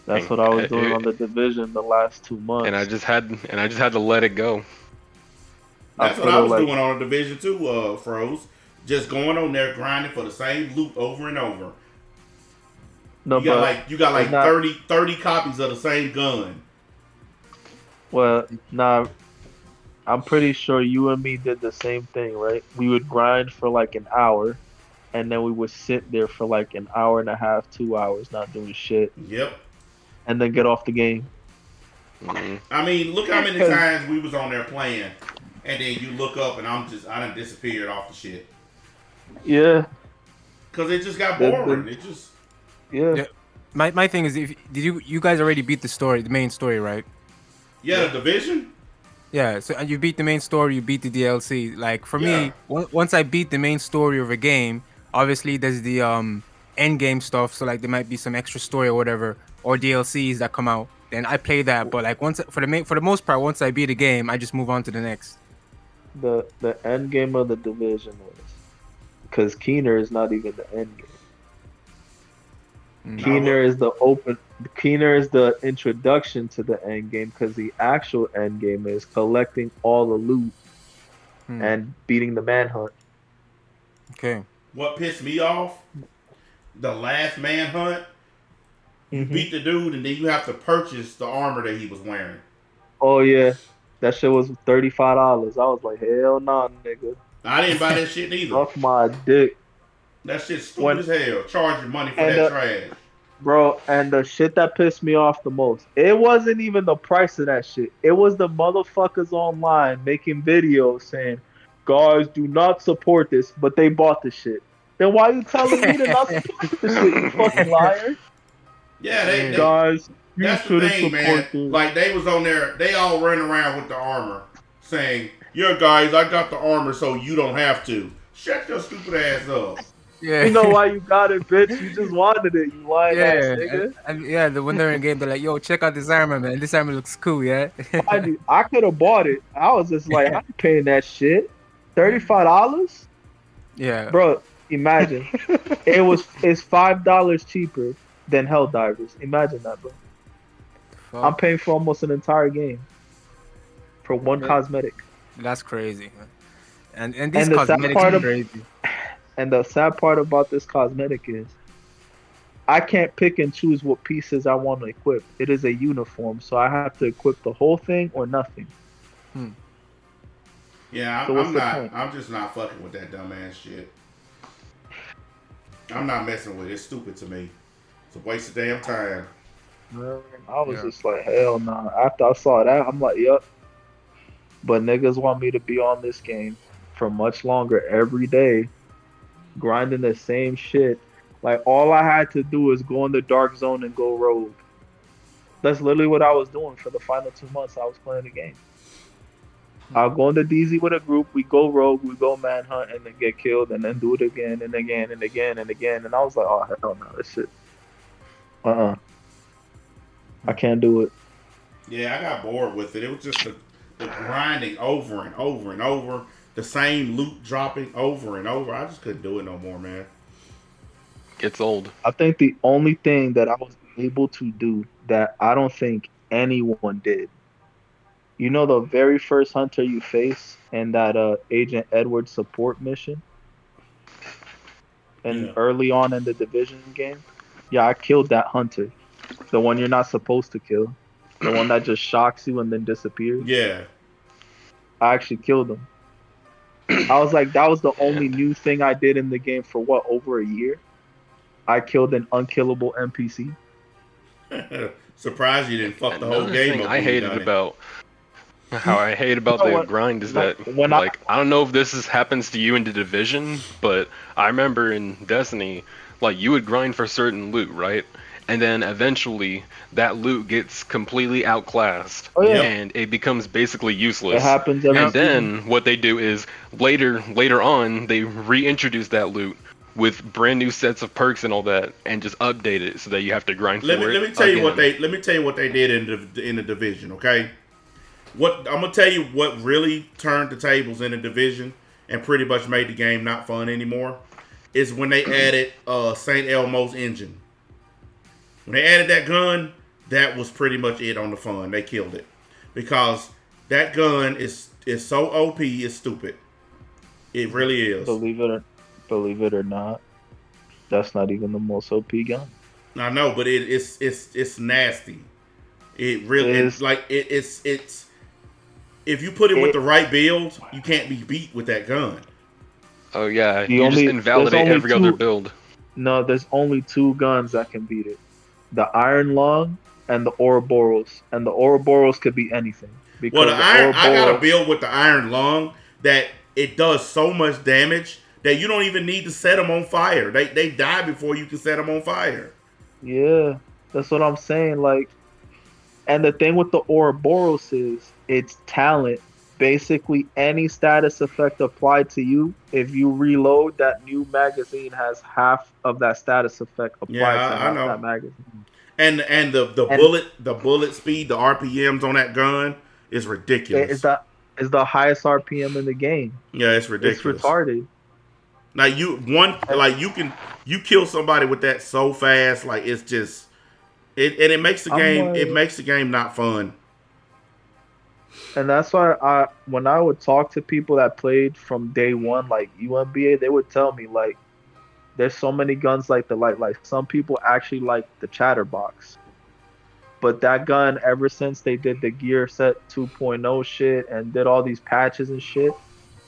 G: That's what I was doing on the Division the last 2 months.
D: And I just had to let it go.
C: That's what I was doing on the Division 2, Froze. Just going on there grinding for the same loot over and over.
G: No,
C: You got like
G: it's not-
C: 30 copies of the same gun.
G: Well, nah, I'm pretty sure you and me did the same thing, right? We would grind for like an hour, and then we would sit there for like an hour and a half, 2 hours, not doing shit,
C: Yep.
G: and then get off the game.
D: Mhm.
C: I mean, look how many times we was on there playing, and then you look up and I done disappeared off the shit.
G: Yeah,
C: Cause it just got
G: The-
C: boring.
G: the-
C: It just
G: yeah.
H: My thing is, did you guys already beat the main story, right?
C: the Division.
H: Yeah, so and you beat the main story, you beat the DLC. Like for
C: Yeah.
H: me, once I beat the main story of a game, obviously there's the end game stuff. So like there might be some extra story or whatever, or DLCs that come out. Then I play that. But like for the most part, once I beat a game, I just move on to the next.
G: The end game of the Division was because Keener is not even the end game. Keener is the introduction to the end game, because the actual end game is collecting all the loot and beating the manhunt.
H: Okay.
C: what pissed me off, the last manhunt, you beat the dude and then you have to purchase the armor that he was wearing.
G: Oh yeah, that shit was $35. I was like, hell nah, nigga.
C: I didn't buy that shit neither.
G: Off my dick.
C: That shit's stupid as hell. Charging money for
G: And,
C: that trash.
G: Bro, and the shit that pissed me off the most, it wasn't even the price of that shit. It was the motherfuckers online making videos saying, guys, do not support this, but they bought the shit. Then why you telling me to not support this shit, you fucking liar?
C: Yeah, they
G: Guys, you
C: that's the
G: shouldn't
C: thing,
G: support
C: man.
G: this.
C: Like, they was on there, they all running around with the armor saying, yeah, guys, I got the armor so you don't have to. Shut your stupid ass up.
H: Yeah.
G: You know why you got it, bitch? You just wanted it, you lying ass nigga.
H: Yeah, the when they're in game, they're like, "Yo, check out this armor, man. This armor looks cool, yeah."
G: I could have bought it. I was just like, I'm paying that shit. $35?
H: Yeah,
G: Bro, imagine. It's $5 cheaper than Helldivers. Imagine that, bro.
H: Fuck.
G: I'm paying for almost an entire game for one cosmetic.
H: That's crazy, man. And these
G: And the sad
H: cosmetics
G: part
H: are
G: of-
H: crazy.
G: And the sad part about this cosmetic is I can't pick and choose what pieces I want to equip. It is a uniform, so I have to equip the whole thing or nothing.
C: Yeah,
G: So what's the point?
C: I'm just not fucking with that dumbass shit. I'm not messing with it. It's stupid to me. It's a waste of damn time.
G: I was just like, hell nah. After I saw that, I'm like, yup. But niggas want me to be on this game for much longer every day, grinding the same shit. Like, all I had to do is go in the dark zone and go rogue. That's literally what I was doing for the final 2 months I was playing the game. I'll go into DZ with a group, we go rogue, we go manhunt, and then get killed, and then do it again and again and again and again. And I was like, oh, hell no, this shit. I can't do it.
C: Yeah, I got bored with it. It was just the grinding over and over and over. The same loot dropping over and over. I just couldn't do it no more, man.
D: Gets old.
G: I think the only thing that I was able to do that I don't think anyone did. You know the very first hunter you face in that Agent Edward support mission? And
C: Yeah.
G: early on in the Division game? Yeah, I killed that hunter. The one you're not supposed to kill. The one that just shocks you and then disappears.
C: Yeah.
G: I actually killed him. I was like, that was the only new thing I did in the game for what, over a year? I killed an unkillable NPC.
C: Surprised you didn't fuck the whole
D: Another
C: game
D: thing
C: up.
D: I
C: when you
D: hated
C: done it.
D: about how I hate about
G: You know
D: the
G: what?
D: grind is
G: Like,
D: that
G: when
D: like I don't know if happens to you in the Division, but I remember in Destiny, like you would grind for certain loot, right? And then eventually that loot gets completely outclassed,
G: Oh, yeah.
D: and it becomes basically useless.
G: It happens every
D: And then what they do is later on they reintroduce that loot with brand new sets of perks and all that, and just update it so that you have to grind
C: Let
D: for it.
C: me tell you what
D: again.
C: they did in the Division, okay? What I'm gonna tell you what really turned the tables in the Division and pretty much made the game not fun anymore is when they added St. Elmo's engine. When they added that gun, that was pretty much it on the fun. They killed it because that gun is so OP, it's stupid. It really is.
G: Believe it or not, that's not even the most OP gun.
C: I know, but it's nasty. It really
G: It's-
C: it's like it's if you put it with the right build, you can't be beat with that gun.
D: Oh yeah,
G: The
D: you
G: only-
D: just
G: there's
D: invalidate
G: only
D: every other
G: two-
D: build.
G: No, there's only two guns that can beat it: the Iron Lung and the Ouroboros. And the Ouroboros could be anything. Because
C: Well, the iron I got a
G: Ouroboros-
C: build with the Iron Lung that it does so much damage that you don't even need to set them on fire. They die before you can set them on fire.
G: Yeah, that's what I'm saying. Like, and the thing with the Ouroboros is it's talent. Basically, any status effect applied to you, if you reload, that new magazine has half of that status effect applied
C: Yeah,
G: to
C: I
G: half
C: know.
G: that magazine.
C: And the bullet speed, the RPMs on that gun is ridiculous.
G: It's the highest RPM in the game.
C: Yeah, it's ridiculous.
G: It's retarded.
C: Like you kill somebody with that so fast, like it's just it makes the
G: I'm
C: game
G: like-
C: it makes the game not fun.
G: And that's why when I would talk to people that played from day one, like UMBA, they would tell me like there's so many guns like some people actually like the Chatterbox. But that gun, ever since they did the Gear Set 2.0 shit and did all these patches and shit,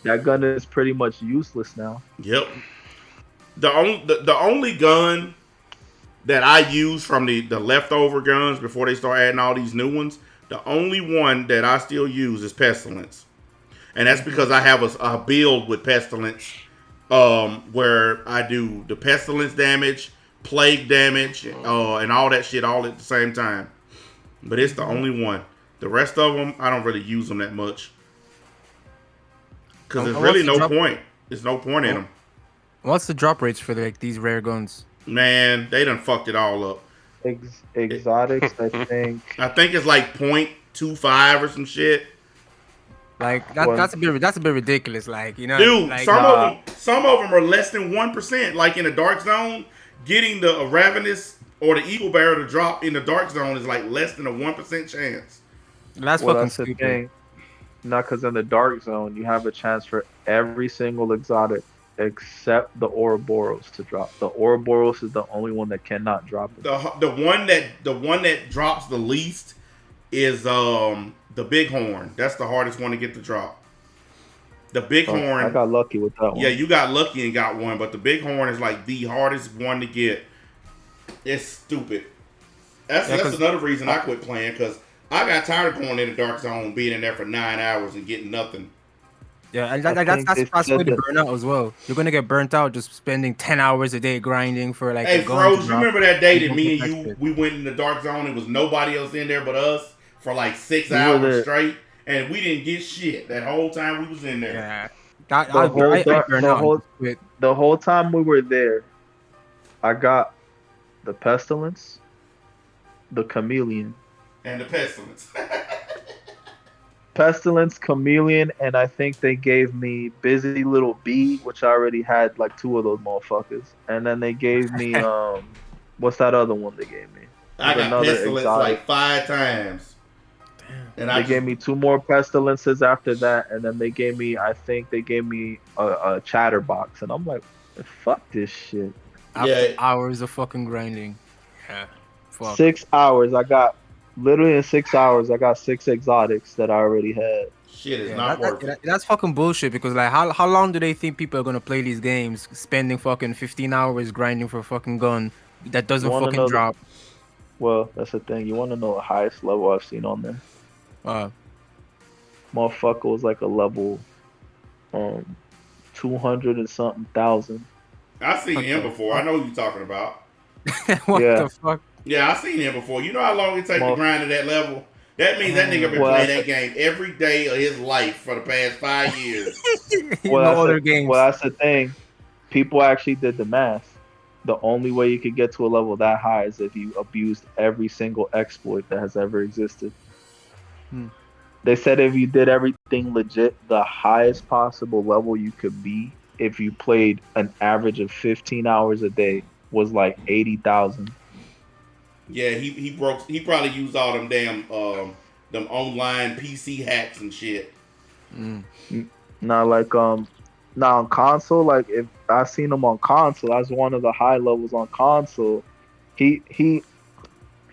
G: that gun is pretty much useless now.
C: Yep. The only gun that I use from the leftover guns before they start adding all these new ones, the only one that I still use is Pestilence. And that's because I have a build with Pestilence where I do the Pestilence damage, Plague damage, and all that shit all at the same time. But it's the only one. The rest of them, I don't really use them that much. Because there's really no point. There's no point in them.
H: What's the drop rates for these rare guns?
C: Man, they done fucked it all up.
G: Exotics, I think.
C: I think it's like 0.25 or some shit.
H: Like that's a bit ridiculous. Like, you know,
C: dude,
H: like,
C: some of them are less than 1%. Like in the Dark Zone, getting the Ravenous or the Eagle Bearer to drop in the Dark Zone is like less than a 1% chance.
H: That's fucking stupid.
G: Not because in the Dark Zone you have a chance for every single exotic except the Ouroboros to drop. The Ouroboros is the only one that cannot drop it.
C: The one that drops the least is the Bighorn. That's the hardest one to get to drop. The Bighorn.
G: I got lucky with that one.
C: Yeah, you got lucky and got one, but the Bighorn is like the hardest one to get. It's stupid. That's another reason I quit playing, because I got tired of going in the Dark Zone, being in there for 9 hours and getting nothing.
H: Yeah, and that's the fast way to burn out as well. You're gonna get burnt out just spending 10 hours a day grinding for like.
C: Hey, Froze, you remember that day that me and you we went in the Dark Zone? It was nobody else in there but us for like 6 hours straight, and we didn't get shit that whole time we was in there.
H: Yeah,
G: the whole time we were there, I got the Pestilence, the Chameleon,
C: and the Pestilence.
G: Pestilence, Chameleon, and I think they gave me Busy Little Bee, which I already had like 2 of those motherfuckers. And then they gave me what's that other one they gave me?
C: I got Pestilence exotic. Like 5 times.
G: Damn. And they gave me 2 more Pestilences after that, and then they gave me a Chatterbox, and I'm like, fuck this shit.
H: After hours of fucking grinding. Yeah. Fuck.
G: 6 hours. Literally in 6 hours, I got 6 exotics that I already had.
C: Shit is not worth it.
H: That's fucking bullshit, because like how long do they think people are gonna play these games, spending fucking 15 hours grinding for a fucking gun that doesn't fucking drop?
G: Well, that's the thing. You want to know the highest level I've seen on there? Motherfucker was like a level 200 and something thousand.
C: I've seen him before. I know who you're talking about.
H: What the fuck?
C: Yeah, I've seen him before. You know how long it takes to grind to that level? That means that nigga been playing that game every day of his life for the past 5 years.
G: Well, that's the thing. People actually did the math. The only way you could get to a level that high is if you abused every single exploit that has ever existed. They said if you did everything legit, the highest possible level you could be if you played an average of 15 hours a day was like 80,000.
C: Yeah, he probably used all them damn them online PC hacks and shit.
G: Now on console, like if I seen him on console, that's one of the high levels on console. He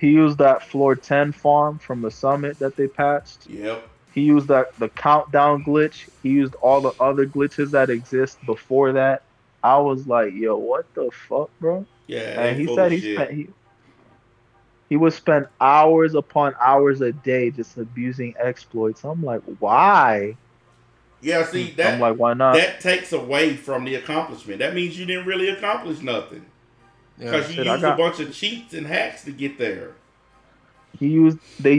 G: used that floor 10 farm from the summit that they patched.
C: Yep.
G: He used the countdown glitch. He used all the other glitches that exist before that. I was like, yo, what the fuck, bro?
C: Yeah.
G: And he said he would spend hours upon hours a day just abusing exploits. I'm like, why?
C: Yeah, see,
G: I'm like, why not?
C: That takes away from the accomplishment. That means you didn't really accomplish nothing. Because you used a bunch of cheats and hacks to get there.
G: They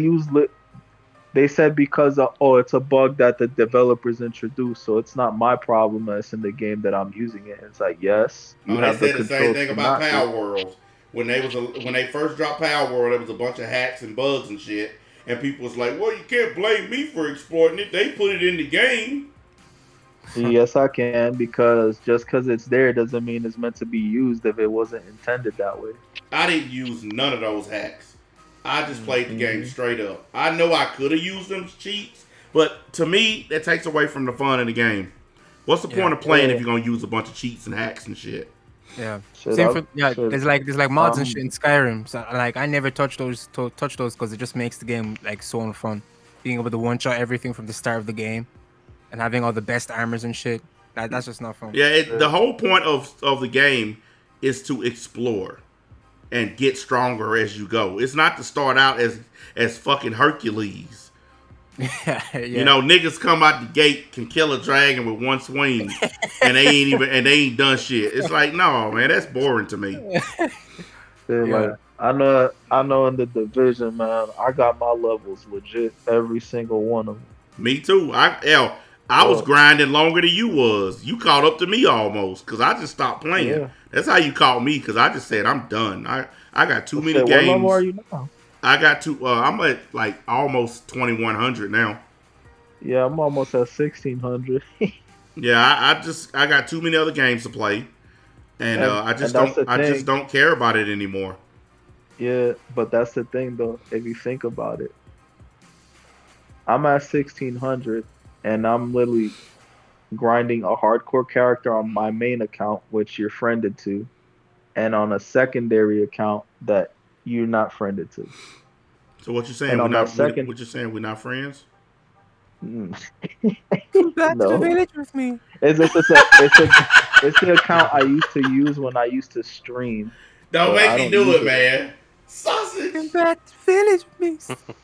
G: said because it's a bug that the developers introduced, so it's not my problem that it's in the game that I'm using it. It's like, yes,
C: you have they said the same thing about Power World. When they first dropped Power World, there was a bunch of hacks and bugs and shit, and people was like, well, you can't blame me for exploiting it. They put it in the game.
G: Yes, I can, because just because it's there doesn't mean it's meant to be used if it wasn't intended that way.
C: I didn't use none of those hacks. I just played the game straight up. I know I could have used them cheats, but to me, that takes away from the fun of the game. What's the point of playing if you're going to use a bunch of cheats and hacks and shit?
H: Yeah.
G: Shit,
H: Same
G: I-
H: for yeah.
G: shit,
H: There's like mods and
G: um,
H: shit in Skyrim. So like I never touch those because it just makes the game like so much fun. Being able to one shot everything from the start of the game and having all the best armors and shit. That's just not fun.
C: Yeah, the whole point of the game is to explore and get stronger as you go. It's not to start out as fucking Hercules.
H: yeah.
C: You know, niggas come out the gate can kill a dragon with one swing, and they ain't done shit. It's like, no, man, that's boring to me.
G: They're
H: Yeah.
G: like, I know in the division, man, I got my levels legit, every single one of them.
C: Me too. I was grinding longer than you was. You caught up to me almost because I just stopped playing.
G: Yeah.
C: That's how you caught me because I just said I'm done. I got too many
G: Shit,
C: games.
G: what level are you now?
C: I got to. I'm at like almost 2100 now.
G: Yeah, I'm almost at 1600.
C: Yeah, I got too many other games to play, and I just
G: and that's
C: don't.
G: the
C: I just
G: thing.
C: don't care about it anymore.
G: Yeah, but that's the thing though. If you think about it, I'm at 1600, and I'm literally grinding a hardcore character on my main account, which you're friended to, and on a secondary account that you're not friended to.
C: So what you saying?
G: And
C: We're
G: on
C: not.
G: that second-
C: What you saying? We're not friends?
G: Mm.
H: Back to
G: No.
H: the village with me.
G: It's the account I used to use when I used to stream.
C: Don't
G: Well, I
C: make me
G: don't
C: do
G: use
C: it,
G: it.
C: man. Sausage.
H: Back to the village with me.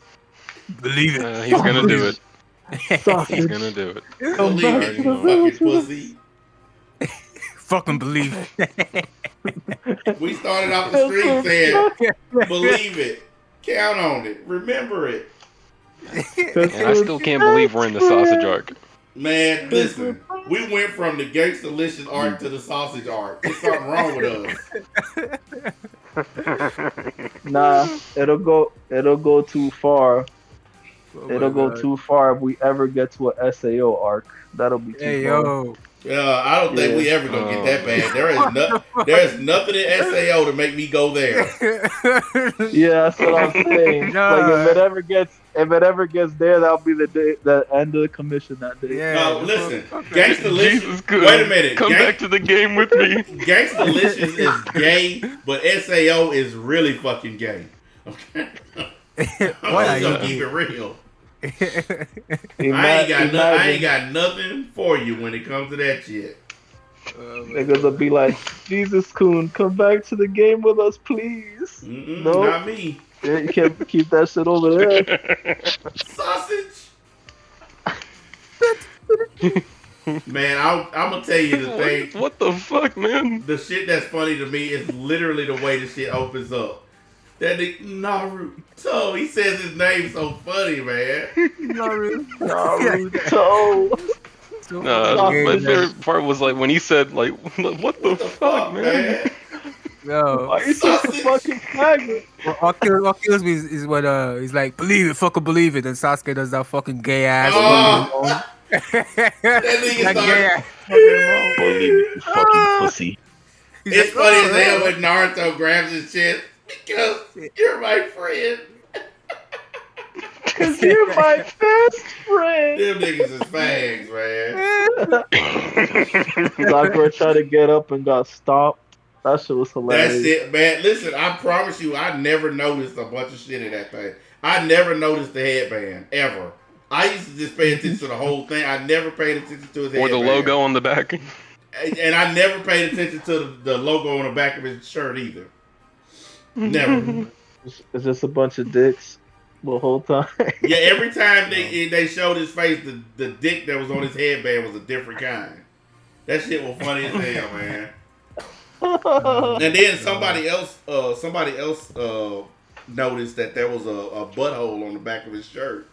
H: Believe it.
D: He's gonna do it. He's
G: Sausage.
D: gonna do it.
C: Believe
G: back
C: it,
G: to
C: you
G: the village
C: fucking
G: with
C: pussy.
H: Fucking believe it.
C: We started off the stream saying, believe it, count on it, remember it.
D: And I still can't believe we're in the sausage arc.
C: Man, listen, we went from the Gangsta-licious arc to the sausage arc. There's something wrong with us.
G: Nah, it'll go too far. It'll go too far if we ever get to a SAO arc. That'll be too
H: Hey
G: far.
H: yo.
C: I don't think we ever gonna get that bad. There is nothing in SAO to make me go there.
G: Yeah, that's what I'm saying.
H: Nah.
G: Like if it ever gets there, that'll be the day, the end of the commission that day.
H: Yeah.
C: No, listen,
D: Jesus
C: Gangsta-licious.
D: Christ.
C: Wait a minute,
D: Come back to the game with me.
C: Gangsta-licious is gay, but SAO is really fucking gay. Okay,
H: Why
C: I'm
H: are
C: just gonna
H: you
C: keep it real. I
G: Imagine,
C: ain't got nothing for you when it comes to that shit.
G: niggas will be like, Jesus Coon, come back to the game with us, please. No.
C: Not me.
G: Yeah, you can't keep that shit over there.
C: Sausage. Man, I'm gonna tell you the thing.
D: What the fuck, man?
C: The shit that's funny to me is literally the way the shit opens up. That nigga Naruto, he says his name so funny, man.
G: Naruto.
D: My favorite part was like when he said like, "What the fuck, man?"
H: Yo.
G: Why you such a fucking faggot?
H: What kills me is when he's like, believe it, fucking believe it, and Sasuke does that fucking gay ass.
C: Oh.
H: that
C: nigga
H: gay ass.
G: Believe it, you fucking pussy.
H: He's
C: It's
H: like,
C: funny
H: oh,
C: as hell when Naruto grabs his chest because you're my friend.
G: Cause you're my best friend.
C: Them niggas is fags, man.
G: Sakura tried to get up and got stopped. That shit was hilarious.
C: That's it, man. Listen, I promise you, I never noticed a bunch of shit in that thing. I never noticed the headband, ever. I used to just pay attention to the whole thing. I never paid attention to his
D: Or
C: headband.
D: the logo on the back.
C: And I never paid attention to the logo on the back of his shirt either. Never.
G: It's just a bunch of dicks the whole time.
C: Yeah, every time they showed his face, the dick that was on his headband was a different kind. That shit was funny as hell, man. And then somebody else noticed that there was a butthole on the back of his shirt.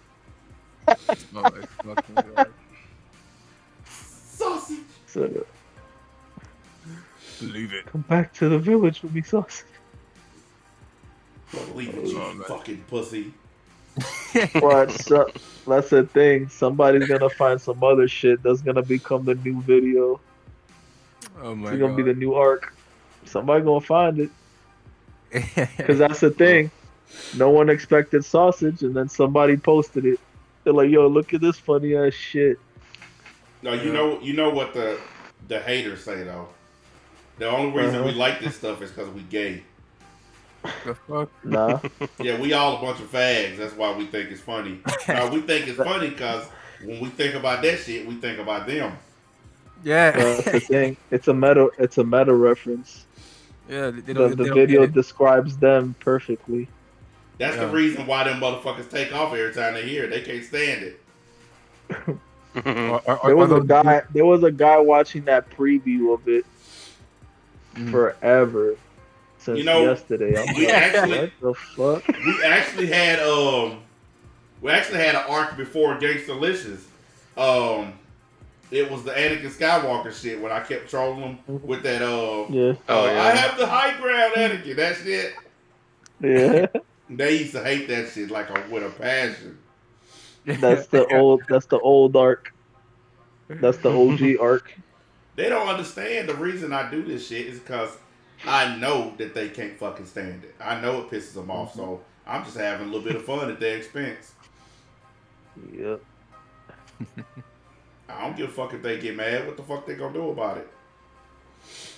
C: Sausage.
G: So,
H: Believe it.
G: come back to the village with me, sausage.
C: Believe it, you fucking pussy.
G: But so, that's the thing. Somebody's gonna find some other shit that's gonna become the new video.
H: Oh my
G: It's gonna
H: god.
G: be the new arc. Somebody gonna find it. Cause that's the thing. No one expected sausage, and then somebody posted it. They're like, "Yo, look at this funny ass shit."
C: No, you know what the haters say though. The only reason we like this stuff is because we gay.
H: The fuck?
G: Nah.
C: Yeah, we all a bunch of fags. That's why we think it's funny. We think it's funny because when we think about that shit, we think about them.
H: Yeah.
G: That's the thing. It's a meta reference.
H: Yeah. They
G: The
H: don't, they don't
G: video
H: get it.
G: describes them perfectly.
C: That's the reason why them motherfuckers take off every time they hear it. They can't stand it.
G: There was a guy watching that preview of it forever since yesterday. I'm
C: we
G: like,
C: actually-
G: what the fuck?
C: We actually had an arc before Gangstalicious. It was the Anakin Skywalker shit when I kept trolling him with that
G: Yeah.
C: I have the high ground, Anakin. That shit.
G: Yeah.
C: They used to hate that shit with a passion.
G: That's the old arc. That's the OG arc.
C: They don't understand the reason I do this shit is because I know that they can't fucking stand it. I know it pisses them off, so I'm just having a little bit of fun at their expense.
G: Yep.
C: I don't give a fuck if they get mad. What the fuck they gonna do about it?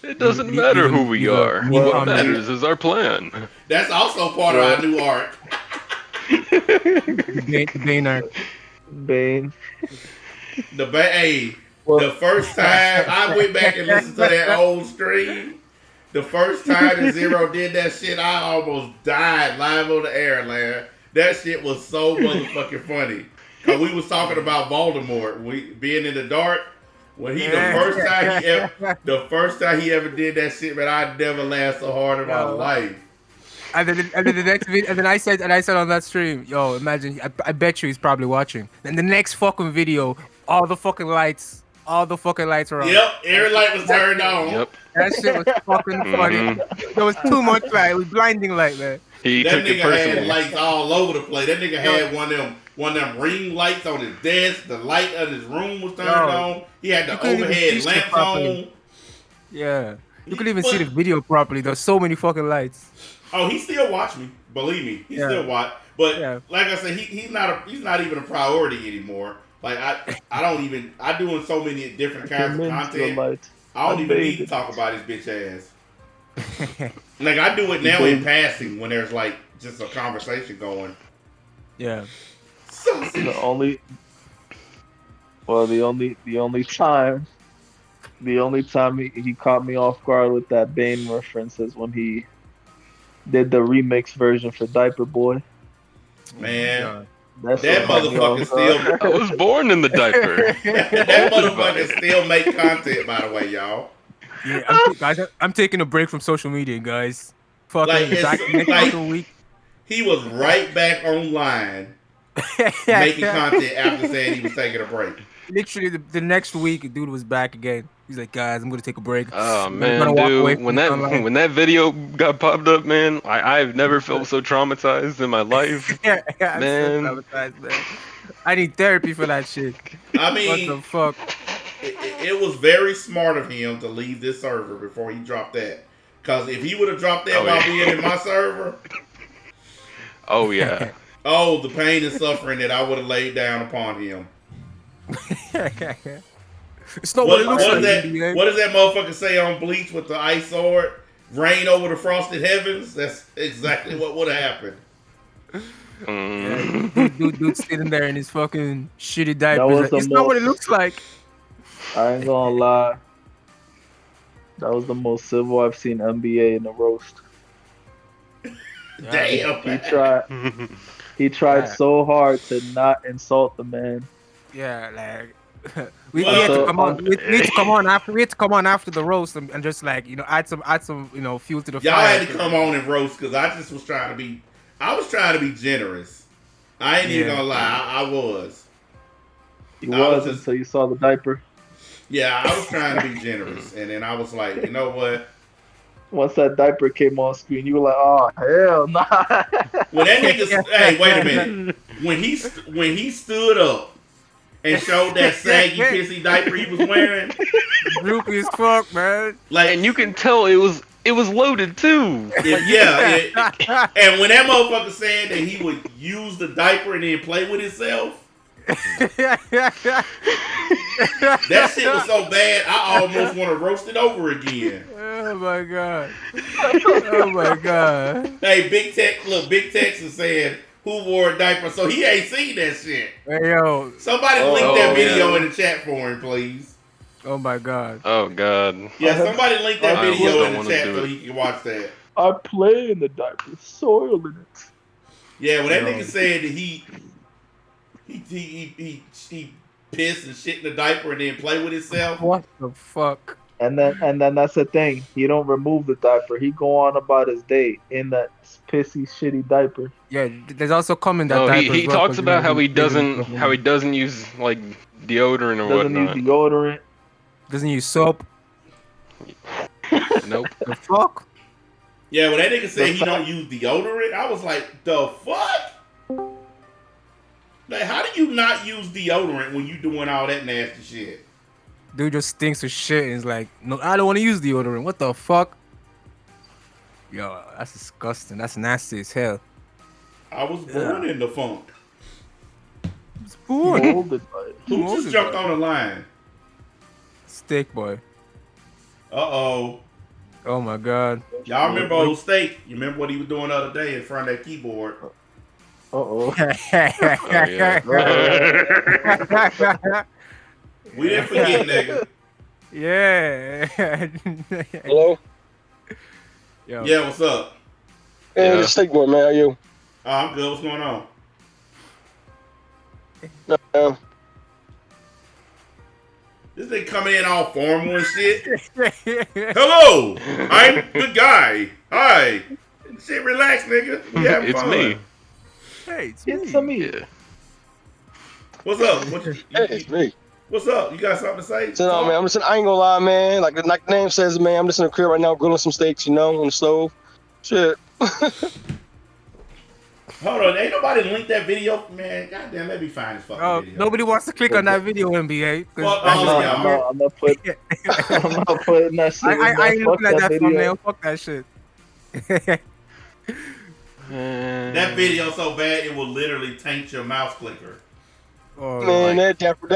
D: It doesn't matter who we are.
G: Well,
D: What matters is our plan.
C: That's also part of our new arc.
H: Bane arc.
G: Bane.
C: The first time I went back and listened to that old stream, the first time that Zero did that shit, I almost died live on the air, man. That shit was so motherfucking funny. Cause we was talking about Voldemort, being in the dark. When the first time he ever did that shit, man, I never laughed so hard in my life.
H: And then the next video, and then I said on that stream, yo, imagine, I bet you he's probably watching. Then the next fucking video, all the fucking lights were on.
C: Yep, every light was turned on.
D: Yep.
H: That shit was fucking funny. There was too much light. It was blinding light, man.
D: He
C: That
D: took it
C: nigga had
D: personally.
C: lights all over the place. That nigga had one of them ring lights on his desk. The light of his room was turned on. He had the
H: couldn't even
C: overhead
H: see shit
C: lamps
H: properly.
C: on.
H: Yeah. You couldn't even see the video properly. There's so many fucking lights.
C: Oh, he still watch me. Believe me, he still watch. But like I said, he's not even a priority anymore. Like I doing so many different kinds of content. I don't even need to talk about his bitch ass. Like I do it now in passing when there's like just a conversation going.
H: Yeah.
G: The only time he caught me off guard with that Bane reference is when he did the remix version for Diaper Boy.
C: Man,
G: That
C: motherfucker still.
D: I was born in the diaper.
C: That motherfucker still make content, by the way, y'all.
H: Yeah, I'm taking a break from social media, guys. Fucking back next fucking week.
C: He was right back online making content after saying he was taking a break.
H: Literally, the next week, dude was back again. He's like, guys, I'm gonna take a break.
D: Oh man, dude, when that video got popped up, man, I've never felt so traumatized in my life.
H: Yeah,
D: man.
H: I'm so traumatized, man. I need therapy for that shit.
C: I mean,
H: what the fuck?
C: It was very smart of him to leave this server before he dropped that. Because if he would have dropped that while being in my server,
D: oh yeah,
C: oh, the pain and suffering that I would have laid down upon him.
H: It's not what it looks like.
C: What does that motherfucker say on Bleach with the ice sword? Rain over the frosted heavens? That's exactly what would have happened.
H: Dude sitting there in his fucking shitty diapers. It's not what it looks like.
G: I ain't gonna lie. That was the most civil I've seen NBA in a roast.
C: Damn.
G: He tried so hard to not insult the man.
H: Yeah, like we had to come on. We need to come on after. We had to come on after the roast and just like add some fuel to the
C: Y'all
H: fire.
C: had to come on and roast because I just was trying to be. I was trying to be generous. I ain't even gonna lie. I was.
G: You was until you saw the diaper.
C: Yeah, I was trying to be generous, and then I was like, you know what?
G: Once that diaper came on screen, you were like, "Oh hell nah!"
C: When that nigga, hey, wait a minute. When he stood up and showed that saggy pissy diaper he was wearing,
H: droopy as fuck, man.
C: Like,
D: and you can tell it was loaded too.
C: And when that motherfucker said that he would use the diaper and then play with himself, That shit was so bad, I almost want to roast it over again.
H: Oh my god. Oh my god.
C: Hey, Big Texas said, who wore a diaper? So he ain't seen that shit.
H: Hey yo.
C: Somebody link that video in the chat for him, please.
H: Oh my god.
D: Oh god.
C: Yeah, somebody link that
D: I
C: video
D: don't
C: in the
D: wanna
C: chat
D: do
C: so
D: it.
C: he can watch that.
G: I play in the diaper, soil in it.
C: Yeah, when that
H: Yo.
C: nigga said that he piss and shit in the diaper and then play with himself.
H: What the fuck?
G: And then that's the thing. He don't remove the diaper. He go on about his day in that pissy shitty diaper.
H: Yeah, there's also comment that
D: No,
H: diaper
D: he
H: as well,
D: talks
H: 'cause, you
D: about
H: know,
D: how he
H: he's
D: doesn't use like deodorant or
G: Doesn't
D: whatnot.
G: use deodorant.
H: doesn't use soap.
D: Nope.
H: The fuck?
C: Yeah, when that nigga said he don't use deodorant, I was like, the fuck? Like, how do you not use deodorant when you doing all that nasty shit?
H: Dude just stinks of shit and is like, no, I don't want to use deodorant. What the fuck? Yo, that's disgusting. That's nasty as hell.
C: I was born in the funk.
H: It's boring.
G: Molded by it.
C: Who
H: What
C: just
H: is
C: jumped
H: that?
C: on the line?
H: Steak boy.
C: Uh-oh.
H: Oh my god.
C: Y'all remember old Steak? You remember what he was doing the other day in front of that keyboard?
G: Uh-oh.
C: We didn't forget, nigga.
H: Yeah.
I: Hello?
H: Yo.
C: Yeah, what's up?
I: Hey,
D: Yeah.
I: it's Steak Boy, man. How you?
C: Oh, I'm good. What's going on?
I: No,
C: This nigga coming in all formal and shit. Hello, I'm the guy. Hi. Shit, relax, nigga. We having
D: It's
C: fun.
D: me.
H: Hey, it's
G: It's
H: me.
G: me.
D: Yeah.
C: What's up?
I: hey, it's me.
C: What's up? You got something to say?
I: So, no, man, I'm just, I ain't gonna lie, man. Like the name says, man, I'm just in the crib right now grilling some steaks, you know, on the stove. Shit.
C: Hold on, ain't nobody linked that video, man. Goddamn, let me find this fucking
H: Oh,
C: video.
H: nobody wants to click on that video, NBA. 'cause
C: Well,
H: that's
C: oh,
H: just-
C: yeah.
G: I'm not putting that shit in
H: I
G: there.
H: ain't
G: Fuck
H: looking at that
G: video.
H: thumbnail. Fuck that shit.
C: That video so bad it will literally taint your mouse clicker.
H: Oh,
I: Man, that diaper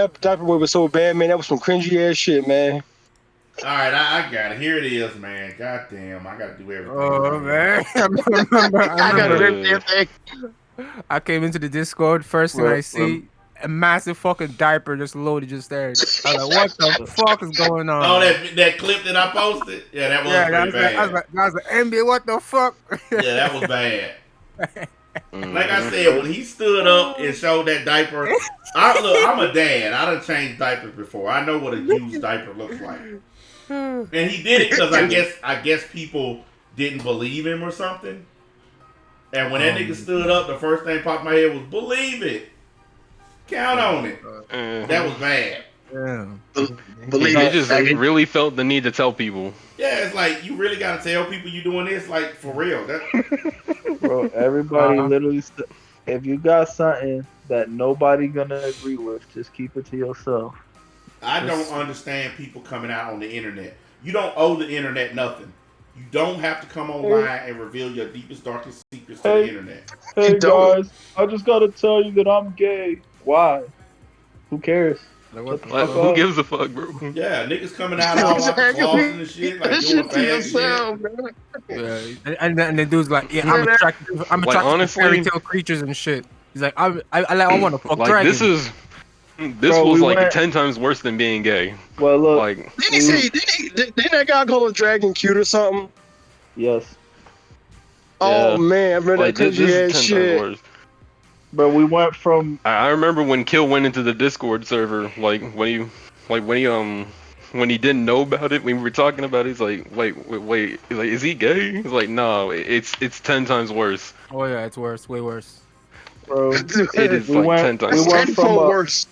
I: boy was so bad, man. That was some cringy ass shit, man.
C: All right, I got it. Here it is, man. Goddamn, I gotta do everything.
H: oh man. I remember. I came into the Discord first thing I see a massive fucking diaper just loaded just there. I was like, what the fuck is going on?
C: Oh, that clip that I posted? Yeah, that was
H: yeah,
C: pretty bad.
H: I was like, NBA, what the fuck?
C: Yeah, that was bad. Like I said, when he stood up and showed that diaper, I'm a dad. I done changed diapers before. I know what a used diaper looks like. And he did it because I guess people didn't believe him or something. And when that nigga stood up, the first thing popped in my head was, believe it. Count on it. That was bad.
H: Yeah.
D: They just really felt the need to tell people.
C: Yeah, it's like, you really got to tell people you doing this, like, for real.
G: Bro, everybody literally, if you got something that nobody gonna agree with, just keep it to yourself.
C: I don't understand people coming out on the internet. You don't owe the internet nothing. You don't have to come online and reveal your deepest, darkest secrets to the internet.
G: Hey
I: don't.
G: guys, I just gotta tell you that I'm gay. Why? Who cares?
H: Like, what the
D: Like,
G: Fuck
D: who
G: off.
D: gives a fuck, bro?
C: Yeah, niggas coming out all out the closet and shit, like doing fag shit.
I: man.
H: Yeah. And the dude's like, yeah, I'm attracted to
D: honestly-
H: fairy tale creatures and shit. He's like, I want to fuck
D: Like
H: dragons.
D: this
G: Bro,
D: was
G: we
D: like
G: went-
D: 10 times worse than being gay.
G: Well, look,
D: Like,
I: Didn't he say, didn't that guy call a dragon cute or something?
G: yes,
I: Oh,
D: Yeah.
I: man, I remember
D: like
I: that
D: this is
I: cringy
D: 10
I: ass
D: times
I: shit.
D: worse.
G: but we went from
D: I remember when Kill went into the Discord server, when he didn't know about it, when we were talking about it, he's like, wait, he's like, is he gay? He's like, no, it's 10 times worse.
H: Oh yeah, it's worse, way worse.
G: bro.
D: It is
G: We
D: like
G: went-
D: 10
G: we
D: times
G: went
D: worse.
G: from
I: Tenfold
G: a-
I: worse.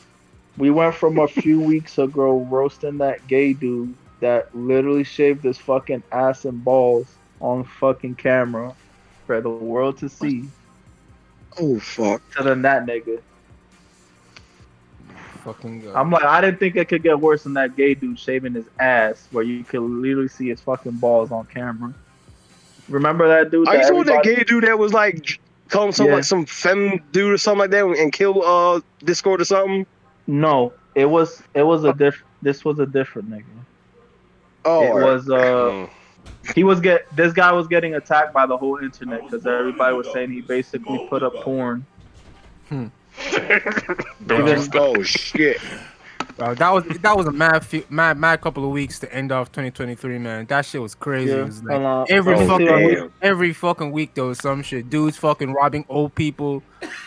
G: We went from a few weeks ago roasting that gay dude that literally shaved his fucking ass and balls on fucking camera for the world to see,
I: Oh, fuck.
G: to then that nigga.
H: Fucking God.
G: I'm like, I didn't think it could get worse than that gay dude shaving his ass, where you could literally see his fucking balls on camera. Remember that dude?
I: I
G: That
I: saw that
G: everybody-
I: gay dude that was like call him some like some femme dude or something like that and kill Discord or something?
G: No, it was a this was a different nigga.
I: Oh,
G: It was
D: Mm.
G: this guy was getting attacked by the whole internet because everybody was saying he basically put up porn.
D: Don't you stop.
I: Oh shit.
H: Bro, that was a mad couple of weeks to end off 2023, man. That shit was crazy.
G: Yeah,
H: It was like
G: hold on.
H: every fucking week there was some shit. Dudes fucking robbing old people.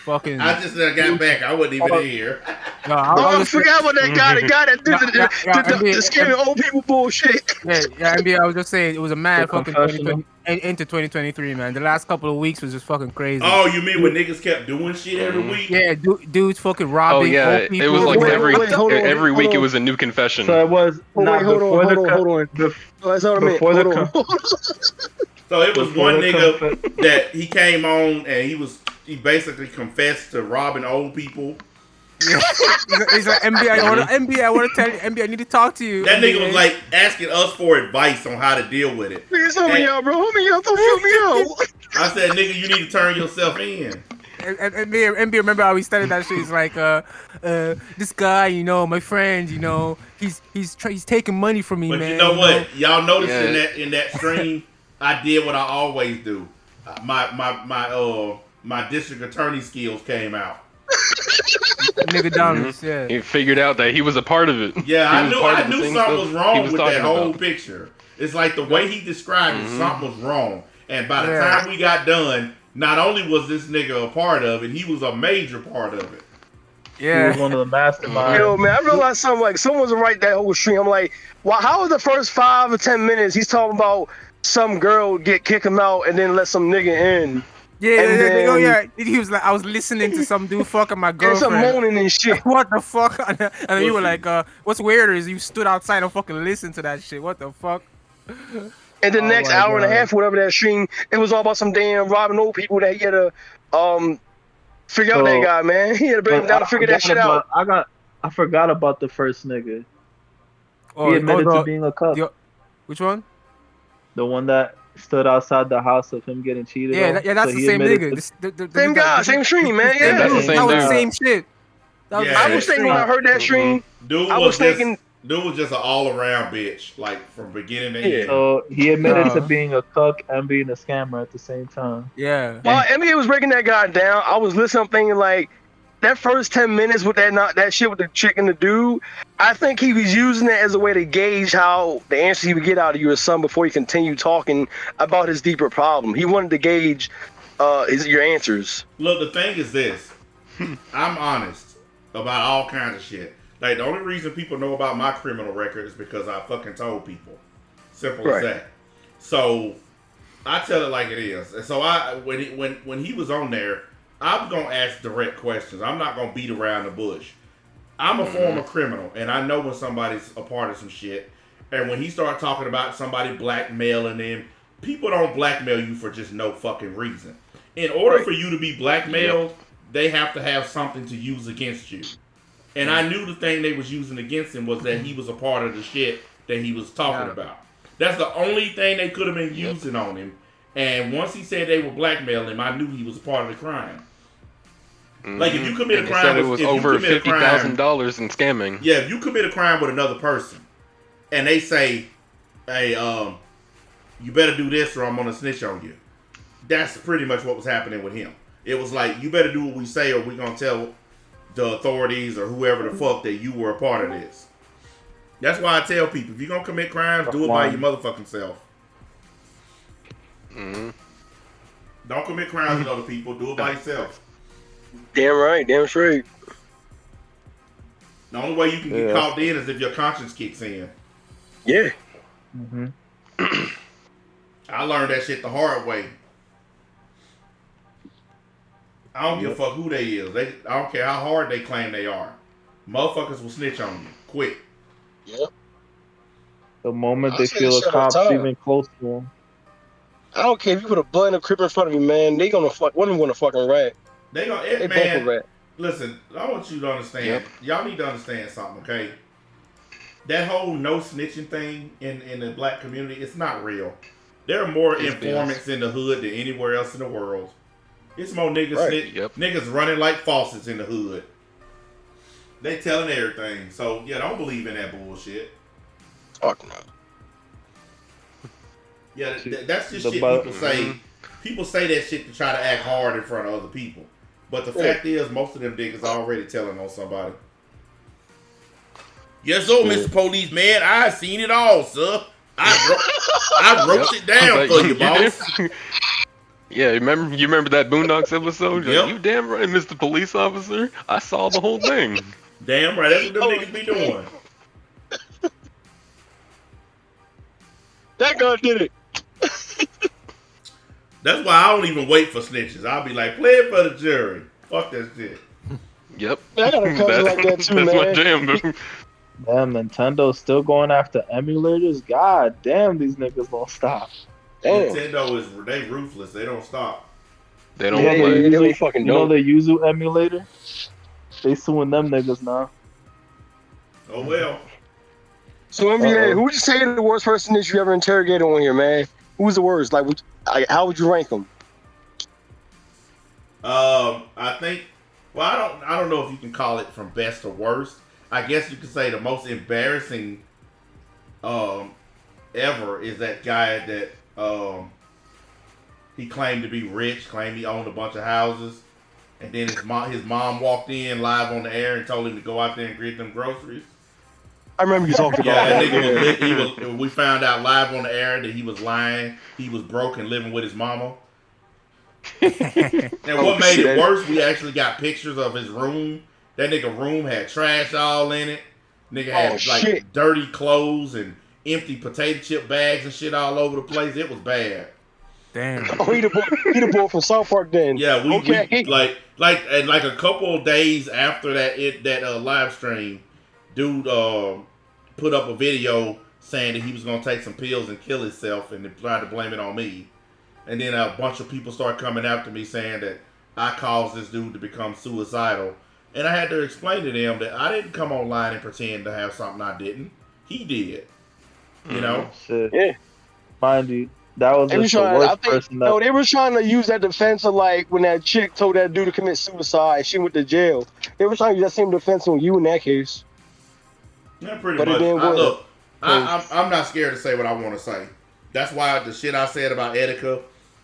H: Fucking.
C: I just got back. I wasn't even here.
H: No,
I: I forgot about that guy. The guy that did the scaring old people bullshit.
H: Yeah, NBA. I was just saying it was a mad
G: The
H: fucking
G: confessional.
H: 2020 into 2023, man. The last couple of weeks was just fucking crazy.
C: Oh, you mean when niggas kept doing shit every week?
H: Yeah, dudes fucking
D: Oh
H: robbing
D: yeah,
H: old people.
D: it was like
I: Wait,
D: every
I: wait, hold on,
D: every
I: hold
D: week
I: on.
D: it was a new confession.
G: So it was
I: Oh,
G: not
I: wait, hold
G: before
I: on.
G: the
I: That's what I meant.
G: before the
I: Hold on.
C: So it was
G: Before
C: one
G: the
C: nigga that he came on and he basically confessed to robbing old people.
H: He's like NBA. I want to tell you, NBA. I need to talk to you.
C: That nigga
H: NBA.
C: was like asking us for advice on how to deal with it.
I: Please help me out, bro. Help me out. Don't help me out.
C: I said, nigga, you need to turn yourself in.
H: And NBA, remember how he started that shit? He's like, this guy, you know, my friend, you know, he's taking money from me,
C: But
H: man.
C: you know what? Y'all noticed
D: Yeah.
C: in that stream, I did what I always do. My district attorney skills came out.
H: Nigga Dominus, yeah.
D: He figured out that he was a part of it.
C: Yeah,
D: He
C: I
D: was
C: knew
D: part
C: I
D: of the
C: knew
D: thing
C: something
D: that
C: was
D: he
C: wrong
D: was
C: with that
D: talking
C: whole
D: about.
C: picture. It's like the way he described it, something was wrong. And by the
H: Yeah.
C: time we got done, not only was this nigga a part of it, he was a major part of it.
G: He was
H: Yeah.
G: one of the masterminds.
I: Yo, man, I realized something. Like, someone's right that whole stream. I'm like, well, how was the first 5 or 10 minutes? He's talking about some girl kick him out and then let some nigga in.
H: Yeah,
I: And
H: oh
I: then-
H: yeah. He was like, I was listening to some dude fucking my
I: And some
H: girlfriend.
I: moaning and shit.
H: What the fuck? And then you were
C: Listen.
H: like, what's weirder is you stood outside and fucking listened to that shit. What the fuck?
I: And the
H: Oh
I: next
H: my
I: hour and a
H: God.
I: half, whatever that stream, it was all about some damn robbing old people that he had to figure out
G: So-
I: that guy, man. He had to bring him down to figure that shit out.
G: I forgot about the first nigga.
H: Oh,
G: He admitted
H: the-
G: to being a cuck.
H: the- which one?
G: The one that stood outside the house of him getting cheated
H: Yeah,
G: on.
H: that's
G: So
H: the
G: he
H: same
G: admitted
H: nigga.
G: to-
H: The
I: Same guy, same stream, man.
D: Yeah,
I: Yeah.
D: that's the same
H: That was the
D: dude.
H: same shit. That was
C: Yeah.
H: the
I: I
H: same
I: was thinking
H: stream.
I: when I heard that stream,
C: Dude
I: I
C: was
I: was
C: just
I: thinking-
C: dude was just an all around bitch, like from beginning to
I: Yeah.
C: end.
G: So he admitted to
H: Uh-huh.
G: being a cuck and being a scammer at the same time.
H: Yeah.
I: while NBA was breaking that guy down, I was listening, I'm thinking like, that first 10 minutes with that shit with the chick and the dude, I think he was using it as a way to gauge how the answer he would get out of you or something before he continued talking about his deeper problem. He wanted to gauge your answers.
C: Look, the thing is this. I'm honest about all kinds of shit. Like, the only reason people know about my criminal record is because I fucking told people. Simple
I: Right.
C: as that. So, I tell it like it is. And so, when he was on there, I'm going to ask direct questions. I'm not going to beat around the bush. I'm a former criminal, and I know when somebody's a part of some shit. And when he started talking about somebody blackmailing them, people don't blackmail you for just no fucking reason. In order
I: Right.
C: for you to be blackmailed, they have to have something to use against you. And I knew the thing they was using against him was that he was a part of the shit that he was talking about. That's the only thing they could have been using on him. And once he said they were blackmailing him, I knew he was a part of the crime. Like, if you commit a
D: And they
C: crime,
D: said it
C: with-
D: was
C: if you
D: over
C: commit a crime-
D: $50,000 in scamming.
C: yeah, if you commit a crime with another person, and they say, "Hey, you better do this, or I'm gonna snitch on you," that's pretty much what was happening with him. It was like, you better do what we say, or we're gonna tell the authorities or whoever the fuck that you were a part of this. That's why I tell people, if you're gonna commit crimes, do it by your motherfucking self. Don't commit crimes with other people. Do it by yourself.
I: Damn right, damn straight.
C: The only way you can get
G: Yeah.
C: caught in is if your conscience kicks in.
I: Yeah.
G: Mm-hmm.
C: I learned that shit the hard way. I don't give a fuck who they is. I don't care how hard they claim they are. Motherfuckers will snitch on you quick.
I: Yep.
G: The moment
I: I
G: they
I: say
G: feel
I: this
G: a
I: shit all the
G: cop's
I: time.
G: even close to them.
I: I don't care if you put a blood in a crib in front of me, man. They gonna fuck. One of them gonna fucking rat.
C: They gonna,
I: They both
C: man.
I: a rat.
C: Listen, I want you to understand. Y'all need to understand something, okay? That whole no snitching thing in the black community, it's not real. There are more
D: It's
C: informants in the hood than anywhere else in the world. It's more niggas
I: Right.
C: niggas running like faucets in the hood. They telling everything. So yeah, don't believe in that bullshit.
I: Fuck no.
C: Yeah, that's just
G: The
C: shit
G: bu-
C: people say. People say that shit to try to act hard in front of other people. But the fact is, most of them niggas already telling on somebody. Yes, sir, Mr. Policeman. I seen it all, sir. I wrote it down for you, boss.
D: Yeah, you remember that Boondocks episode?
C: Yep.
D: Like, you damn right, Mr. Police Officer. I saw the whole thing.
C: Damn right, that's what them niggas be doing.
I: That guy did it.
C: That's why I don't even wait for snitches. I'll be like, play it for the jury. Fuck that shit.
D: Yep.
I: Man, I got a cousin like that too,
D: That's
I: man.
D: my jam, dude.
G: Damn, Nintendo's still going after emulators. God damn, these niggas don't stop.
I: Damn.
C: Nintendo they ruthless. They don't stop.
D: They don't
I: Yeah,
D: play.
I: they really fucking
G: You know
I: don't.
G: the Yuzu emulator? They suing them niggas now.
C: Oh well.
I: So NBA, who would you say the worst person that you ever interrogated on here, man? Who's the worst? Like, how would you rank them?
C: I think. Well, I don't know if you can call it from best to worst. I guess you could say the most embarrassing, ever is that guy that he claimed to be rich, claimed he owned a bunch of houses, and then his mom walked in live on the air and told him to go out there and get them groceries.
I: I remember you talking
C: Yeah,
I: about
C: that
I: that.
C: nigga was. We found out live on the air that he was lying. He was broke and living with his mama. And what made it worse, we actually got pictures of his room. That nigga room had trash all in it. Nigga had dirty clothes and empty potato chip bags and shit all over the place. It was bad.
H: Damn.
I: Oh, he the boy from South Park then.
C: Yeah, we
I: Okay.
C: like a couple of days after that live stream, dude put up a video saying that he was gonna take some pills and kill himself, and they tried to blame it on me. And then a bunch of people started coming after me saying that I caused this dude to become suicidal. And I had to explain to them that I didn't come online and pretend to have something I didn't. He did. You know?
G: Shit.
I: Yeah.
G: Mind you, that was
I: They was
G: just the
I: trying, I
G: worst
I: think,
G: person
I: no,
G: that.
I: they were trying to use that defense of like when that chick told that dude to commit suicide, she went to jail. They were trying to use that same defense on you in that case.
C: Yeah, pretty
I: But it
C: much.
I: didn't work.
C: Look, I'm not scared to say what I want to say. That's why the shit I said about Etika,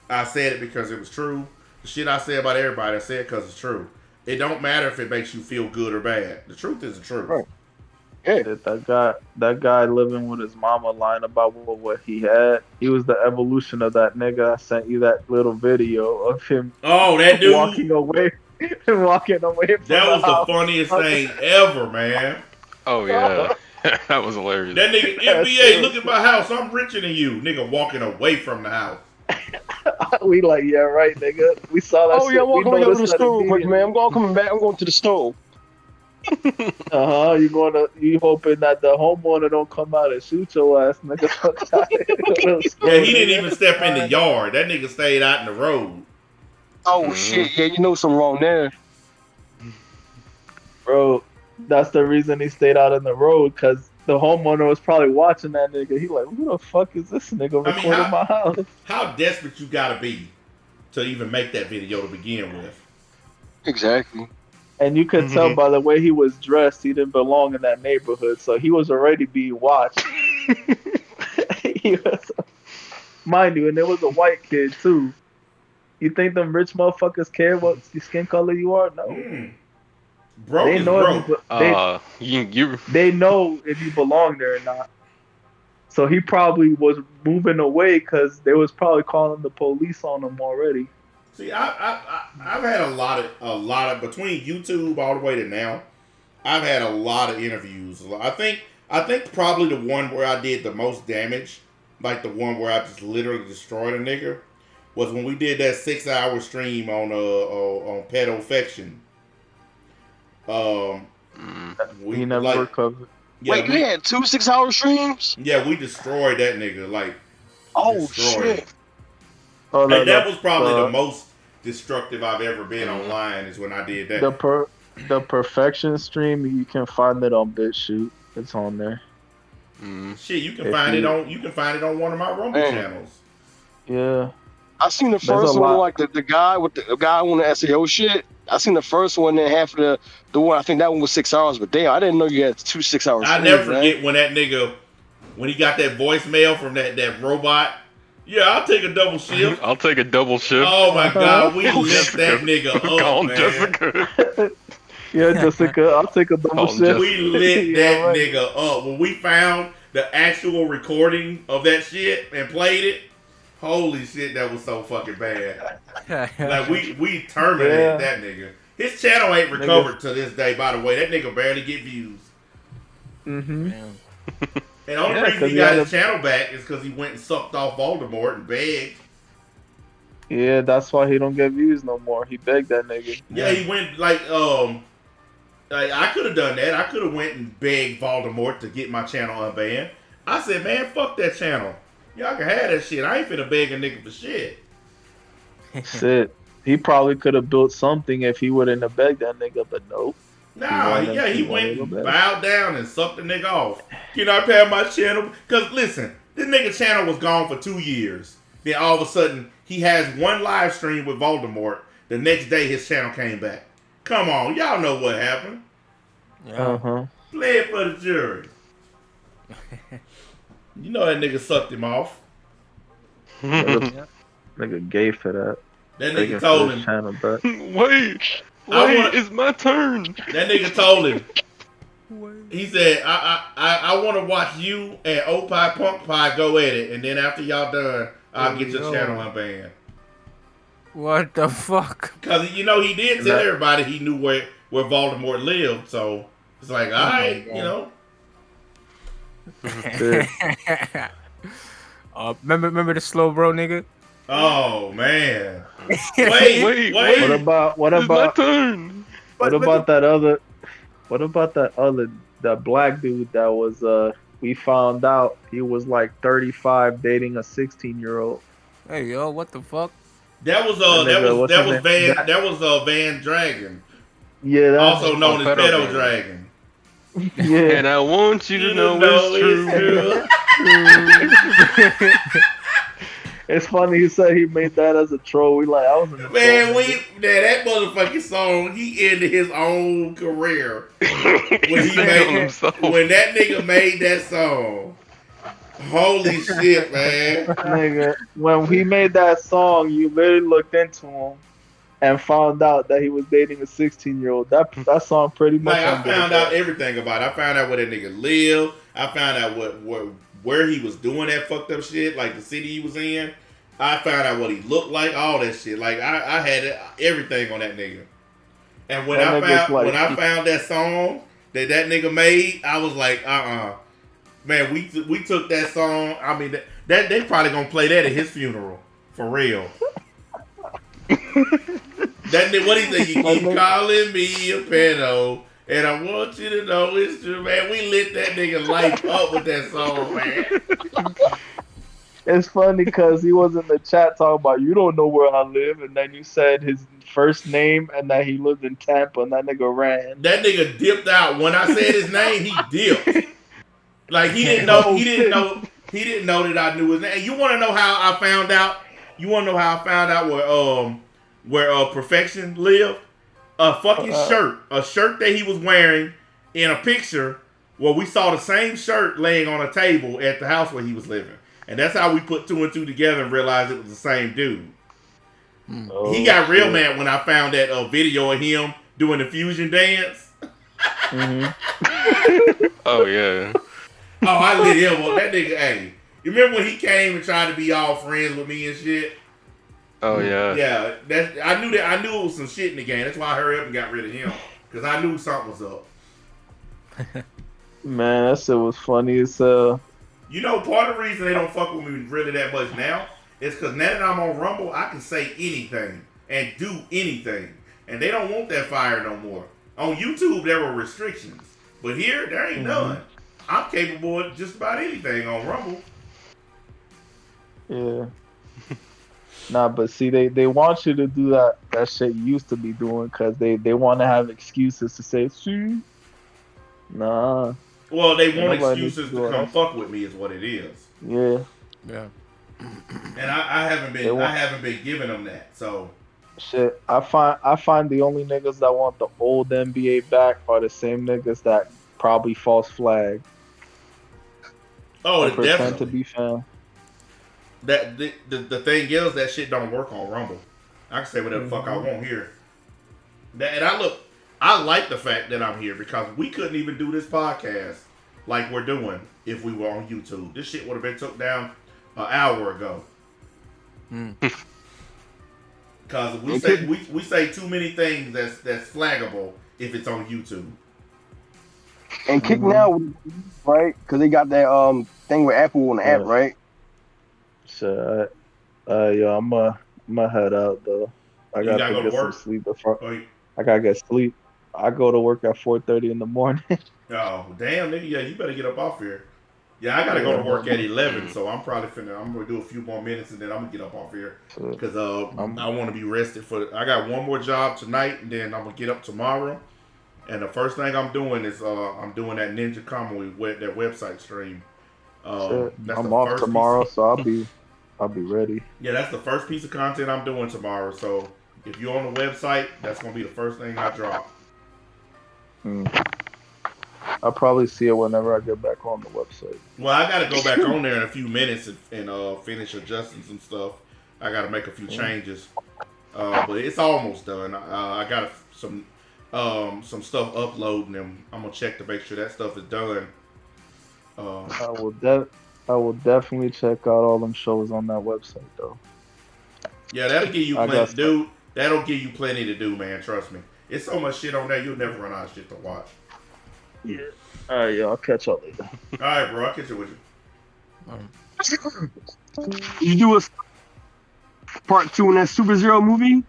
C: I said it because it was true. The shit I say about everybody, I said it because it's true. It don't matter if it makes you feel good or bad. The truth is the truth.
I: Right. Yeah.
G: That guy living with his mama lying about what he had. He was the evolution of that nigga. I sent you that little video of him.
C: Oh, that dude.
G: walking away from
C: That was the
G: house.
C: funniest thing ever, man.
D: Oh yeah, that was hilarious.
C: That nigga, NBA, look at my house. I'm richer than you. Nigga walking away from the house.
G: We like, yeah, right, nigga. We saw that.
I: Oh
G: shit.
I: yeah, I'm
G: We
I: walking over to the
G: noticed that
I: stove, quick,
G: immediately.
I: man. I'm coming back. I'm going to the stove.
G: You hoping that the homeowner don't come out and shoot your ass, nigga.
C: Yeah, he didn't even step in the yard. That nigga stayed out in the road.
I: Oh shit, yeah, you know something wrong there.
G: Bro, that's the reason he stayed out in the road, because the homeowner was probably watching that nigga. He like, who the fuck is this nigga
C: I mean,
G: recording my house?
C: How desperate you gotta be to even make that video to begin with?
I: Exactly.
G: And you could tell by the way he was dressed, he didn't belong in that neighborhood. So he was already being watched. Mind you, and there was a white kid too. You think them rich motherfuckers care what skin color you are? No.
C: Broke
G: They
C: is
G: know
C: broke.
G: they know if you belong there or not. So he probably was moving away because they was probably calling the police on him already.
C: See, I've had a lot of between YouTube all the way to now. I've had a lot of interviews. I think probably the one where I did the most damage, like the one where I just literally destroyed a nigga, was when we did that 6-hour stream on pedofection.
G: He never recovered.
C: Yeah,
I: Wait, you had 2 6-hour streams?
C: Yeah, we destroyed that nigga. Like,
I: oh
C: destroyed
I: shit!
C: Him. And that was probably the most destructive I've ever been online. Is when I did that.
G: The perfection stream, you can find it on BitChute. It's on there.
C: Shit, you can find it on one of my Rumble channels.
G: Yeah.
I: I seen the
G: There's a
I: first one,
G: lot.
I: like the guy with the guy on the SEO shit. I seen the first one, and half of the one. I think that one was 6 hours. But damn, I didn't know you had 2 6 hour
C: I
I: streams.
C: never forget
I: Man.
C: when that nigga, when he got that voicemail from that robot. Yeah, I'll take a double shift.
D: I'll take a double shift.
C: Oh my god, we
D: Call
C: lit
D: Jessica.
C: that nigga up,
D: Call
C: man.
D: Jessica.
G: Yeah, Jessica, I'll take a double
D: Call
G: shift.
C: We lit
G: Yeah,
C: that
G: right.
C: nigga up. When we found the actual recording of that shit and played it, holy shit, that was so fucking bad. Like we terminated
G: Yeah.
C: that nigga. His channel ain't recovered to this day, by the way. That nigga barely get views.
G: Mm-hmm.
H: Damn.
C: And the only
G: Yeah,
C: reason
G: 'cause
C: he
G: he
C: got
G: had
C: his channel back is because he went and sucked off Voldemort and begged.
G: Yeah, that's why he don't get views no more. He begged that nigga.
C: Yeah, he went like I could have done that. I could have went and begged Voldemort to get my channel unbanned. I said, man, fuck that channel. Y'all can have that shit. I ain't finna beg a nigga for shit.
G: Shit. He probably could have built something if he wouldn't have begged that nigga, but nope.
C: Nah,
G: wanted-
C: yeah, he
G: he
C: went
G: wanted
C: and
G: to go back.
C: bowed down and sucked the nigga off. Can I pay my channel? Because listen, this nigga channel was gone for 2 years. Then all of a sudden, he has one live stream with Voldemort. The next day, his channel came back. Come on, y'all know what happened.
H: Yeah.
G: Uh-huh.
C: Play it for the jury. You know that nigga sucked him off.
G: Nigga gay for that.
C: That
G: Begging
C: nigga
G: for
C: told
G: his
C: him.
G: channel back.
D: Wait,
C: I wanna-
D: it's my turn.
C: That nigga told him. He said, I want to watch you and Opie Punk Pie go at it, and then after y'all done, I'll get your
H: Yo.
C: channel unbanned.
H: What the fuck?
C: Because, you know, he did tell everybody he knew where Voldemort lived, so it's like, all right, you know.
H: Remember the slow bro nigga?
C: Oh, man.
D: Wait.
G: What about
D: It's my turn.
G: what about that black dude that was we found out he was like 35 dating a 16-year-old.
H: Hey yo, what the fuck?
C: That was
G: what's his name?
C: that was Van Dragon,
G: Yeah, that's
C: also known as
D: Pedo
C: Pedo
D: Dragon.
C: Dragon.
G: yeah.
D: And I want you to know it's true.
G: It's funny he said he made that as a troll. We like I was in the
C: Man,
G: troll,
C: that motherfucking song, he ended his own career when he
D: Sing on himself.
C: when that nigga made that song. Holy shit, man!
G: nigga. When he made that song, you literally looked into him and found out that he was dating a 16-year-old. That song pretty much.
C: Like I
G: undid
C: found
G: that.
C: out everything about it. I found out where that nigga lived. I found out where he was doing that fucked up shit, like the city he was in. I found out what he looked like, all that shit. Like I had everything on that nigga. And when
G: That nigga's like-
C: when I found that song that nigga made, I was like, man, we took that song. I mean, that they probably gonna play that at his funeral for real. That nigga, what he say? You keep calling me a pedo, and I want you to know it's true, man. We lit that nigga life up with that song, man.
G: It's funny because he was in the chat talking about you don't know where I live, and then you said his first name and that he lived in Tampa, and that nigga ran.
C: That nigga dipped out. When I said his name, he dipped. Like he didn't know that I knew his name. And you want to know how I found out? You want to know how I found out where Perfection lived? A fucking shirt, a shirt that he was wearing in a picture where we saw the same shirt laying on a table at the house where he was living. And that's how we put 2 and 2 together and realized it was the same dude.
G: Oh,
C: He got real
G: shit.
C: mad when I found that video of him doing the fusion dance.
D: Oh yeah.
C: Oh, I lit him up. That nigga, hey. You remember when he came and tried to be all friends with me and shit?
D: Oh yeah.
C: Yeah, I knew it was some shit in the game. That's why I hurried up and got rid of him. Because I knew something was up.
G: Man, that shit was funny as
C: You know, part of the reason they don't fuck with me really that much now is because now that I'm on Rumble, I can say anything and do anything. And they don't want that fire no more. On YouTube, there were restrictions. But here, there ain't none. I'm capable of just about anything on Rumble.
G: Yeah. Nah, but see, they want you to do that shit you used to be doing because they want to have excuses to say, see? Nah.
C: Well, they want
G: Nobody
C: excuses
G: needs to
C: to
G: do
C: come
G: that.
C: fuck with me is what it is.
G: Yeah.
H: Yeah.
C: And I haven't been giving them that. So
G: Shit, I find the only niggas that want the old NBA back are the same niggas that probably false flag and pretend to
C: definitely.
G: be fan.
C: That the thing is that shit don't work on Rumble. I can say whatever the fuck I want here. And I like the fact that I'm here because we couldn't even do this podcast like we're doing if we were on YouTube. This shit would have been took down an hour ago. Because we say too many things that's flaggable if it's on YouTube.
I: And Kick Now, right? Because they got that thing with Apple on the app, right?
G: So, yeah, I'm gonna head out though. I gotta
C: go
G: get
C: to
G: some
C: work?
G: sleep before. I gotta get sleep. I go to work at 4:30 in the morning.
C: Oh damn, nigga! Yeah, you better get up off here. Yeah, I gotta go to work at 11, so I'm probably I'm gonna do a few more minutes and then I'm gonna get up off here because I want to be rested for. I got one more job tonight and then I'm gonna get up tomorrow. And the first thing I'm doing is I'm doing that Ninja Comedy that website stream.
G: I'm off tomorrow, so I'll be ready.
C: Yeah, that's the first piece of content I'm doing tomorrow. So if you're on the website, that's gonna be the first thing I drop.
G: I'll probably see it whenever I get back on the website.
C: Well, I got to go back on there in a few minutes and finish adjusting some stuff. I got to make a few changes, but it's almost done. I got some stuff uploading, and I'm gonna check to make sure that stuff is done.
G: I will definitely check out all them shows on that website though.
C: Yeah, that'll give you plenty to do. That'll give you plenty to do, man. Trust me. It's so much shit on there, you'll never run out of shit to watch.
G: Yeah. All right, y'all. I'll catch y'all later.
C: All right, bro. I'll catch you with you.
I: You do a part 2 in that superhero movie?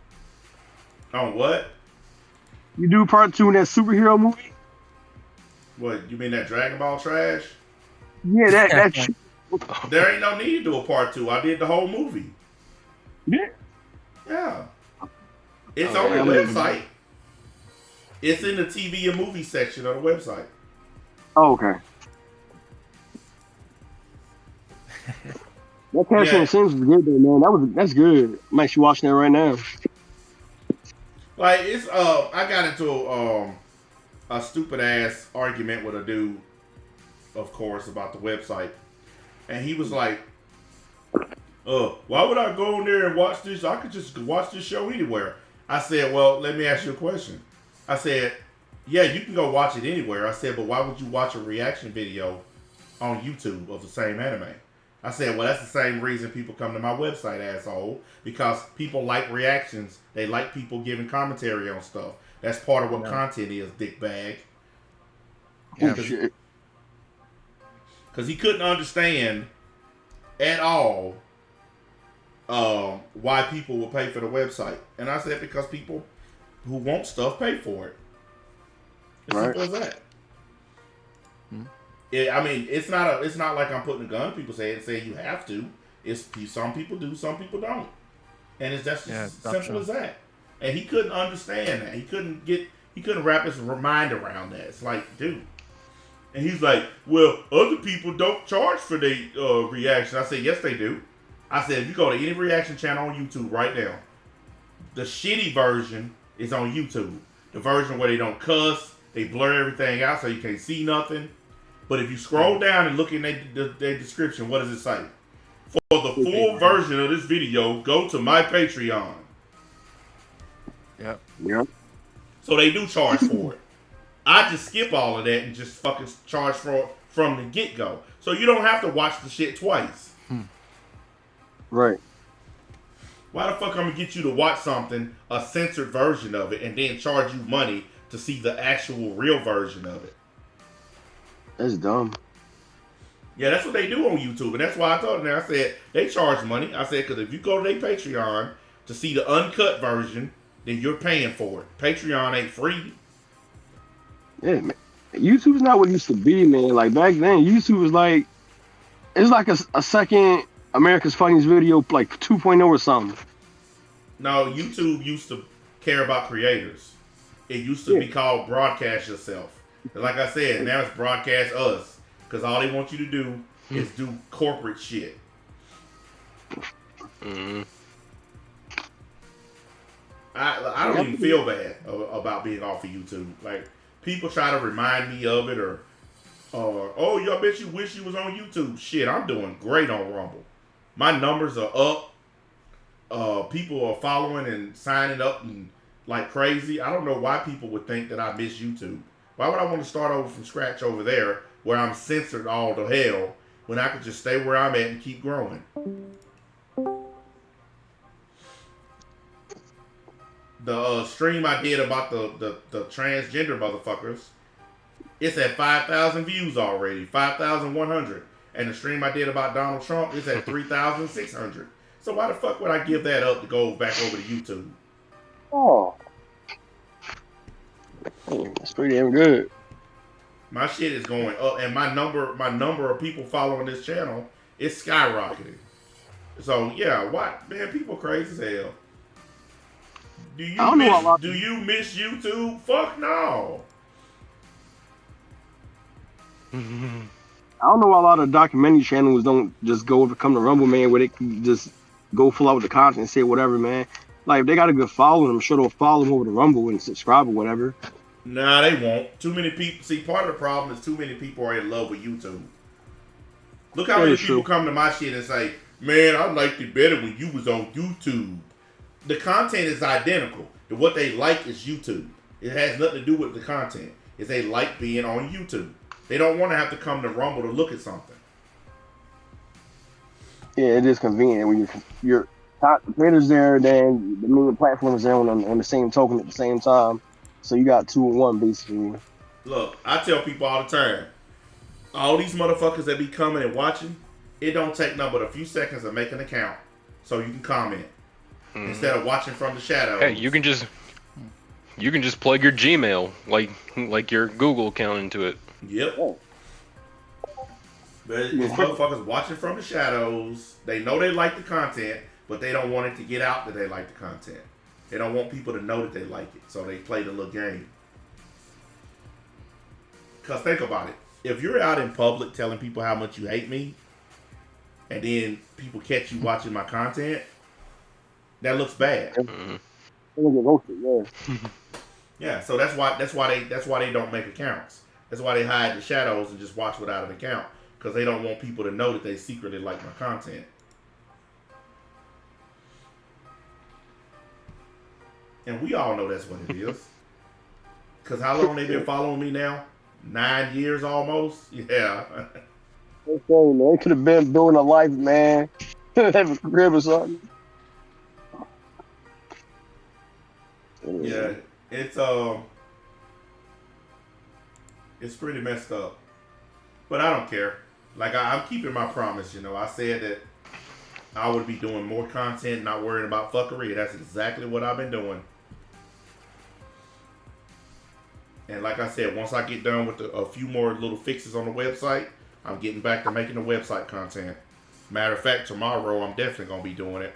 C: On what?
I: You do part 2 in that superhero movie?
C: What, you mean that Dragon Ball trash?
I: Yeah, that
C: There ain't no need to do a part 2. I did the whole movie. Yeah. It's on the website. It's in the TV and movie section of the website.
I: Oh, okay. That Passion Sims was good though, man. That's good. I'm actually watching that right now.
C: Like it's I got into a stupid ass argument with a dude, of course, about the website. And he was like, why would I go in there and watch this? I could just watch this show anywhere. I said, well, let me ask you a question. I said, yeah, you can go watch it anywhere. I said, but why would you watch a reaction video on YouTube of the same anime? I said, well, that's the same reason people come to my website, asshole. Because people like reactions. They like people giving commentary on stuff. That's part of what content is, dickbag.
I: Yeah,
C: because he couldn't understand at all why people will pay for the website. And I said, because people who want stuff pay for it. As simple as that. I mean, it's not like I'm putting a gun in people's head and saying you have to. It's some people do, some people don't, and it's just simple as that. And he couldn't understand that. He couldn't wrap his mind around that. It's like, dude. And he's like, well, other people don't charge for their reaction. I said, yes, they do. I said, if you go to any reaction channel on YouTube right now, the shitty version is on YouTube. The version where they don't cuss, they blur everything out so you can't see nothing. But if you scroll down and look in their description, what does it say? For the full version of this video, go to my Patreon.
I: Yep.
C: So they do charge for it. I just skip all of that and just fucking charge from the get-go. So you don't have to watch the shit twice.
I: Right.
C: Why the fuck I'm gonna get you to watch something, a censored version of it, and then charge you money to see the actual real version of it?
I: That's dumb.
C: Yeah, that's what they do on YouTube, and that's why I told them. I said they charge money. I said, because if you go to their Patreon to see the uncut version, then you're paying for it. Patreon ain't free.
I: Yeah, man. YouTube's not what it used to be, man. Like back then, YouTube was like, it's like a second America's Funniest Video, like 2.0 or something.
C: No, YouTube used to care about creators. It used to be called Broadcast Yourself. And like I said, now it's Broadcast Us. Because all they want you to do is do corporate shit.
D: Mm.
C: I don't even feel bad about being off of YouTube. Like, people try to remind me of it, or oh, y'all bet you wish you was on YouTube. Shit, I'm doing great on Rumble. My numbers are up. People are following and signing up and like crazy. I don't know why people would think that I miss YouTube. Why would I want to start over from scratch over there where I'm censored all to hell when I could just stay where I'm at and keep growing? The stream I did about the transgender motherfuckers, it's at 5,000 views already, 5,100. And the stream I did about Donald Trump is at 3,600. So why the fuck would I give that up to go back over to YouTube?
I: Oh, that's pretty damn good.
C: My shit is going up, and my number of people following this channel is skyrocketing. So yeah, what man? People crazy as hell. Do you miss YouTube? Fuck no.
I: I don't know why a lot of documentary channels don't just go come to Rumble, man, where they can just go full out with the content and say whatever, man. Like, if they got a good following, I'm sure they'll follow them over to Rumble and subscribe or whatever.
C: Nah, they won't. Too many people. See, part of the problem is too many people are in love with YouTube. Look how many people come to my shit and say, man, I liked it better when you was on YouTube. The content is identical. What they like is YouTube. It has nothing to do with the content. It's they like being on YouTube. They don't want to have to come to Rumble to look at something.
I: Yeah, it is convenient when your creators there, then the main platform is there on the same token at the same time. So you got 2 in 1 basically.
C: Look, I tell people all the time, all these motherfuckers that be coming and watching, it don't take nothing but a few seconds to make an account so you can comment instead of watching from the shadows.
D: Hey, you can just plug your Gmail like your Google account into it.
C: Yep. But these motherfuckers watching from the shadows. They know they like the content, but they don't want it to get out that they like the content. They don't want people to know that they like it, so they play the little game. Because think about it. If you're out in public telling people how much you hate me, and then people catch you watching my content, that looks bad. Yeah, so that's why they don't make accounts. That's why they hide the shadows and just watch without an account, because they don't want people to know that they secretly like my content. And we all know that's what it is. Because how long they been following me now? 9 years almost? Yeah.
I: Okay, man. It could have been doing a life, man. Have a crib or something.
C: Yeah, it's pretty messed up. But I don't care. Like, I'm keeping my promise, you know. I said that I would be doing more content, not worrying about fuckery. That's exactly what I've been doing. And like I said, once I get done with a few more little fixes on the website, I'm getting back to making the website content. Matter of fact, tomorrow I'm definitely going to be doing it.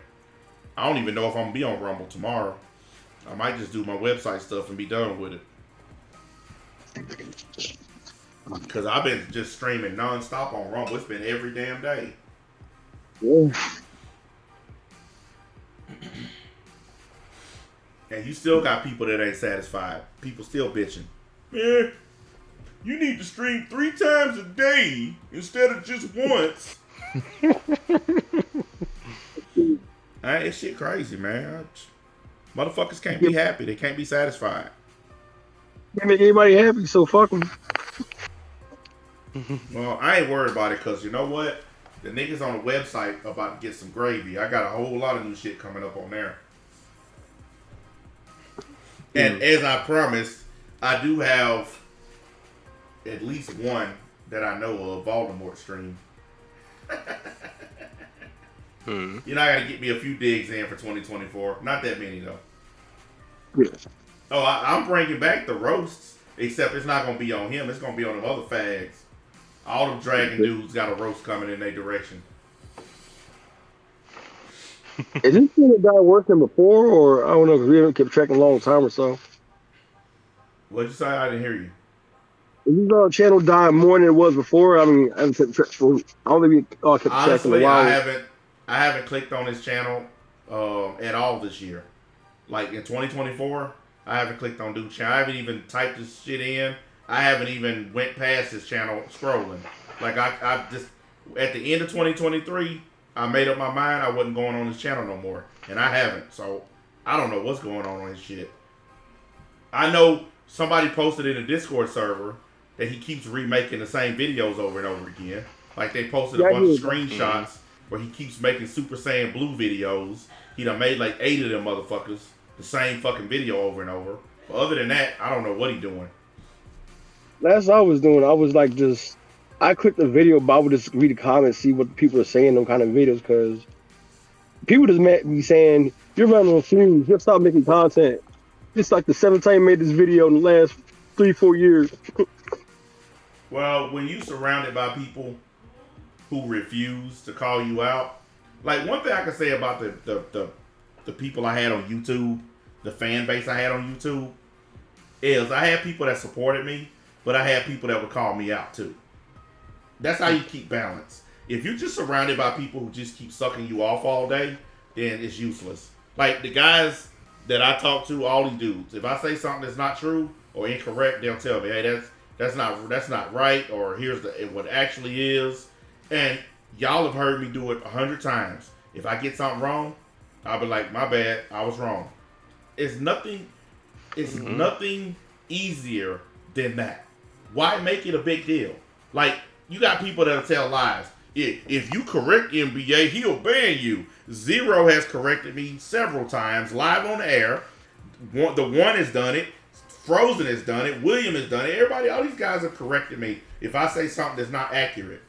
C: I don't even know if I'm going to be on Rumble tomorrow. I might just do my website stuff and be done with it. Because I've been just streaming non-stop on Rumble. It's been every damn day.
I: Yeah.
C: And you still got people that ain't satisfied. People still bitching. Man, you need to stream 3 times a day instead of just once. It's shit crazy, man. Motherfuckers can't be happy. They can't be satisfied.
I: Can't make anybody happy, so fuck them.
C: Well, I ain't worried about it because you know what? The niggas on the website about to get some gravy. I got a whole lot of new shit coming up on there. And as I promised, I do have at least one that I know of, Voldemort stream. You know, I gotta get me a few digs in for 2024. Not that many though.
I: Yeah.
C: Oh, I'm bringing back the roasts, except it's not gonna be on him. It's gonna be on them other fags. All them dragon dudes got a roast coming in their direction.
I: Is this thing guy working before, or I don't know, because we haven't kept tracking a long time or so.
C: What'd you say? I didn't hear you.
I: Is this channel dying more than it was before? I mean, I haven't kept track. I don't think we kept tracking
C: Honestly,
I: a while.
C: I haven't. I haven't clicked on his channel at all this year. Like in 2024, I haven't clicked on dude's channel. I haven't even typed this shit in. I haven't even went past his channel scrolling. Like I just at the end of 2023, I made up my mind I wasn't going on his channel no more, and I haven't. So I don't know what's going on his shit. I know somebody posted in a Discord server that he keeps remaking the same videos over and over again. Like they posted a bunch of screenshots where he keeps making Super Saiyan Blue videos. He done made like 8 of them motherfuckers, the same fucking video over and over. But other than that, I don't know what he doing.
I: That's what I was doing. I was like I clicked the video, but I would just read the comments, see what people are saying in them kind of videos, because people just be saying, you're running on fumes, you'll stop making content. It's like the 7th time you made this video in the last 3-4 years.
C: Well, when you surrounded by people who refuse to call you out, like one thing I can say about the people I had on YouTube, the fan base I had on YouTube, is I had people that supported me, but I had people that would call me out too. That's how you keep balance. If you're just surrounded by people who just keep sucking you off all day, then it's useless. Like the guys that I talk to, all these dudes, if I say something that's not true or incorrect, they'll tell me, hey, that's not right, or here's what actually is. And y'all have heard me do it 100 times. If I get something wrong, I'll be like, my bad, I was wrong. It's nothing easier than that. Why make it a big deal? Like, you got people that'll tell lies. If you correct NBA, he'll ban you. Zero has corrected me several times live on the air. The one has done it. Frozen has done it. William has done it. Everybody, all these guys have corrected me if I say something that's not accurate.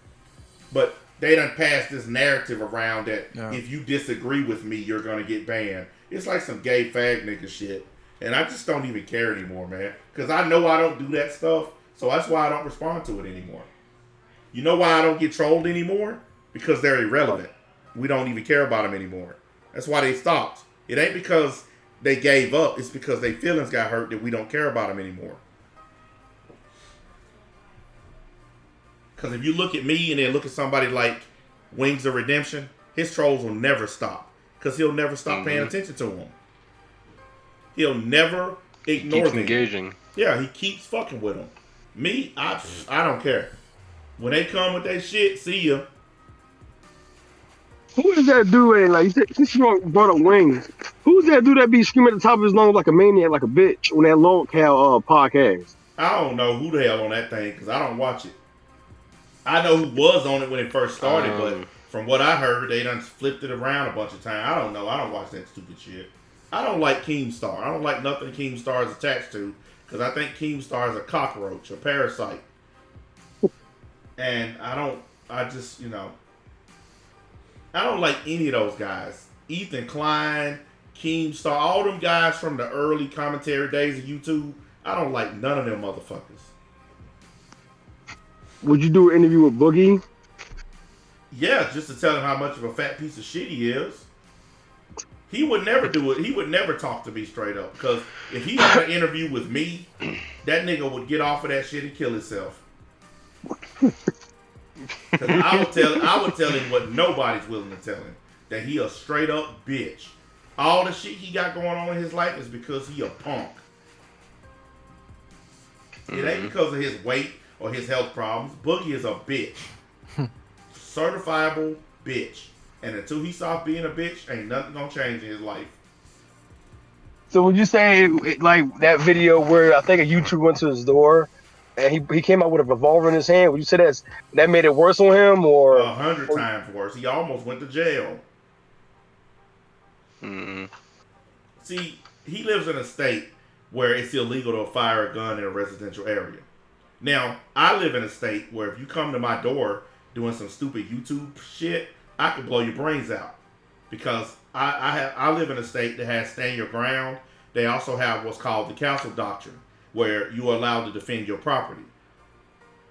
C: But they done passed this narrative around that if you disagree with me, you're going to get banned. It's like some gay fag nigga shit. And I just don't even care anymore, man. Because I know I don't do that stuff. So that's why I don't respond to it anymore. You know why I don't get trolled anymore? Because they're irrelevant. We don't even care about them anymore. That's why they stopped. It ain't because they gave up. It's because their feelings got hurt that we don't care about them anymore. Because if you look at me and then look at somebody like Wings of Redemption, his trolls will never stop. Because he'll never stop paying attention to them. He'll never ignore them.
D: Engaging.
C: Yeah, he keeps fucking with them. Me, I don't care. When they come with that shit, see ya.
I: Who is that dude? Like, this brought up Wings. Who's that dude that be screaming at the top of his lungs like a maniac, like a bitch, on that Long Cow podcast?
C: I don't know who the hell on that thing, because I don't watch it. I know who was on it when it first started, but from what I heard, they done flipped it around a bunch of times. I don't know. I don't watch that stupid shit. I don't like Keemstar. I don't like nothing Keemstar is attached to, because I think Keemstar is a cockroach, a parasite. And I don't like any of those guys. Ethan Klein, Keemstar, all them guys from the early commentary days of YouTube, I don't like none of them motherfuckers.
I: Would you do an interview with Boogie?
C: Yeah, just to tell him how much of a fat piece of shit he is. He would never do it. He would never talk to me straight up. Because if he had an interview with me, that nigga would get off of that shit and kill himself. Because I would tell him what nobody's willing to tell him. That he a straight up bitch. All the shit he got going on in his life is because he a punk. It ain't because of his weight or his health problems. Boogie is a bitch. Certifiable bitch. And until he stops being a bitch, ain't nothing gonna change in his life.
I: So would you say, like, that video where I think a YouTuber went to his door and he came out with a revolver in his hand, would you say that made it worse on him, or
C: 100 times worse? He almost went to jail. See, he lives in a state where it's illegal to fire a gun in a residential area. Now, I live in a state where if you come to my door doing some stupid YouTube shit, I could blow your brains out. Because I live in a state that has stand your ground. They also have what's called the council doctrine, where you are allowed to defend your property.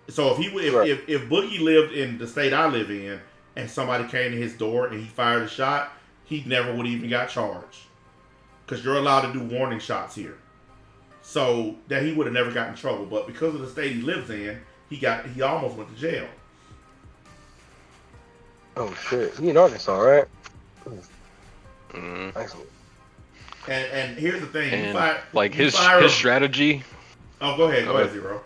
C: So if Boogie lived in the state I live in and somebody came to his door and he fired a shot, he never would even got charged. Because you're allowed to do warning shots here. So that he would have never gotten in trouble. But because of the state he lives in, he almost went to jail.
I: Oh shit, he in Arkansas, right?
D: Mm.
I: Excellent.
C: And here's the thing,
D: And like
C: you
D: his
C: fire
D: his
C: him-
D: strategy.
C: Oh, go ahead,
D: Okay.
C: Zero.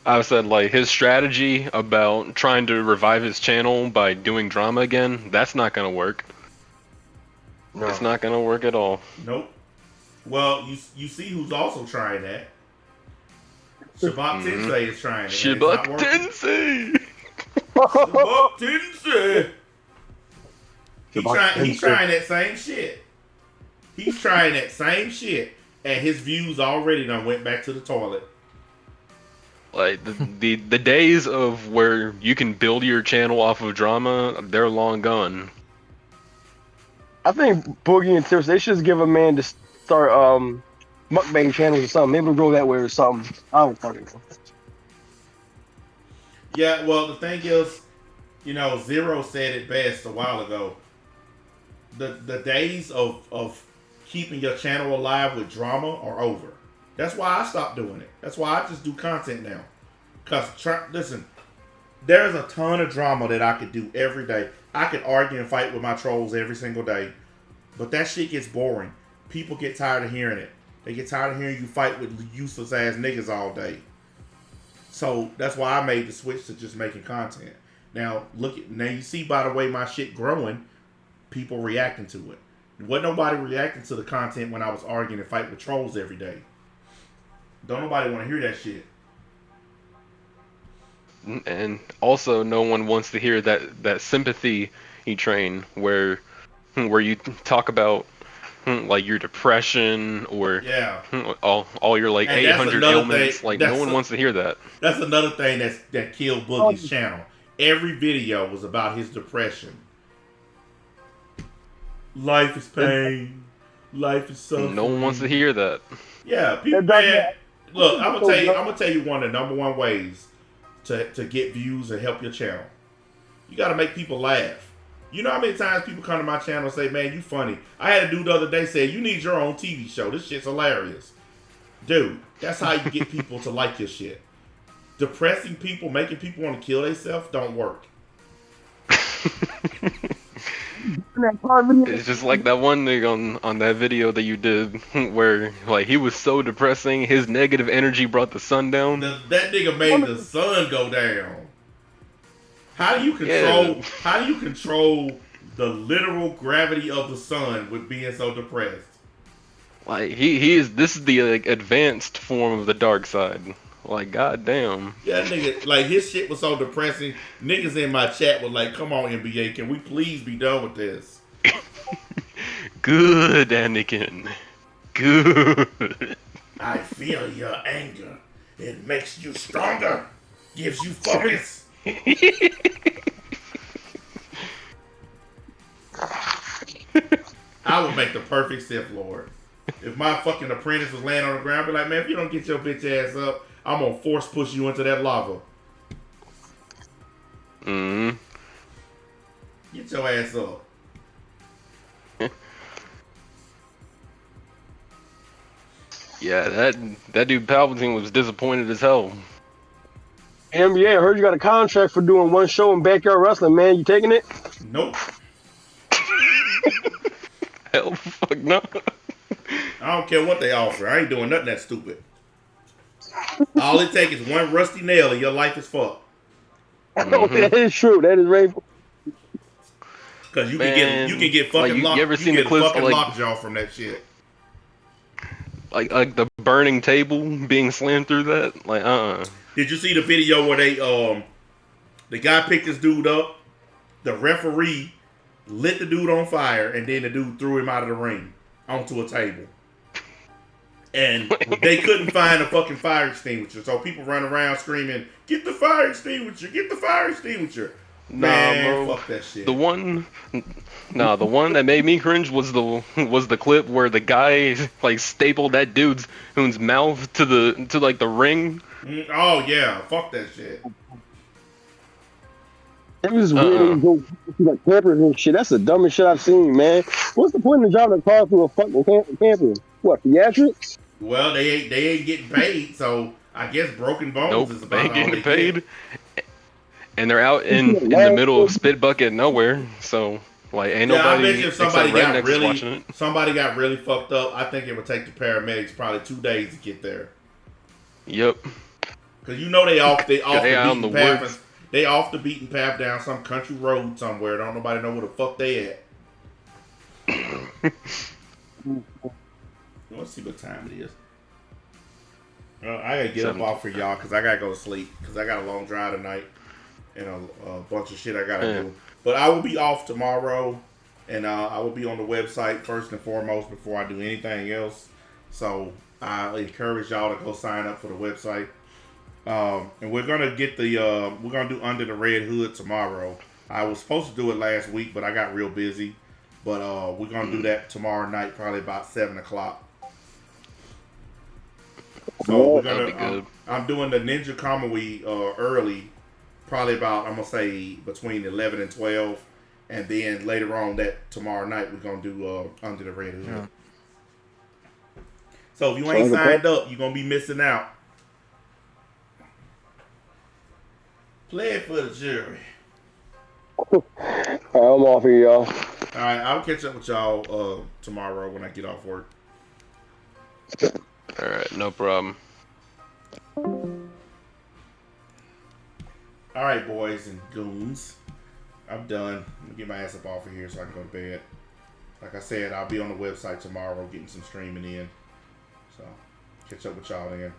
D: I said like his strategy about trying to revive his channel by doing drama again. That's not gonna work.
I: No.
D: It's not gonna work at all.
C: Nope. Well, you see who's also trying that. Shabbat Tensei is trying it. and it's not
D: Shibuk
C: working.
D: Tensei.
C: Shabbat Tensei. He's
F: Tensei.
C: trying that same shit. He's trying that same shit, and his views already done went back to the toilet.
D: Like the days of where you can build your channel off of drama, they're long gone.
I: I think Boogie and Tips, they should just give a man to start mukbang channels or something. Maybe we'll go that way or something. I don't fucking know.
C: Yeah, well, the thing is, Zero said it best a while ago. The days of keeping your channel alive with drama are over. That's why I stopped doing it. That's why I just do content now. Because, listen, there's a ton of drama that I could do every day. I could argue and fight with my trolls every single day. But that shit gets boring. People get tired of hearing it. They get tired of hearing you fight with useless ass niggas all day. So that's why I made the switch to just making content. Now you see by the way my shit growing, people reacting to it. Wasn't nobody reacting to the content when I was arguing and fighting with trolls every day. Don't nobody want to hear that shit.
D: And also, no one wants to hear that sympathy train where you talk about like your depression or
C: Yeah.
D: all your like
C: And that's
D: 800
C: another
D: ailments.
C: thing-
D: Like
C: that's
D: no one wants to hear that.
C: That's another thing that killed Boogie's channel. Every video was about his depression. Life is pain. Life is suffering.
D: No one wants to hear that.
C: Yeah, people. Man, look, I'm gonna tell you one of the number one ways to get views and help your channel. You got to make people laugh. You know how many times people come to my channel and say, "Man, you funny." I had a dude the other day say, "You need your own TV show. This shit's hilarious." Dude, that's how you get people to like your shit. Depressing people, making people want to kill themselves, don't work.
D: It's just like that one nigga on that video that you did where like he was so depressing, his negative energy brought the sun down.
C: That nigga made the sun go down. How do you control?
D: Yeah.
C: How do you control the literal gravity of the sun with being so depressed?
D: Like he is. This is the like, advanced form of the dark side. Like goddamn.
C: Yeah, nigga, like his shit was so depressing. Niggas in my chat was like, "Come on, NBA, can we please be done with this?"
D: Good, Anakin. Good.
C: I feel your anger. It makes you stronger. Gives you focus. I would make the perfect Sith Lord. If my fucking apprentice was laying on the ground, I'd be like, "Man, if you don't get your bitch ass up, I'm gonna force push you into that lava.
D: Mm.
C: Get your ass up."
D: Yeah, that dude Palpatine was disappointed as hell.
I: NBA, I heard you got a contract for doing one show in backyard wrestling, man. You taking it?
C: Nope.
D: Hell, fuck no.
C: I don't care what they offer. I ain't doing nothing that stupid. All it takes is one rusty nail and your life is fucked.
I: That is true. That is right.
C: Cause you
D: Man,
C: can get fucking
D: like, you
C: locked.
D: ever seen the
C: get
D: clips
C: fucking
D: of, like-
C: lockjaw from that shit.
D: Like the burning table being slammed through that. Like
C: Did you see the video where the guy picked this dude up, the referee lit the dude on fire, and then the dude threw him out of the ring onto a table. And they couldn't find a fucking fire extinguisher, so people run around screaming, "Get the fire extinguisher! Get the fire extinguisher!"
D: Nah,
C: Man,
D: bro.
C: fuck that shit.
D: The one that made me cringe was the clip where the guy like stapled that dude's mouth to the ring.
C: Oh yeah, fuck that shit.
I: It was weird. Go like campers and shit. That's the dumbest shit I've seen, man. What's the point of driving a car through a fucking camper? What, theatrics?
C: Well, they ain't getting paid, so I guess broken bones
D: Nope,
C: is
D: they
C: about
D: ain't
C: all
D: getting
C: they
D: paid.
C: get.
D: and they're out in the middle of spit bucket nowhere. So like, ain't
C: Yeah, I
D: nobody
C: bet you if
D: except
C: somebody got really fucked up, I think it would take the paramedics probably 2 days to get there.
D: Yep.
C: Cause you know they off the
D: on the
C: beaten path.
D: woods.
C: They off the beaten path down some country road somewhere. Don't nobody know where the fuck they at. Let's see what time it is. Well, I gotta get up off for y'all because I gotta go to sleep because I got a long drive tonight and a bunch of shit I gotta do. But I will be off tomorrow, and I will be on the website first and foremost before I do anything else. So I encourage y'all to go sign up for the website. And we're gonna get we're gonna do Under the Red Hood tomorrow. I was supposed to do it last week, but I got real busy. But we're gonna do that tomorrow night, probably about 7 o'clock. So we're gonna. I'm doing the Ninja Kamui early, probably about, I'm gonna say between 11 and 12, and then later on that tomorrow night we're gonna do Under the Red Hood. Yeah. So if you ain't signed up, you're gonna be missing out. Play it for the jury.
I: Alright, I'm off here, y'all.
C: Alright, I'll catch up with y'all tomorrow when I get off work.
D: Alright, no problem.
C: Alright, boys and goons. I'm done. I'm gonna get my ass up off of here so I can go to bed. Like I said, I'll be on the website tomorrow getting some streaming in. So, catch up with y'all then.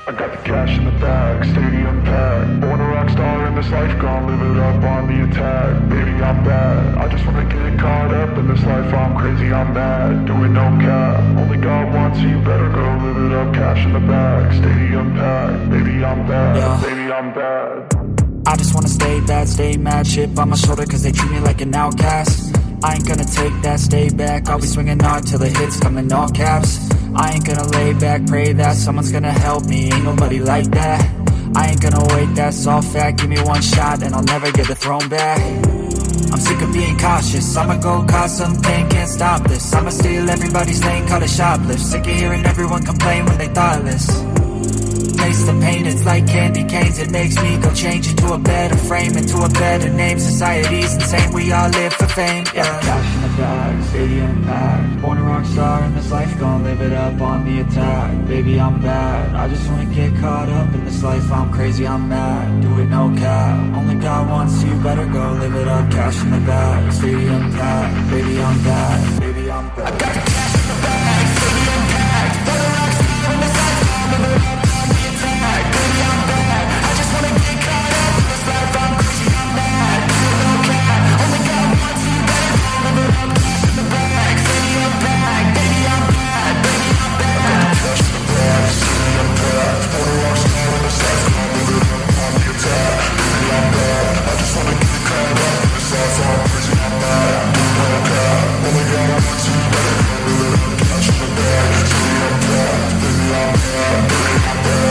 A: I got the cash in the bag, stadium packed. Born a rock star in this life, gon' live it up on the attack. Baby, I'm bad, I just wanna get caught up in this life. I'm crazy, I'm mad, do it no cap. Only God wants you, better go live it up. Cash in the bag, stadium packed. Baby, I'm bad,
B: Yeah.
A: baby, I'm bad.
B: I just wanna stay bad, stay mad, chip on my shoulder cause they treat me like an outcast. I ain't gonna take that, stay back, I'll be swinging hard till the hits come in all caps. I ain't gonna lay back, pray that someone's gonna help me, ain't nobody like that. I ain't gonna wait, that's all fact, give me one shot and I'll never get the throne back. I'm sick of being cautious, I'ma go cause some pain, can't stop this. I'ma steal everybody's lane, call it shoplift. Sick of hearing everyone complain when they thoughtless. Taste the pain, it's like candy canes. It makes me go change into a better frame, into a better name. Society's insane, we all live for fame. Yeah. Cash in the bag, stadium packed. Born a rock star in this life, gon' live it up on the attack. Baby, I'm bad, I just wanna get caught up in this life. I'm crazy, I'm mad, do it no cap. Only God wants you, better go live it up. Cash in the bag, stadium packed. Baby, I'm bad, baby, I'm bad. I got the cash in the bag, stadium packed. Born a rock star in this life, gon' live it up. Baby, I'm bad, I just wanna get caught up in this life. I'm crazy, I'm mad, do it no cap. Only God wants you, better go live it up. Cash in the bag, stadium packed. Baby, I'm bad, baby, I'm bad. Cash in the bag, stadium packed. Born a rock star in this life, gon' live it up on the attack. Baby, I'm bad, I just wanna get caught up in this life. I'm crazy, I'm mad, do it no cap. Only God wants you, better go live it up. Cash in the bag, stadium packed. Baby, I'm bad, baby, I'm bad.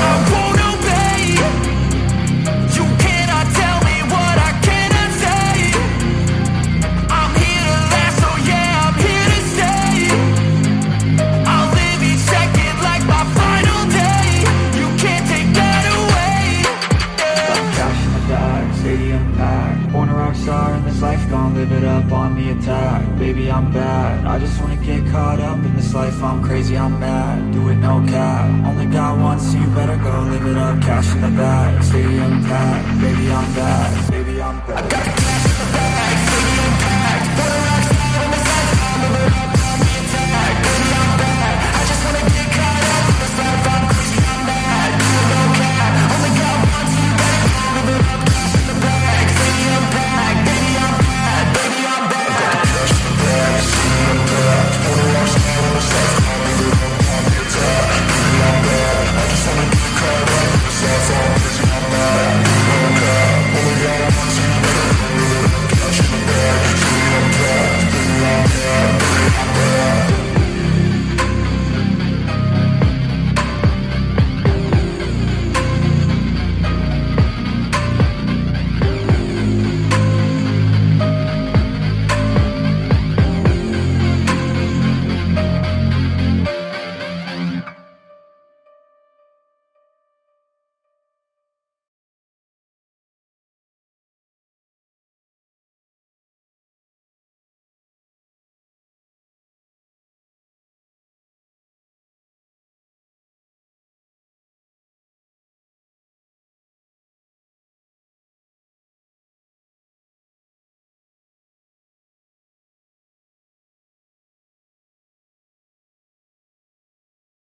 B: I won't obey. You cannot tell me what I cannot say. I'm here to last, so yeah, I'm here to stay. I'll live each second like my final day. You can't take that away. Yeah. Cash in the bag, stadium packed. Born a rock star in this life, gon' live it up on the attack. Baby, I'm bad, I just wanna get caught up in this life. I'm crazy, I'm mad, do it no cap. Only God wants you, better go live it up. Cash in the bag, stadium packed. Baby, I'm bad, baby.